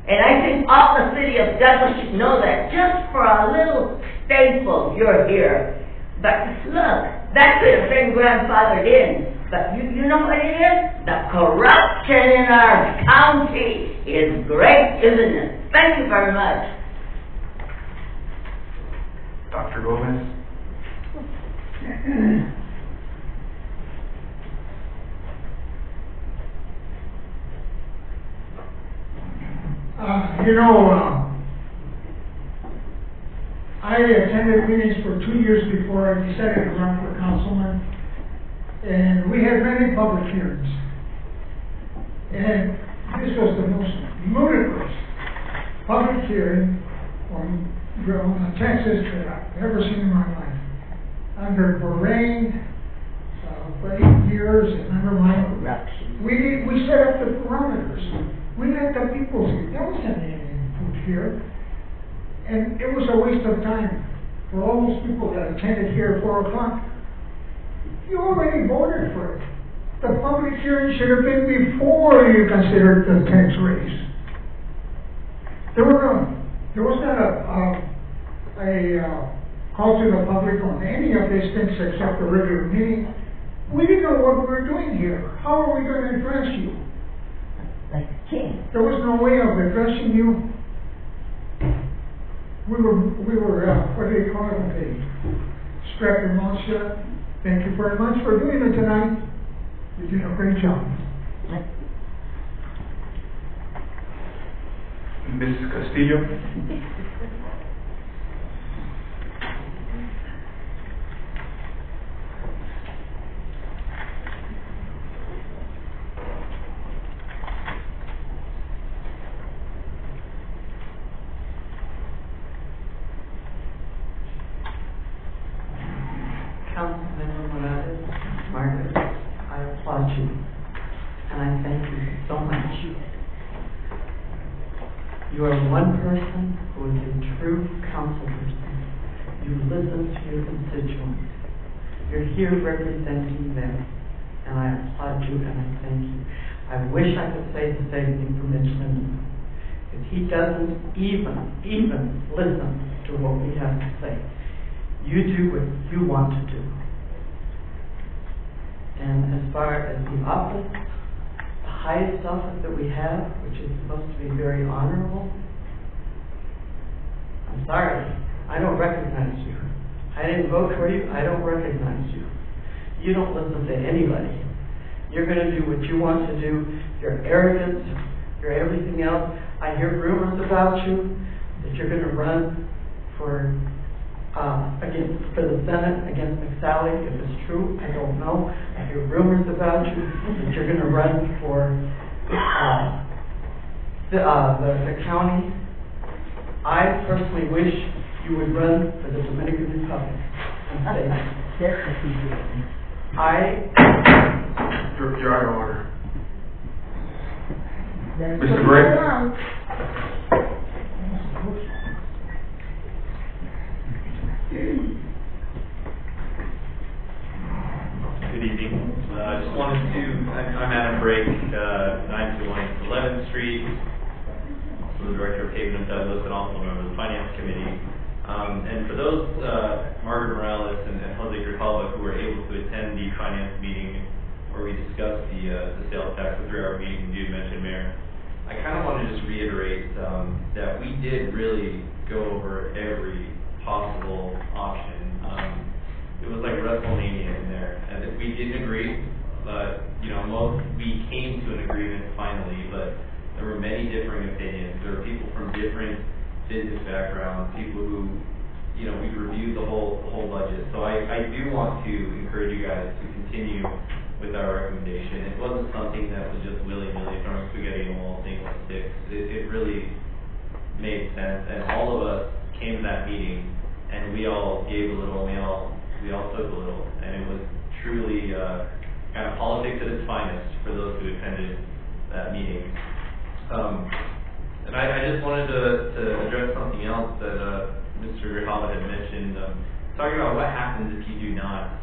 And I think all the city of Douglas should know that. Just for a little staple, you're here. But look, that could have been grandfathered in. But you know what it is? The corruption in our county is great, isn't it? Thank you very much. Dr. Gomez? I attended meetings for 2 years before I decided to run for councilman, and we had many public hearings. And this was the most ludicrous public hearing on taxes that I've ever seen in my life. Under Bahrain, for 8 years, and under my we set up the parameters. We let the people see. There wasn't any input here. And it was a waste of time. for all those people that attended here at 4 o'clock, you already voted for it. The public hearing should have been before you considered the tax raise. There was not a call to the public on any of these things except the regular meeting. We didn't know what we were doing here. How are we going to address you? There was no way of addressing you. We were, what do you call it? They strapped your mouth shut. Thank you very much for doing it tonight. You did a great job. Mrs. Castillo? Councilmember Morales, Margaret, I applaud you, and I thank you so much. You are one person who is a true council person. You listen to your constituents. You're here representing them, and I applaud you and I thank you. I wish I could say the same thing for Mitch Linden. If he doesn't even listen to what we have to say. You do what you want to do. And as far as the office, the highest office that we have, which is supposed to be very honorable, I'm sorry, I don't recognize you. I didn't vote for you, I don't recognize you. You don't listen to anybody. You're going to do what you want to do. You're arrogant, you're everything else. I hear rumors about you, that you're going to run for the Senate against McSally. If it's true, I don't know. I hear rumors about you that you're going to run for the county. I personally wish you would run for the Dominican Republic instead. You're out of order. Mr. Gray? Good evening. Just wanted to, I'm Adam Brake, 921 11th Street. I'm the Director of Pavement of Douglas and also a member of the Finance Committee. And for those, Margaret Morales and Jose Grijalva, who were able to attend the Finance meeting where we discussed the sales tax, the 3-hour meeting you mentioned, Mayor, I kind of want to just reiterate that we did really go over every possible option. It was like WrestleMania in there, and if we didn't agree, but we came to an agreement finally, but there were many differing opinions. There were people from different business backgrounds, people who, we reviewed the whole budget. So I do want to encourage you guys to continue with our recommendation. It wasn't something that was just willy-nilly throwing spaghetti in the wall, things on sticks. It really made sense, and all of us came to that meeting, and we all gave a little, and we all took a little, and it was truly kind of politics at its finest for those who attended that meeting. And I just wanted to address something else that Mr. Grijalva had mentioned, talking about what happens if you do not,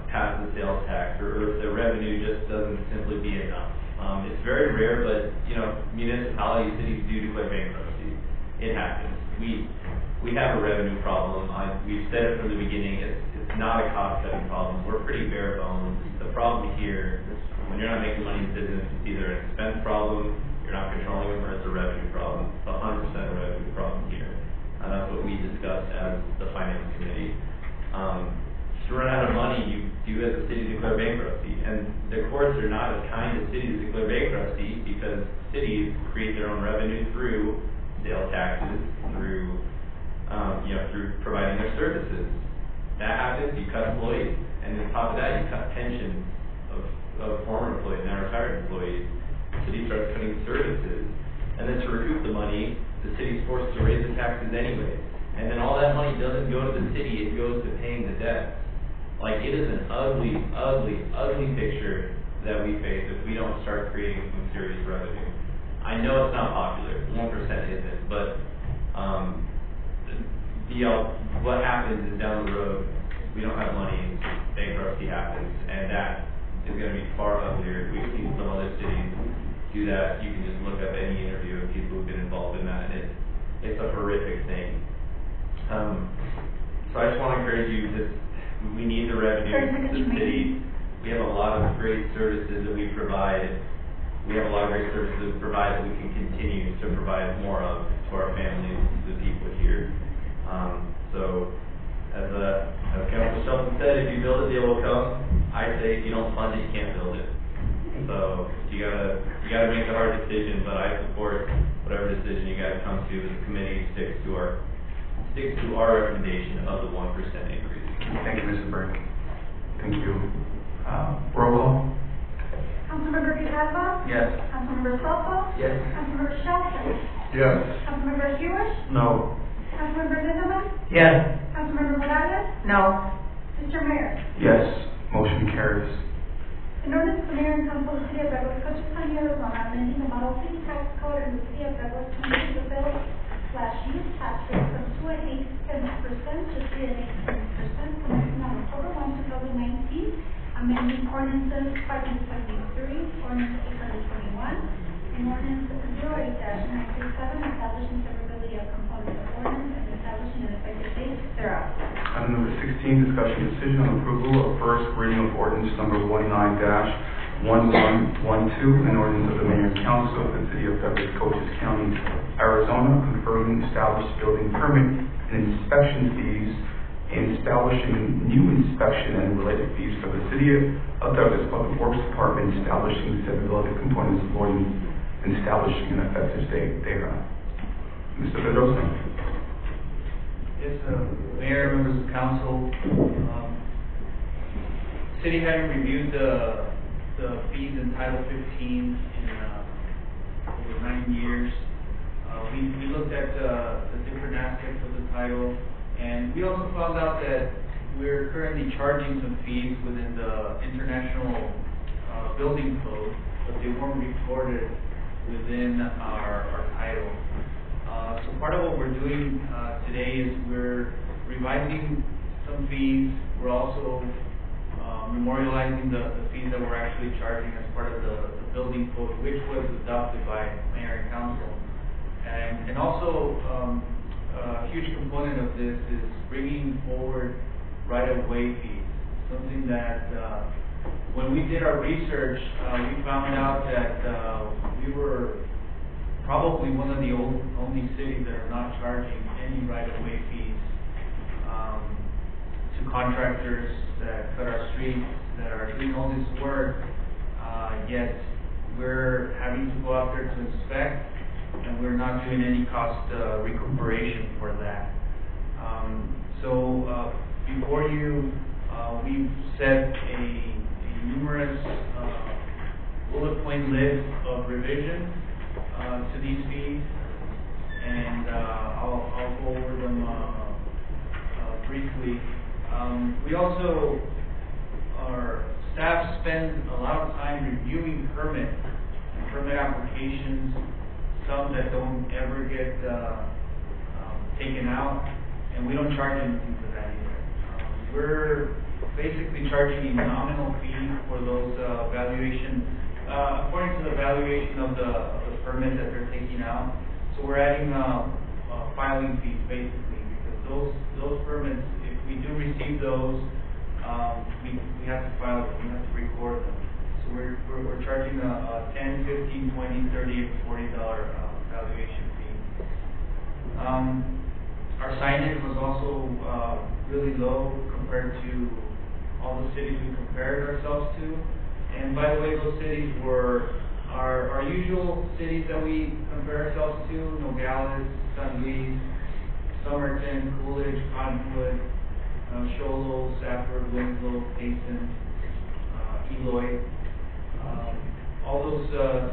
pass the sales tax, or if the revenue just doesn't simply be enough. It's very rare, but municipalities, cities do declare bankruptcy. It happens. We have a revenue problem. We've said it from the beginning. It's not a cost-cutting problem. We're pretty bare bones. The problem here is when you're not making money in business, it's either an expense problem, you're not controlling it, or it's a revenue problem. It's 100% a revenue problem here. And that's what we discussed as the Finance Committee. If you run out of money, you do as a city declare bankruptcy. And the courts are not as kind as cities declare bankruptcy because cities create their own revenue through sales taxes, through providing their services. That happens, you cut employees, and on top of that, you cut pensions of former employees, now retired employees. The city starts cutting services, and then to recoup the money, the city's forced to raise the taxes anyway. And then all that money doesn't go to the city, it goes to paying the debt. Like, it is an ugly, ugly, ugly picture that we face if we don't start creating some serious revenue. I know it's not popular, 1% isn't, but what happens is down the road, we don't have money, bankruptcy happens, and that is going to be far uglier. We've seen some other cities do that. You can just look up any interview of people who've been involved in that, and it's a horrific thing. So I just want to encourage you, we need the revenue. The city, we have a lot of great services that we provide. We have a lot of great services to provide that we can continue to provide more of to our families, to the people here. So, as Councilor Shelton said, if you build it, deal will come. I say if you don't fund it, you can't build it. So you gotta make the hard decision. But I support whatever decision you guys come to. The committee sticks to our recommendation of the 1% increase. Thank you, Mr. Burke. Thank you. Roll call. Councilmember Grijalva? Yes. Councilmember Soto? Yes. Councilmember Shelton? Yes. Councilmember Hewish? No. Councilmember Lindemann? Yes. Councilmember Morales? No. Mr. Mayor? Yes. Motion carries. In ordinance of the mayor and council of the city of Douglas, Cochise County, Arizona, amending the model city tax code in the city of Douglas to increase the sales/use tax rate from 2 8% to 3 8% commencing on October 1, 2019, amending ordinances 573, ordinance 821, and ordinance 08-937, establishing severability of components of ordinance and establishing an effective date thereof. Item number 16, discussion decision on approval of first reading of ordinance number 19-1112, an ordinance of the mayor and council of the city of Douglas, Cochise County, Arizona, conferring established building permit and inspection fees, and establishing new inspection and related fees for the city of Douglas Public Works Department, establishing severability components of ordinance, and establishing an effective date thereof. Mr. Pedrosa. Yes, Mayor, members of council, city having reviewed the fees in Title 15 in over 9 years, we looked at the different aspects of the title, and we also found out that we're currently charging some fees within the international building code, but they weren't recorded within our title. So part of what we're doing today is we're revising some fees. We're also memorializing the fees that we're actually charging as part of the building code, which was adopted by mayor and council. And also a huge component of this is bringing forward right-of-way fees, something that when we did our research, we found out that we were probably one of the only cities that are not charging any right-of-way fees to contractors that cut our streets, that are doing all this work, yet we're having to go out there to inspect, and we're not doing any cost recuperation for that. So before you, we've set a numerous bullet point list of revision to these fees, and I'll go over them briefly. We also, our staff spends a lot of time reviewing permit applications, some that don't ever get taken out, and we don't charge anything for that either. We're basically charging a nominal fee for those valuation, according to the valuation of the permit that they're taking out. So we're adding filing fees basically, because those permits, if we do receive those, we have to file them, we have to record them. So we're charging a $10, $15, $20, $30, $40 valuation fee. Our signage was also really low compared to all the cities we compared ourselves to. And by the way, those cities were our usual cities that we compare ourselves to: Nogales, San Luis, Somerton, Coolidge, Cottonwood, Shoals, Safford, Winslow, Payson, Eloy. All those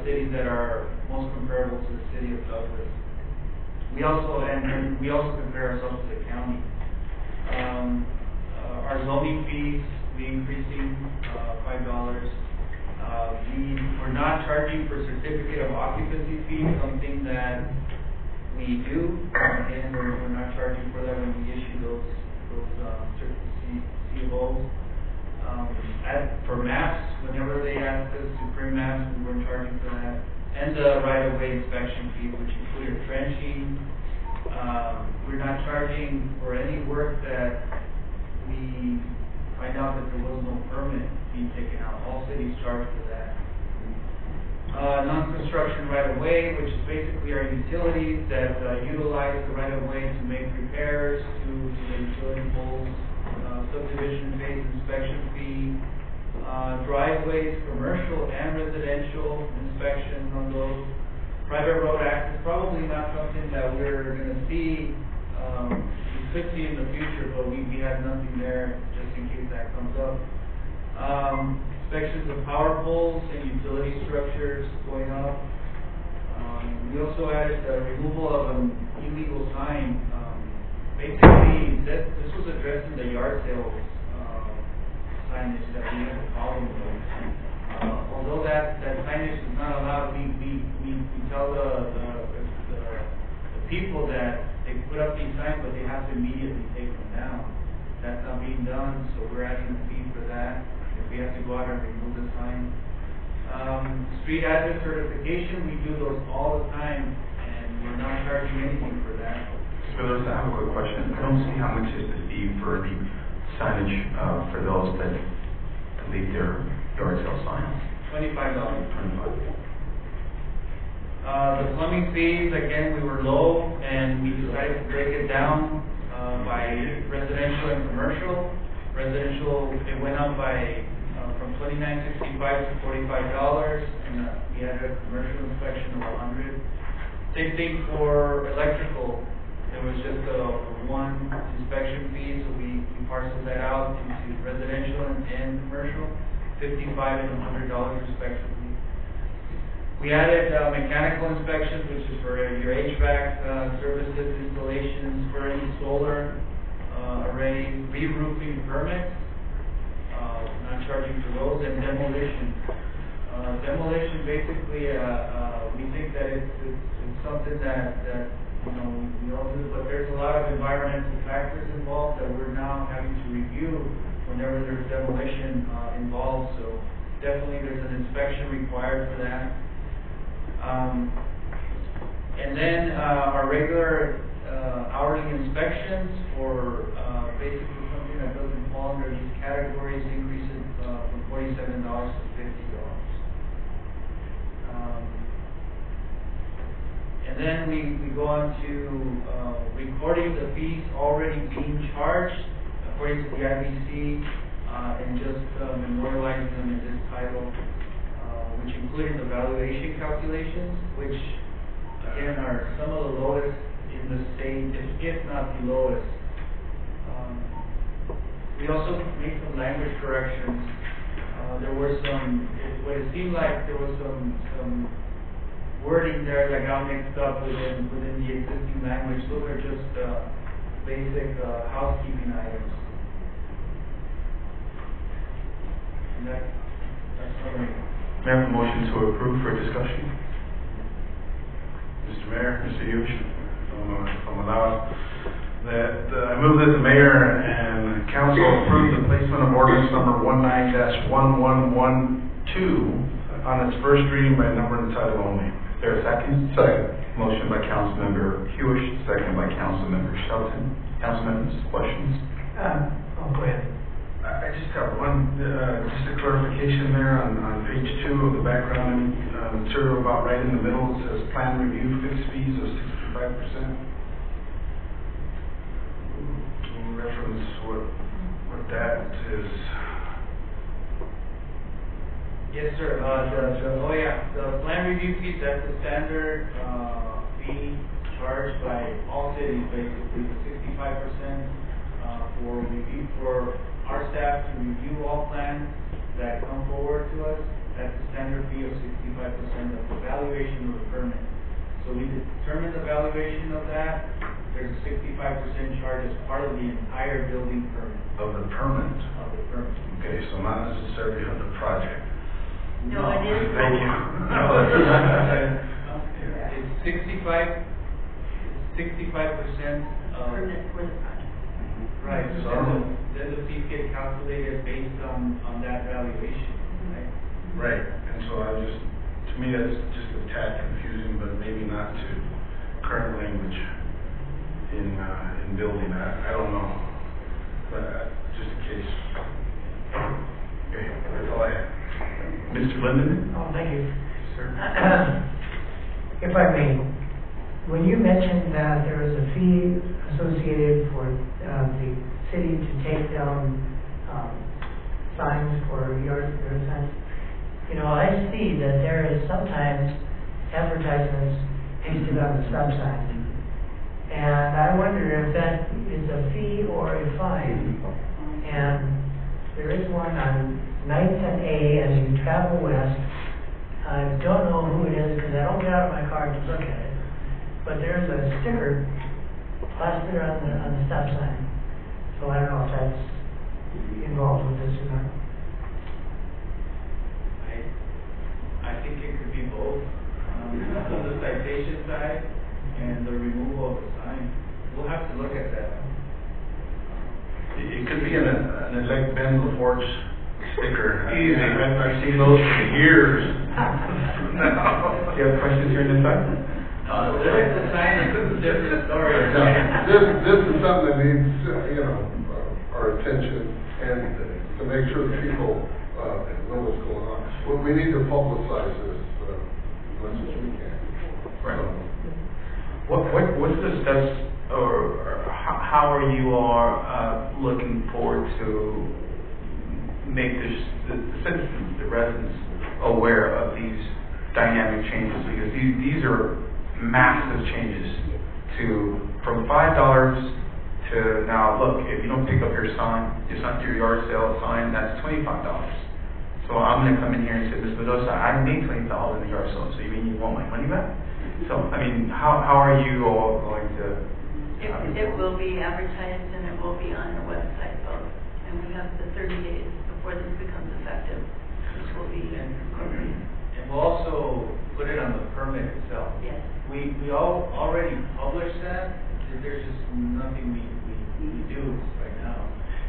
cities that are most comparable to the city of Douglas. We also compare ourselves to the county. Our zoning fees, we increasing $5. We're not charging for certificate of occupancy fees, something that we do, and we're not charging for that when we issue those certain CFOs. For maps, whenever they ask us to print maps, we weren't charging for that. And the right-of-way inspection fee, which included trenching. We're not charging for any work that we find out that there was no permit being taken out. All cities charge for that. Non-construction right-of-way, which is basically our utilities that utilize the right-of-way to make repairs to the utility poles, subdivision phase inspection fee, driveways, commercial and residential inspections on those. Private road access, probably not something that we're going to see, we could see in the future, but we have nothing there just in case that comes up. Inspections of power poles and utility structures going up. We also added the removal of an illegal sign. Basically, this was addressing the yard sales signage that we had a problem with. Although that signage is not allowed, we tell the people that they put up these signs, but they have to immediately take them down. That's not being done, so we're adding a fee for that. If we have to go out and remove the sign. Street address certification, we do those all the time, and we're not charging anything for that. So I have a quick question. I don't see how much is the fee for the signage for those that leave their yard sale signs. $25. The plumbing fees, again, we were low, and we decided to break it down by residential and commercial. Residential, it went up by from $29.65 to $45, and we had a commercial inspection of $100. Same thing for electrical. It was just a one inspection fee, so we parceled that out into residential and commercial, $55 and $100 respectively. We added mechanical inspections, which is for your HVAC services, installations, for any solar array, re-roofing permits, not charging for those, and demolition. Demolition, basically, we think that it's something that we all do, but there's a lot of environmental factors involved that we're now having to review whenever there's demolition involved. So definitely there's an inspection required for that. And then our regular hourly inspections for basically something that doesn't fall under these categories increases from $47 to $50. And then we go on to recording the fees already being charged according to the IBC and just memorializing them in this title, which included the valuation calculations, which again are some of the lowest in the state, if not the lowest. We also made some language corrections. There were some, what it seemed like there was some wording there that got mixed up within the existing language. Those are just basic housekeeping items. And that's summary. May I have a motion to approve for discussion? Mr. Mayor, Mr. Hughes, if I'm allowed, that I move that the mayor and council approve the placement of ordinance number 19-1112 on its first reading by number and title only. Is there a second? Second. Motion by Councilmember Hewish, second by Councilmember Shelton. Councilmembers, questions? Go ahead. I just have one, just a clarification there on page 2 of the background material, about right in the middle, it says plan review fixed fees of 65%. Can you reference what that is? Yes, sir. The plan review fees, that's the standard fee charged by all cities, basically, the 65% for review for our staff to review all plans that come forward to us. That's the standard fee of 65% of the valuation of the permit. So we determine the valuation of that. There's a 65% charge as part of the entire building permit. Of the permit? Of the permit. Okay, so not necessarily of the project. No, it is. Thank you. It's 65. 65% permit for the project. right, so then the fees get calculated based on that valuation, right? Right, and so to me, that's just a tad confusing, but maybe not to current language in building. I don't know, but just in case. Okay, that's all I have. Mr. Linden? Oh, thank you. Sir? If I may, when you mentioned that there was a fee associated for the city to take down signs for yard signs, you know, I see that there is sometimes advertisements pasted on the stop signs. And I wonder if that is a fee or a fine. And there is one on 9th and A as you travel west. I don't know who it is because I don't get out of my car to look at it. But there's a sticker plastered on the stop sign. So I don't know if that's involved with this or not. I think it could be both, on the citation side and the removal of the sign. We'll have to look at that. It could be an elect Ben LaForge sticker. Easy. I've seen those for years. Do you have questions here on this side? No, there is a sign, it's a different story. This is something that needs, our attention and to make sure that people, know what's going on. We need to publicize this, as much as we can. Right. What's the steps, or how are you all looking forward to make the citizens, the residents, aware of these dynamic changes? Because these are massive changes from $5 to now, look, if you don't pick up your sign, your yard sale sign, that's $25. So I'm going to come in here and say, Ms. Mendoza, I made $20 in the yard sale, so you mean you want my money back? So, I mean, how are you all going to? It will be advertised and it will be on our website both. And we have the 30 days before this becomes effective, which will be incorporated. And we'll also put it on the permit itself. Yes. We all already published that. There's just nothing we do right now.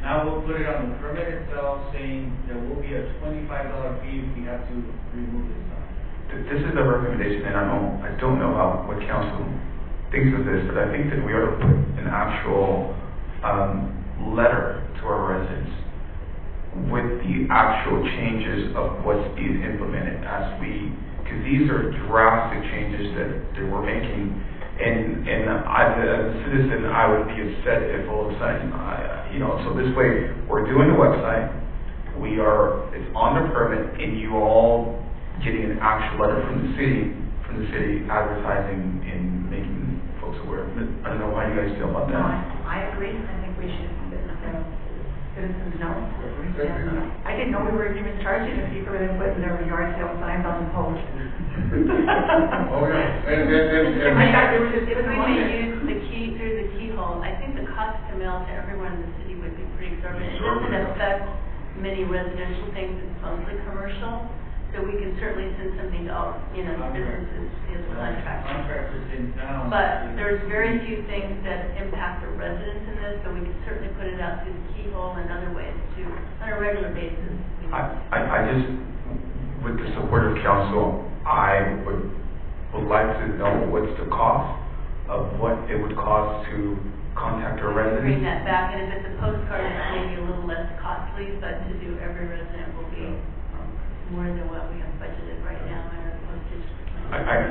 Now we'll put it on the permit itself, saying there will be a $25 fee if we have to remove the sign. This is a recommendation, and I don't know what council thinks of this, but I think that we ought to put an actual letter to our residents with the actual changes of what's being implemented because these are drastic changes that we're making, and as a citizen, I would be upset if all of a sudden, so this way, we're doing the website, it's on the permit, and you all getting an actual letter from the city advertising and making folks aware. I don't know how you guys feel about No, that. I agree. I think we should let the citizens know. I didn't know we were even charging the people that put their yard sale signs on the post. Oh, yeah. And I thought they were just If giving we money. may use the key through the keyhole, I think the cost to mail to everyone in the city would be pretty exorbitant. It doesn't affect many residential things, it's mostly commercial. So we can certainly send something to all, businesses as Contractors in town. But there's very few things that impact the residents in this, so we can certainly put it out through the keyhole and other ways too, on a regular basis. I just, with the support of council, I would like to know what's the cost of what it would cost to contact our residents. Bring that back, and if it's a postcard, it's maybe a little less costly, but to do every resident will be more than what we have budgeted right now in our postage.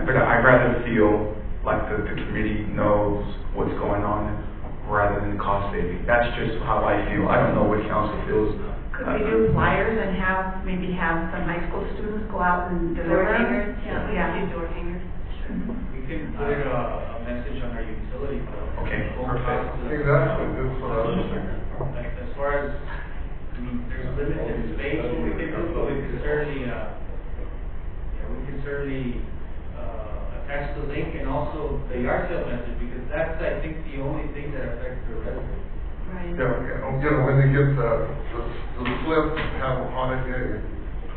But I'd rather feel like the committee knows what's going on rather than cost saving. That's just how I feel. I don't know what council feels. Could we do flyers and maybe have some high school students go out and deliver Door them? hangers, we can do door hangers. We can put a message on our utility bill. Okay, perfect. Exactly, that's what I was thinking. As far as, there's limited space, we can do, but we can certainly, attach the link and also the yard sale message, because that's, I think, the only thing that affects the residents. Right. When they get the slip, have on it,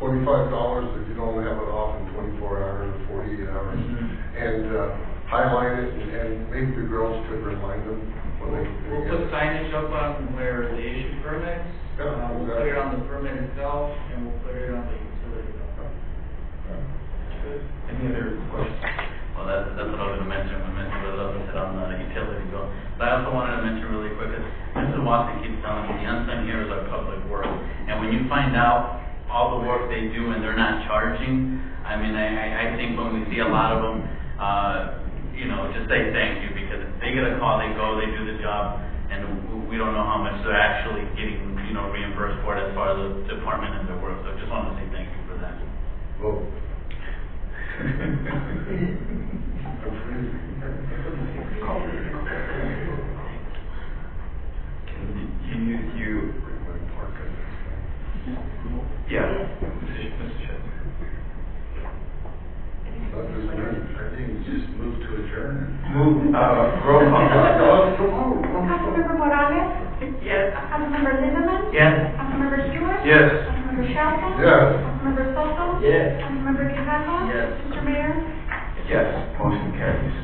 $25 if you don't have it off in 24 hours or 48 hours. And highlight it and maybe the girls could remind them when they. We'll put signage up on where they issue permits. We'll put it on the permit itself, and we'll put it on the utility bill. Any other questions? Well, that's what I was going to mention. I mentioned what I said on the utility bill. But I also wanted to mention really quick, that Mr. Watson keeps telling me the unsung heroes are public works. And when you find out all the work they do and they're not charging, I mean, I think when we see a lot of them, just say thank you, because if they get a call, they go, they do the job, and we don't know how much they're actually getting, reimbursed for it as far as the department and their work. So I just wanted to say thank you for that. Well. Yeah. I think just move to adjourn. Roll call. Councilmember Morales? Yes. Councilmember Lindemann? Yes. Councilmember Stewart? Yes. Councilmember Shelton? Yes. Councilmember Soto? Yes. Councilmember Grijalva? Yes. Mr. Mayor? Yes, motion carries.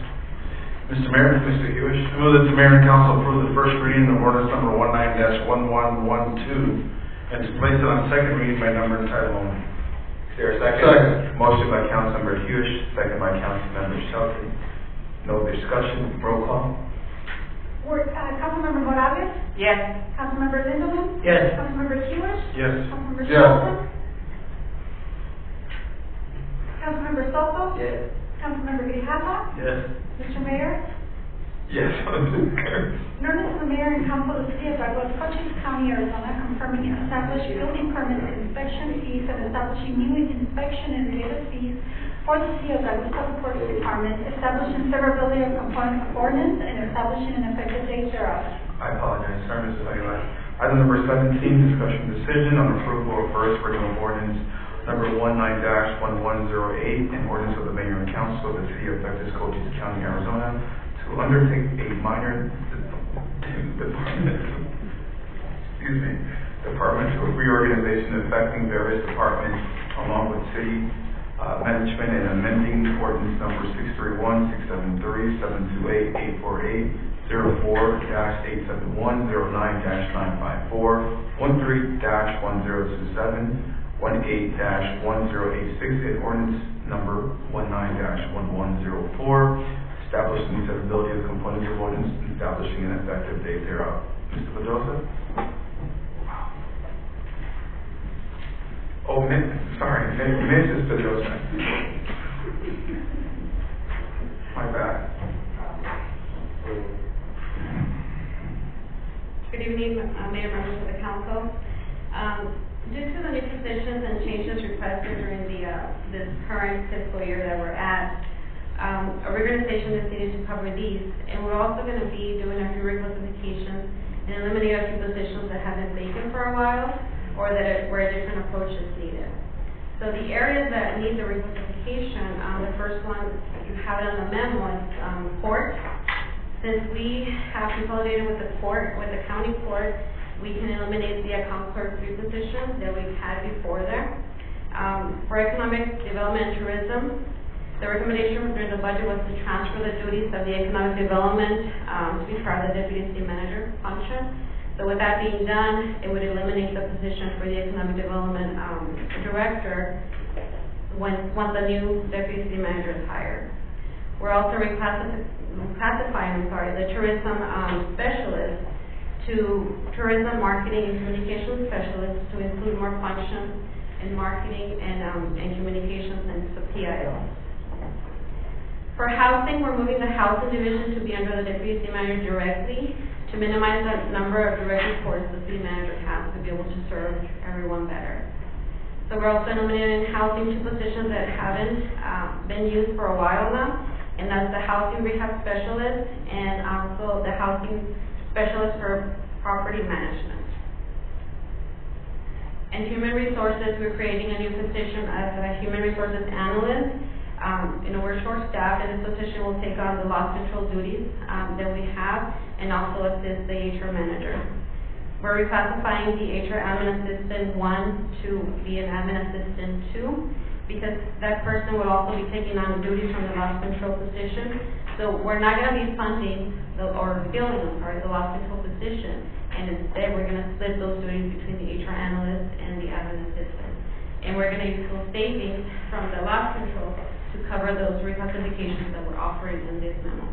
Mr. Mayor, Mr. Hewish. I move that the mayor and council approve the first reading of ordinance number 19-1112 and to place it on second reading by number and title only. Is there a second? Second. Motion by Councilmember Hewish, second by Councilmember Shelton. No discussion, roll call. Councilmember Morales? Yes. Councilmember Lindemann? Yes. Councilmember Hewish? Yes. Councilmember Yes. Shelton? Councilmember Soto? Yes. Councilmember Grijalva? Yes. Mr. Mayor? Yes, motion carries. An ordinance of the mayor and council of the city of Douglas, Cochise County, Arizona, confirming and established building permits and inspection fees and establishing new inspection and related fees for the city of Douglas Public Works Department, establishing severability of component of ordinance and establishing an effective date thereof. I apologize, sorry, Mrs. Aguilar. Item number 17, discussion decision on approval of first reading of ordinance number 19-1108, an ordinance of the mayor and council of the city of Douglas, Cochise County, Arizona, to undertake a minor departmental reorganization affecting various departments along with city management and amending ordinance number 631, 673, 728, 848, 04-871, 09-954, 13-1027, 18-1086, and ordinance number 19-1104, establishing the severability of components of ordinance and establishing an effective date thereof. Mr. Pedrosa? Oh, sorry, Mrs. Pedrosa. My bad. Good evening, Mayor, members of the council. Due to the new positions and changes requested during this current fiscal year that we're at, a reorganization is needed to cover these, and we're also going to be doing a few reclassifications and eliminating a few positions that have been vacant for a while, or where a different approach is needed. So the areas that need the reclassification, the first one, you have it on the memo, is court. Since we have consolidated with the county court, we can eliminate the account clerk 3 positions that we've had before there. For economic development and tourism, the recommendation during the budget was to transfer the duties of the economic development to be part of the deputy city manager function. So with that being done, it would eliminate the position for the economic development director once the new deputy city manager is hired. We're also classifying the tourism specialist to tourism marketing and communications specialist to include more functions in marketing and communications and PIO. For housing, we're moving the housing division to be under the deputy city manager directly to minimize the number of direct reports the city manager has to be able to serve everyone better. So we're also eliminating housing 2 positions that haven't been used for a while now, and that's the housing rehab specialist and also the housing specialist for property management. And human resources, we're creating a new position as a human resources analyst. We're short-staffed, and this position will take on the loss control duties that we have and also assist the HR manager. We're reclassifying the HR admin assistant 1 to be an admin assistant 2 because that person will also be taking on duties from the loss control position So we're not gonna be funding or filling, the loss control position, and instead we're gonna split those duties between the HR analyst and the admin assistant. And we're gonna use those savings from the loss control to cover those reclassifications that we're offering in this memo.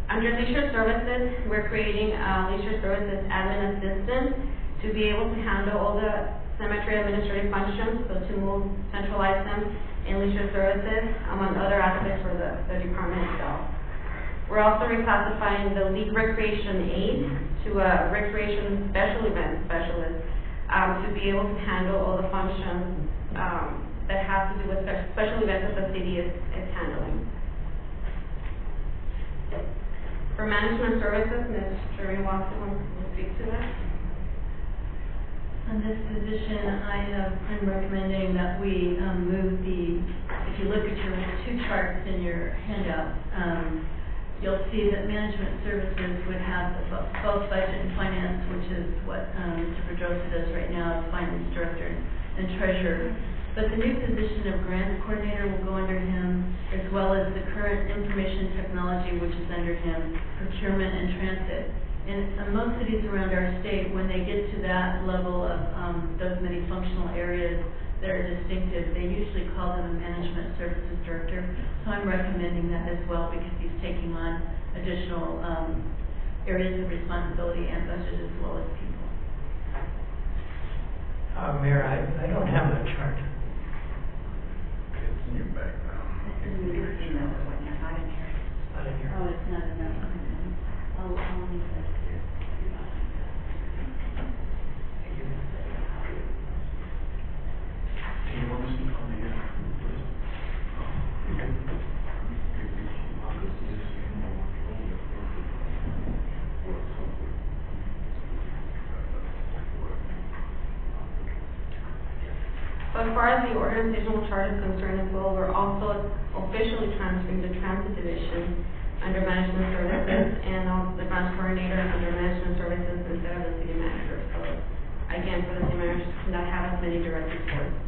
Under leisure services, we're creating a leisure services admin assistant to be able to handle all the cemetery administrative functions, so to centralize them in leisure services, among other aspects for the department itself. We're also reclassifying the league recreation aide to a recreation special event specialist to be able to handle all the functions that have to do with special events that the city is handling. For management services, Ms. Shereen Watson will speak to that. On this position, I'm recommending that we move if you look at your two charts in your handout, you'll see that management services would have both budget and finance, which is what Mr. Pedrosa does right now as finance director and treasurer. But the new position of grants coordinator will go under him, as well as the current information technology, which is under him, procurement and transit. And most cities around our state, when they get to that level of those many functional areas that are distinctive, they usually call them a management services director. So I'm recommending that as well, because he's taking on additional areas of responsibility and budget as well as people. Mayor, I don't have the chart. It's in your background. Not in here. Not in here. Oh, it's not enough. I'll leave that here. Do you want to speak on the So as far as the organizational chart is concerned as well, we're also officially transferring the transit division under management services and the grants coordinator under management services instead of the city manager. So again, for the city managers to not have as many direct reports.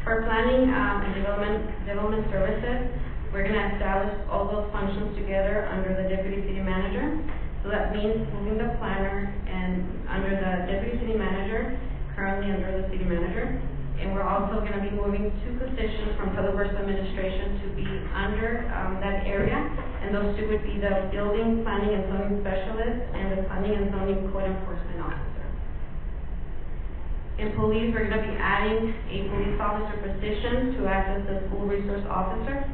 For planning and development services, we're going to establish all those functions together under the deputy city manager. So that means moving the planner and under the deputy city manager, currently under the city manager. And we're also going to be moving 2 positions from Public Works Administration to be under that area. And those 2 would be the Building Planning and Zoning Specialist and the Planning and Zoning Code Enforcement Officer. In police, we're going to be adding a police officer position to act as the school resource officer.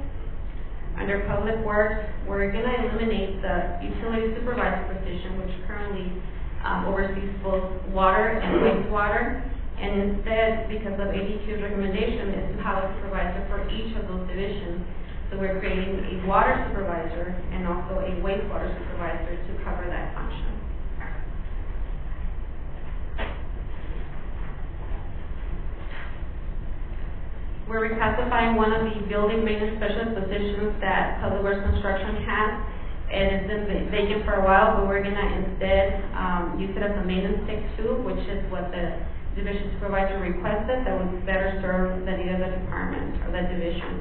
Under Public Works, we're going to eliminate the utility supervisor position, which currently oversees both water and wastewater. And instead, because of ADQ's recommendation, is to have a supervisor for each of those divisions. So we're creating a water supervisor and also a wastewater supervisor to cover that function. We're reclassifying one of the building maintenance specialist positions that Public Works Construction has, and it's been vacant for a while, but we're going to instead use it as a maintenance tech 2, which is what the division supervisor requested that would better serve the need of the department or that division.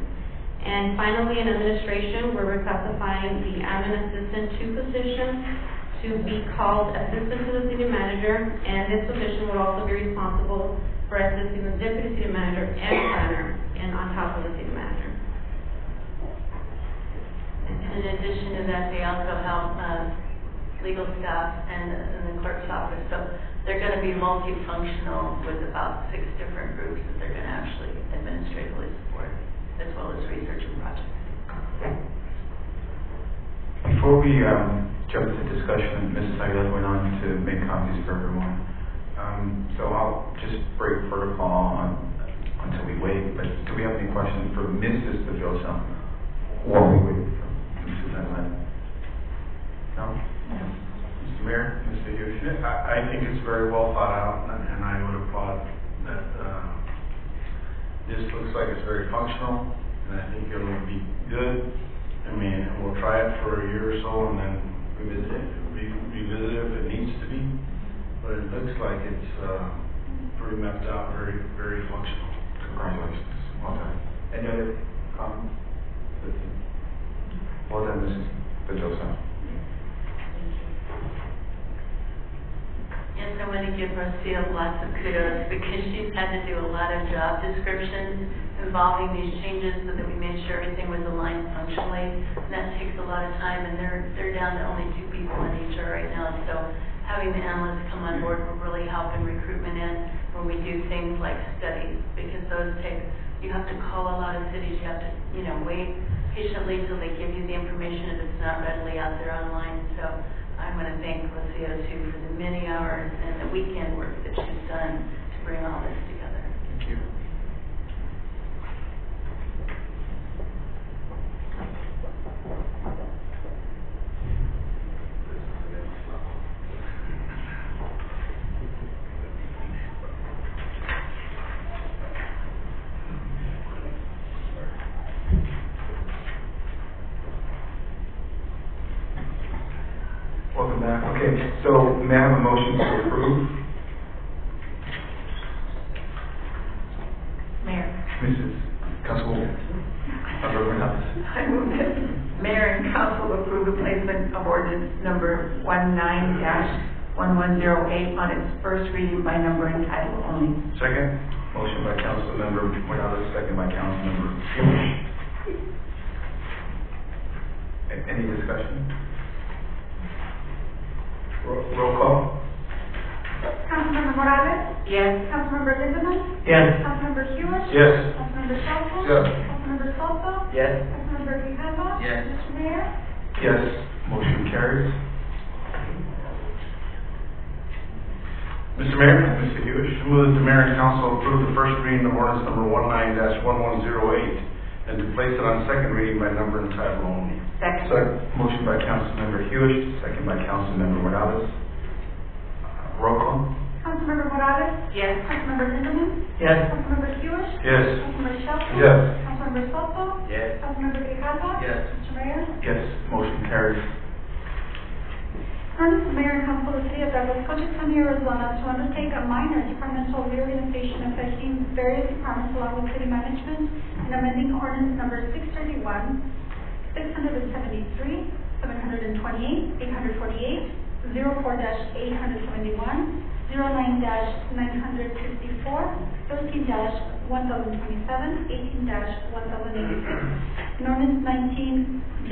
And finally, in administration, we're reclassifying the admin assistant 2 position to be called assistant to the city manager, and this position will also be responsible for assisting the deputy city manager and planner, and on top of the city manager. In addition to that, they also help legal staff and the clerk's office. So they're going to be multifunctional with about 6 different groups that they're going to actually administratively support, as well as research and projects. Before we jump to discussion, Mrs. Aguilar went on to make copies for everyone. So I'll just break protocol until we wait. But do we have any questions for Mrs. Pedrosa while we wait for Mrs. Aguilar? No? Mr. Mayor, Mr. Hughes? I think it's very well thought out, and I would applaud that. This looks like it's very functional, and I think it'll be good. I mean, we'll try it for a year or so, and then revisit it if it needs to be. But it looks like it's pretty mapped out, very, very functional. Congratulations. Well done. Any other comments? Well done, Mrs. Pedrosa. Yes, I want to give Rocio lots of kudos because she's had to do a lot of job descriptions involving these changes so that we made sure everything was aligned functionally. And that takes a lot of time, and they're down to only 2 people in HR right now. So having the analysts come on board will really help in recruitment and when we do things like studies, because those take, you have to call a lot of cities, you have to, wait patiently till they give you the information if it's not readily out there online. So I want to thank Rocio too for the many hours and the weekend work that she's done to bring all this together. Thank you. Welcome back. Okay, so may I have a motion to approve? Mayor. Mrs. Councilwoman. I move that Mayor and Council approve the placement of ordinance number 19-1108 on its first reading by number and title only. Second. Motion by Councilmember Morales, second by Councilmember Huish. Any discussion? Roll call. Councilmember Morales? Yes. Councilmember Lindemann? Yes. Councilmember Hewitt? Yes. Councilmember Shelton? Yes. Councilmember Soto? Yes. Councilmember Grijalva? Yes. Mr. Mayor? Yes. Motion carries. Mr. Mayor, Mr. Hewish, I move that the mayor and council approve the first reading of ordinance number 19-1108 and to place it on second reading by number and title only. Second. Motion by Councilmember Hewish, second by Councilmember Morales. Roll call. Councilmember Morales? Yes. Councilmember Lindemann? Yes. Councilmember Hewitt? Yes. Councilmember Shelton? Yes. Councilmember Soto? Yes. Councilmember Grijalva? Yes. Mr. Mayor? Yes. Motion carries. Ordinance the Mayor and Council of the City of Douglas, Cochise County, Arizona, to undertake a minor departmental reorganization affecting various departments along with city management and amending ordinance number 631, 673, 728, 848, 04-871, 09-954, 13-1027, 18-1086, and ordinance 19-1104,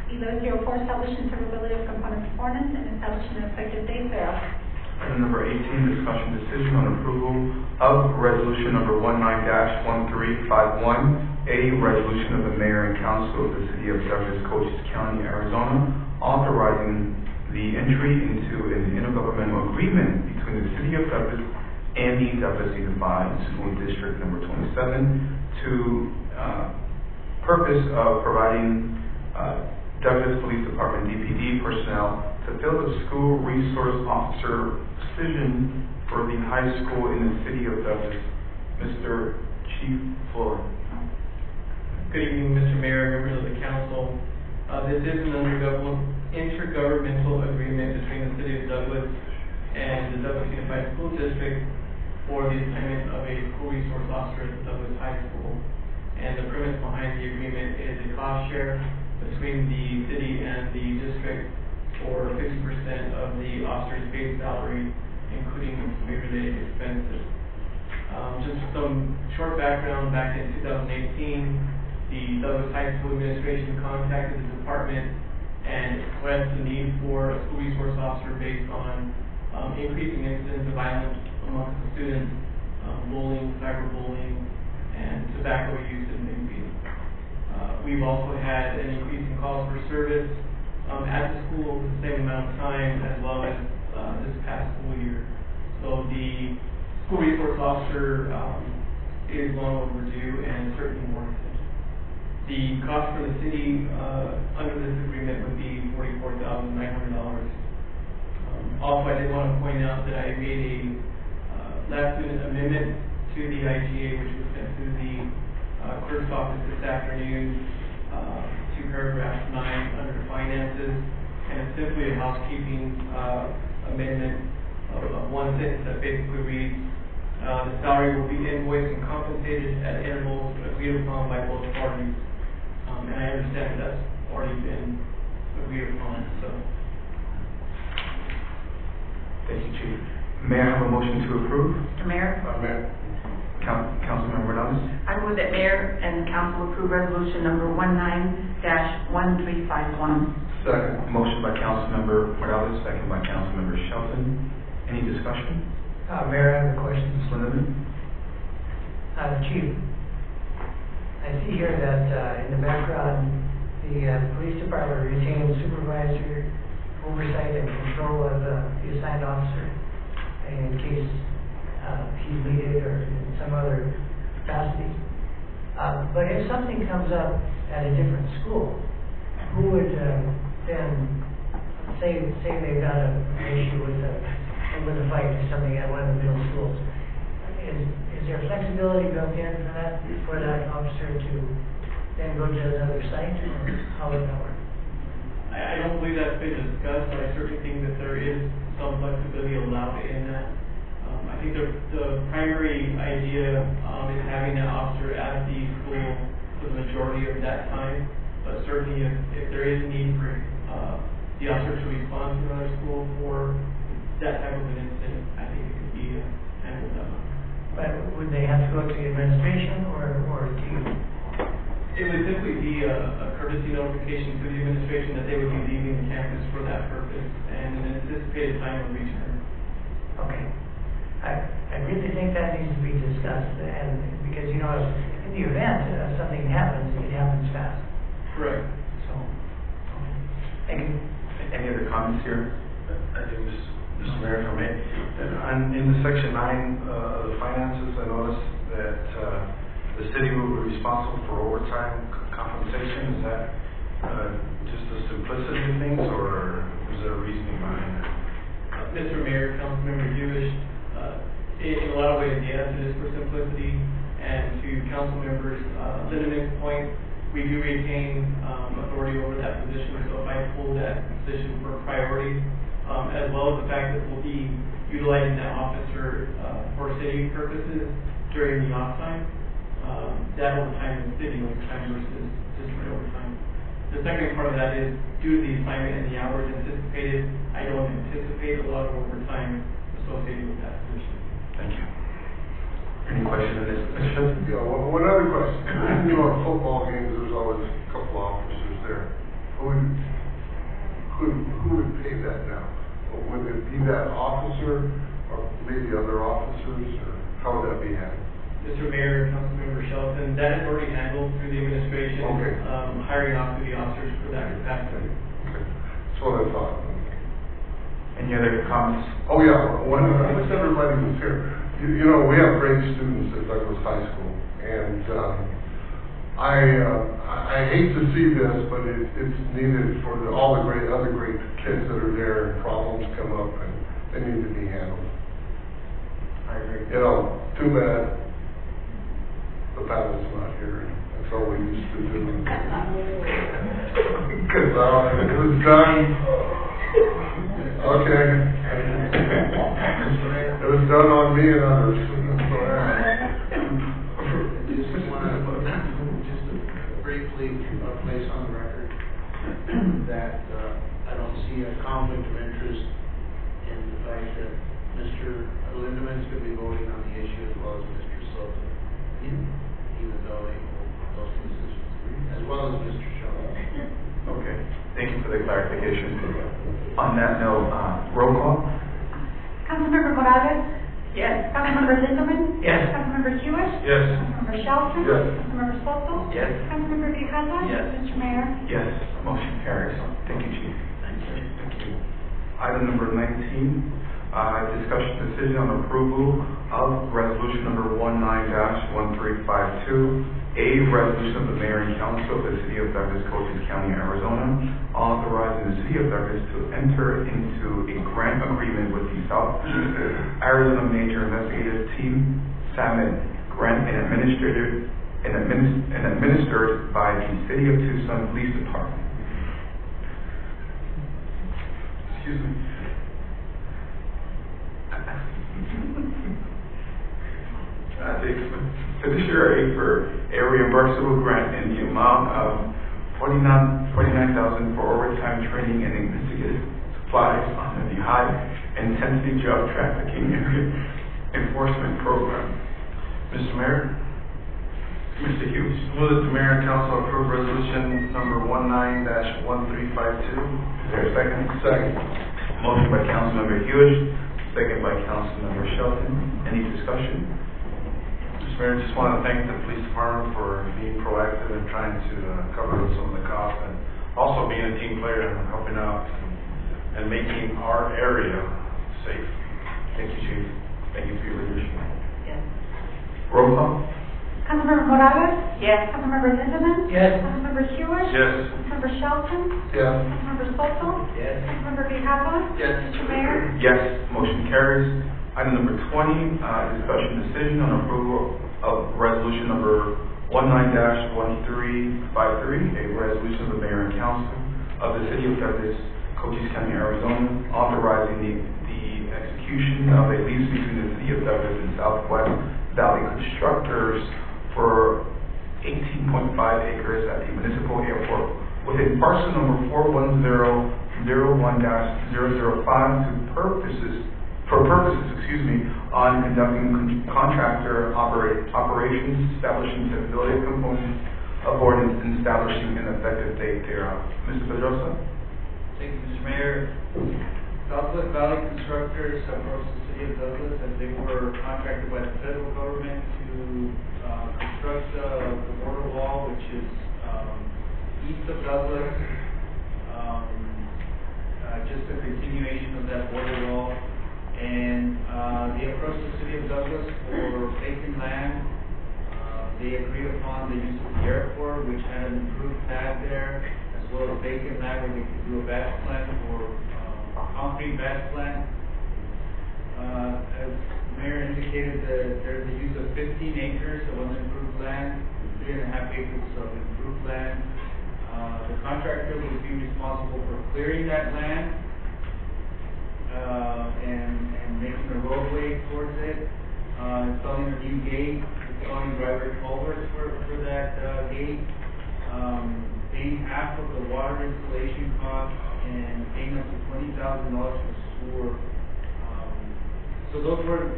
establishing severability of component components and establishing an effective date thereof. Item number 18, discussion decision on approval of resolution number 19-1351, a resolution of the mayor and council of the city of Douglas, Cochise County, Arizona, authorizing the entry into an intergovernmental agreement between the city of Douglas and the Douglas Unified School District number 27 to purpose of providing Douglas Police Department DPD personnel to fill the school resource officer position for the high school in the city of Douglas. Mr. Chief Floyd. Good evening, Mr. Mayor, members of the council. This is an intergovernmental agreement between the city of Douglas and the Douglas Unified School District for the assignment of a school resource officer at Douglas High School. And the premise behind the agreement is a cost share between the city and the district for 50% of the officer's base salary, including related expenses. Just some short background, back in 2018, the Douglas High School administration contacted the department and expressed the need for a school resource officer based on increasing incidents of violence amongst the students, bullying, cyberbullying, and tobacco use and abuse. We've also had an increase in calls for service at the school the same amount of time as well as this past school year. So the school resource officer is long overdue and certainly warranted. The cost for the city under this agreement would be $44,900. Also, I did want to point out that I made a last-minute amendment to the IGA, which was sent to the clerk's office this afternoon, to paragraph 9 under finances, and it's simply a housekeeping amendment of one sentence that basically reads, The salary will be invoiced and compensated at intervals agreed upon by both parties. And I understand that's already been agreed upon, so. Thank you, Chief. May I have a motion to approve? Mr. Mayor, Mayor. Councilmember Morales? I move that mayor and council approve resolution number 19-1351. Second. Motion by Councilmember Morales, second by Councilmember Shelton. Any discussion? Mayor, I have a question. Mr. Lindeman? Chief, I see here that, in the background, the police department retains supervisor oversight and control of the assigned officer in case he's needed or in some other capacity. But if something comes up at a different school, who would then say they've got an issue with a fight or something at one of the middle schools? Is there flexibility built in for that officer to then go to another site, or how would that work? I don't believe that's been discussed, but I certainly think that there is some flexibility allowed in that. I think the primary idea is having that officer at the school for the majority of that time, but certainly if there is need for the officer to respond to another school for that type of an incident, I think it could be handled that way. But would they have to go to the administration or to you? It would simply be a courtesy notification to the administration that they would be leaving the campus for that purpose and an anticipated time of return. Okay. I really think that needs to be discussed, and because, you know, in the event something happens, it happens fast. Correct. So, thank you. Any other comments here? I think, Mr. Mayor, if I may, in the section 9 of the finances, I noticed that the city will be responsible for overtime compensation. Is that just a simplicity of things, or is there a reasoning behind that? Mr. Mayor, Councilmember Jewish, in a lot of ways, yes, it is for simplicity. And to Councilmember Lindeman's point, we do retain authority over that position. So if I pull that position for priority, as well as the fact that we'll be utilizing that officer for city purposes during the off time, that overtime is city overtime versus district overtime. The second part of that is due to the assignment and the hours anticipated, I don't anticipate a lot of overtime associated with that position. Thank you. Any question on this? Mr. Shelton? Yeah, one other question. You know, at football games, there's always a couple of officers there. Who would pay that now? Would it be that officer, or maybe other officers, or how would that be handled? Mr. Mayor, Councilmember Shelton, that is already handled through the administration. Okay. Hiring off to the officers for that capacity. Okay, that's what I thought. Any other comments? Oh, yeah, I wish everybody was here. You know, we have great students at Douglas High School, and I hate to see this, but it's needed for all the other great kids that are there, and problems come up, and they need to be handled. I agree. You know, too bad the pilot's not here. That's all we used to do. Because it was done. Okay. It was done on me and others. Just want to briefly place on the record that I don't see a conflict of interest in the fact that Mr. Lindeman's going to be voting on the issue as well as Mr. Sultan, even though they hold those positions, as well as Mr. Shaw. Okay, thank you for the clarification. On that note, roll call. Councilmember Morales? Yes. Councilmember Lindeman? Yes. Councilmember Jewish? Yes. Councilmember Shelton? Yes. Councilmember Soto? Yes. Councilmember Grijalva? Yes. Mr. Mayor? Yes, motion carries. Thank you, Chief. Thank you. Item number 19, discussion decision on approval of resolution number 19-1352, a resolution of the mayor and council of the city of Douglas, Cochise County, Arizona, authorizing the city of Douglas to enter into a grant agreement with the Southeast Arizona Major Investigative Team, SAMIT, grant and administered by the City of Tucson Police Department. Excuse me. fiduciary for a reimbursable grant in the amount of $49,000 for overtime training and investigative supplies under the High Intensity Drug Trafficking Enforcement Program. Mr. Mayor, Mr. Hughes. move that the mayor and council approve resolution number 19-1352. Is there a second? Second. Motion by Councilmember Hughes, second by Councilmember Shelton. Any discussion? Mr. Mayor, just want to thank the police department for being proactive and trying to cover some of the costs, and also being a team player and helping out and making our area safe. Thank you, Chief. Thank you for your leadership. Yes. Roll call. Councilmember Morales? Yes. Councilmember Lindemann? Yes. Councilmember Hewitt? Yes. Councilmember Shelton? Yes. Councilmember Soto? Yes. Councilmember Grijalva? Yes. Mr. Mayor? Yes, motion carries. Item number 20, discussion decision on approval of resolution number 19-1353, a resolution of the mayor and council of the city of Douglas, Cochise County, Arizona, authorizing the execution of a lease between the city of Douglas and Southwest Valley Constructors for 18.5 acres at the municipal airport within parcel number 41001-005 for purposes, on conducting contractor operations, establishing stability components of ordinance, and establishing an effective date thereof. Mr. Pedrosa? Thank you, Mr. Mayor. Southwest Valley Constructors approached the city of Douglas as they were contracted by the federal government to construct the border wall, which is east of Douglas, just a continuation of that border wall. And they approached the city of Douglas for vacant land. They agreed upon the use of the airport, which had an improved pad there, as well as vacant land where they could do a batch plan for concrete batch plan. As the mayor indicated, there's the use of 15 acres of unimproved land, 3.5 acres of improved land. The contractor would be responsible for clearing that land and making a roadway towards it, installing a new gate, installing driver culverts for that gate, paying half of the water installation cost, and paying up to $20,000 for sewer. So those were a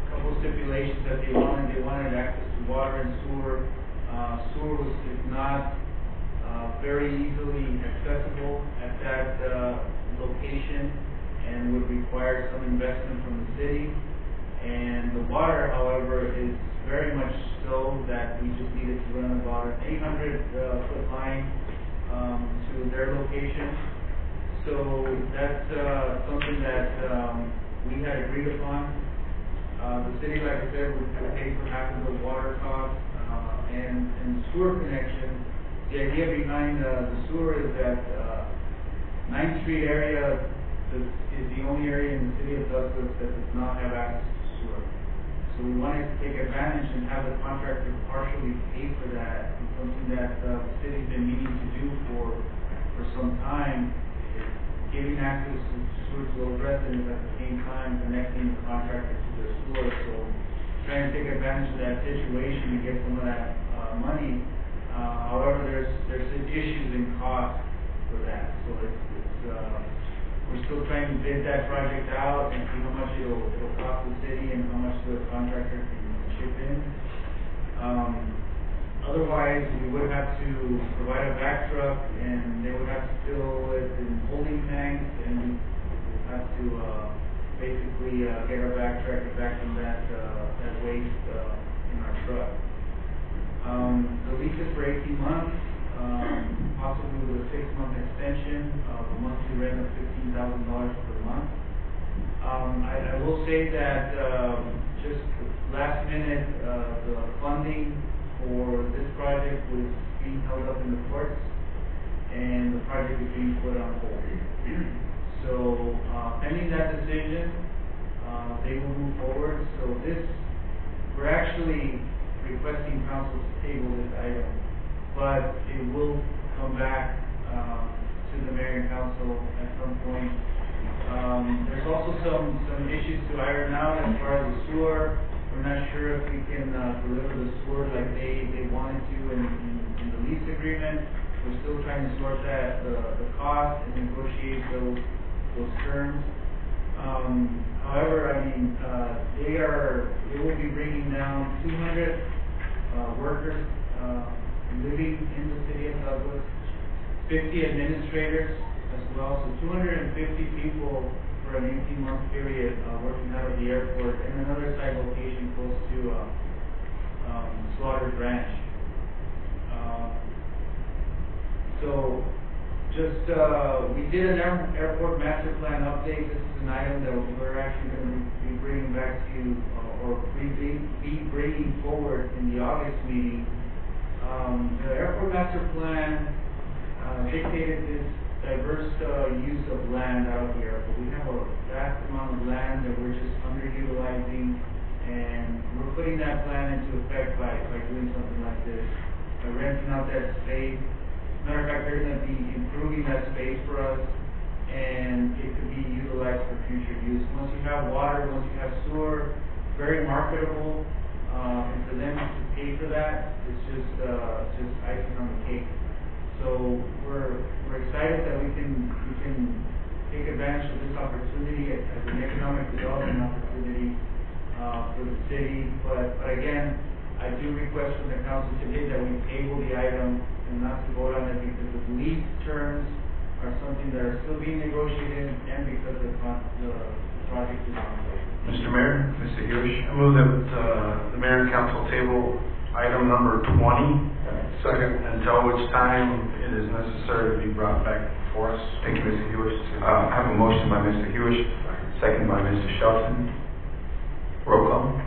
couple stipulations that they wanted. They wanted access to water and sewer. Sewer is not very easily accessible at that location, and would require some investment from the city. And the water, however, is very much so that we just needed to run about an 800-foot line to their location. So that's something that we had agreed upon. The city, like I said, would pay for half of the water cost and sewer connection. The idea behind the sewer is that 9th Street area is the only area in the city of Douglas that does not have access to sewer. So we wanted to take advantage and have the contractor partially pay for that. It's something that the city's been meaning to do for some time, is giving access to sewer to those residents at the same time connecting the contractor to their sewer. So trying to take advantage of that situation and get some of that money. However, there's issues in cost for that. So we're still trying to bid that project out and see how much it'll cost the city and how much the contractor can chip in. Otherwise, we would have to provide a back truck, and they would have to fill it in holding tanks, and we would have to basically get our back truck back from that waste in our truck. The lease is for 18 months. Possibly with a 6-month extension of a monthly rent of $15,000 per month. I will say that just last minute, the funding for this project was being held up in the courts, and the project is being put on hold. So pending that decision, they will move forward. So we're actually requesting council to table this item, but it will come back to the mayor and council at some point. There's also some issues to iron out as far as the sewer. We're not sure if we can deliver the sewer like they wanted to in the lease agreement. We're still trying to sort that, the cost and negotiate those terms. However, I mean, they will be bringing down 200 workers living in the city of Douglas, 50 administrators as well, so 250 people for an 18-month period working out of the airport and another site location close to Slaughter's Ranch. So just, we did an airport master plan update. This is an item that we're actually going to be bringing back to you, or be bringing forward in the August meeting. The airport master plan dictated this diverse use of land out of the airport. We have a vast amount of land that we're just underutilizing, and we're putting that plan into effect by doing something like this, by renting out that space. Matter of fact, they're going to be improving that space for us, and it could be utilized for future use. Once you have water, once you have sewer, very marketable, and for them to pay for that, it's just icing on the cake. So we're excited that we can take advantage of this opportunity as an economic development opportunity for the city. But again, I do request from the council today that we table the item and not to vote on it because the lease terms are something that are still being negotiated and because the project is ongoing. Mr. Mayor, Mr. Hirsch, I move that the mayor and council table item number 20. Second. Until which time it is necessary to be brought back before us. Thank you, Mr. Hewish. I have a motion by Mr. Hewish, second by Mr. Shelton. Roll call.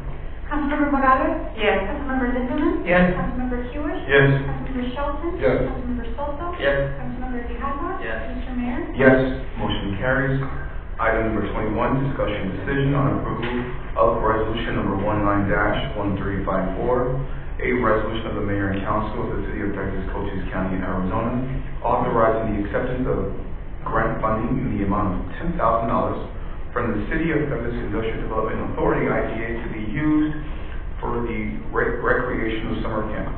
Councilmember Morales? Yes. Councilmember Lindemann? Yes. Councilmember Hewish? Yes. Councilmember Shelton? Yes. Councilmember Soto? Yes. Councilmember Grijalva? Yes. Mr. Mayor? Yes, motion carries. Item number 21, discussion decision on approval of resolution number 19-1354, a resolution of the mayor and council of the city of Douglas, Cochise County, Arizona, authorizing the acceptance of grant funding in the amount of $10,000 from the City of Douglas Industrial Development Authority, IDA, to be used for the recreational summer camp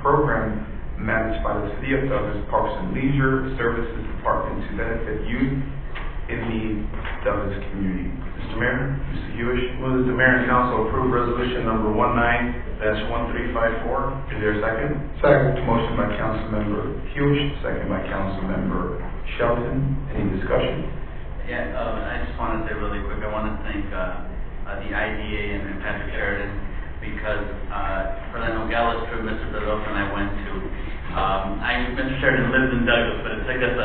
program managed by the City of Douglas Parks and Leisure Services Department to benefit youth in the Douglas community. Mr. Mayor, Mr. Hewish. Move that the mayor and council approve resolution number 19-1354. Is there a second? Second. Motion by Councilmember Hewish, second by Councilmember Shelton. Any discussion? Yeah, I just want to say really quick, I want to thank the IDA and Patrick Sheridan because for the Nogales trip Mr. Pedrosa and I went to, Mr. Sheridan lives in Douglas, but it took us a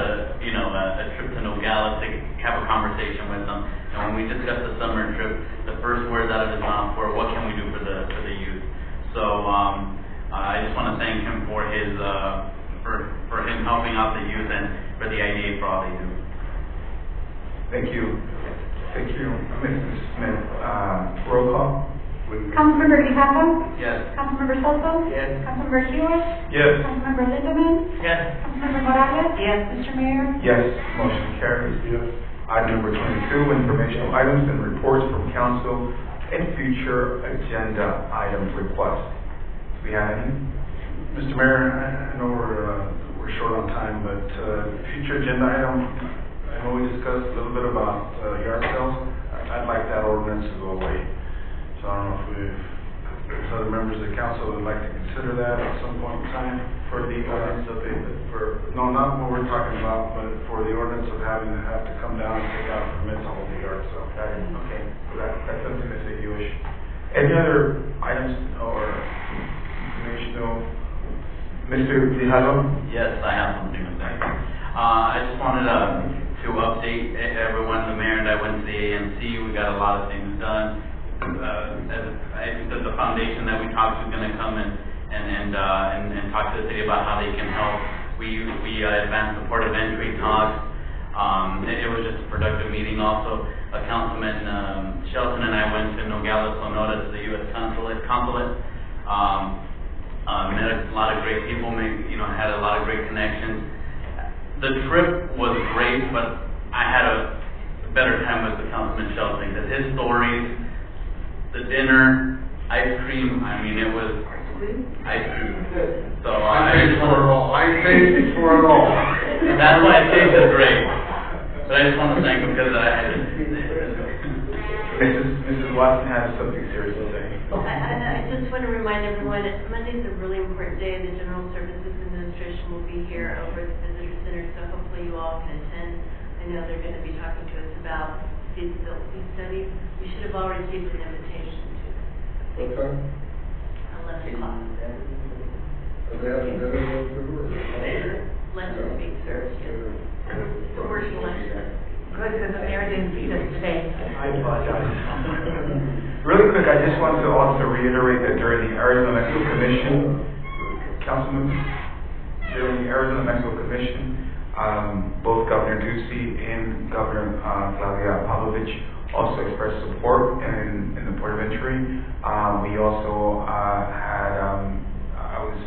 trip to Nogales to have a conversation with him. And when we discussed the summer trip, the first words out of his mouth were, "What can we do for the youth?" So I just want to thank him for his for him helping out the youth and for the IDA for all they do. Thank you. Thank you, Mr. Smith. Roll call. Councilmember Grijalva? Yes. Councilmember Soto? Yes. Councilmember Hewish? Yes. Councilmember Lindemann? Yes. Councilmember Morales? Yes. Mr. Mayor? Yes, motion carries. Yes. Item number 22, informational items and reports from council and future agenda items requests. Do we have any? Mr. Mayor, I know we're short on time, but future agenda item, I know we discussed a little bit about yard sales. I'd like that ordinance to go away. So I don't know if there's other members of the council that would like to consider that at some point in time for the ordinance of no, not what we're talking about, but for the ordinance of having to have to come down and take out a permit to hold the yard sale. Okay, that's something that's a Jewish. Any other items or informational? Mr. Grijalva? Yes, I have something to say. I just wanted to update everyone. The mayor and I went to the AMC. We got a lot of things done. I think that the foundation that we talked to is going to come and talk to the city about how they can help. We advanced the port of entry talks. It was just a productive meeting. Also, Councilman Shelton and I went to Nogales, Sonora, to the U.S. consulate. Met a lot of great people. Had a lot of great connections. The trip was great, but I had a better time with the Councilman Shelton because his stories the dinner, ice cream, I mean, it was ice cream. So I paid for it all. I paid for it all. That's why it tasted great. But I just want to thank him because Mrs. Watson has something serious to say. I just want to remind everyone, Monday's a really important day. The General Services Administration will be here over at the Visitor Center, so hopefully you all can attend. I know they're going to be talking to us about feasibility studies. We should have all received an invitation to What time? 11 o'clock. Are they having dinner with the Later. Lunch is being served, yes. It's a working lunch. Good, because the mayor didn't feed us today. I apologize. Really quick, I just want to also reiterate that during the Arizona Mexico Commission, Councilman, during the Arizona Mexico Commission, both Governor Ducey and Governor Claudia Pavlovich also expressed support in the port of entry. We also had, I was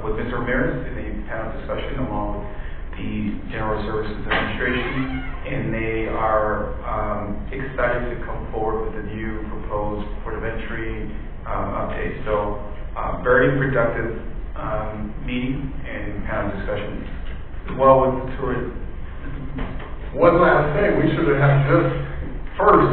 with Mr. Ramirez in a panel discussion along with the General Services Administration, and they are excited to come forward with the new proposed port of entry update. So, very productive meeting and panel discussion, as well with the tourism. One last thing, we should have had this first.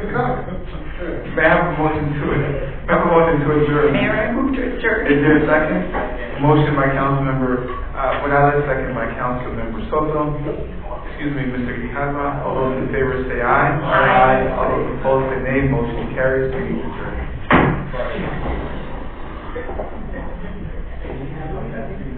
May I have a motion to it? May I have a motion to adjourn? Mayor, I move to adjourn. Is there a second? Motion by Councilmember Morales, second by Councilmember Soto. Excuse me, Mr. Grijalva. All those in favor say aye. Aye. All those opposed say nay. Motion carries. Meeting adjourned.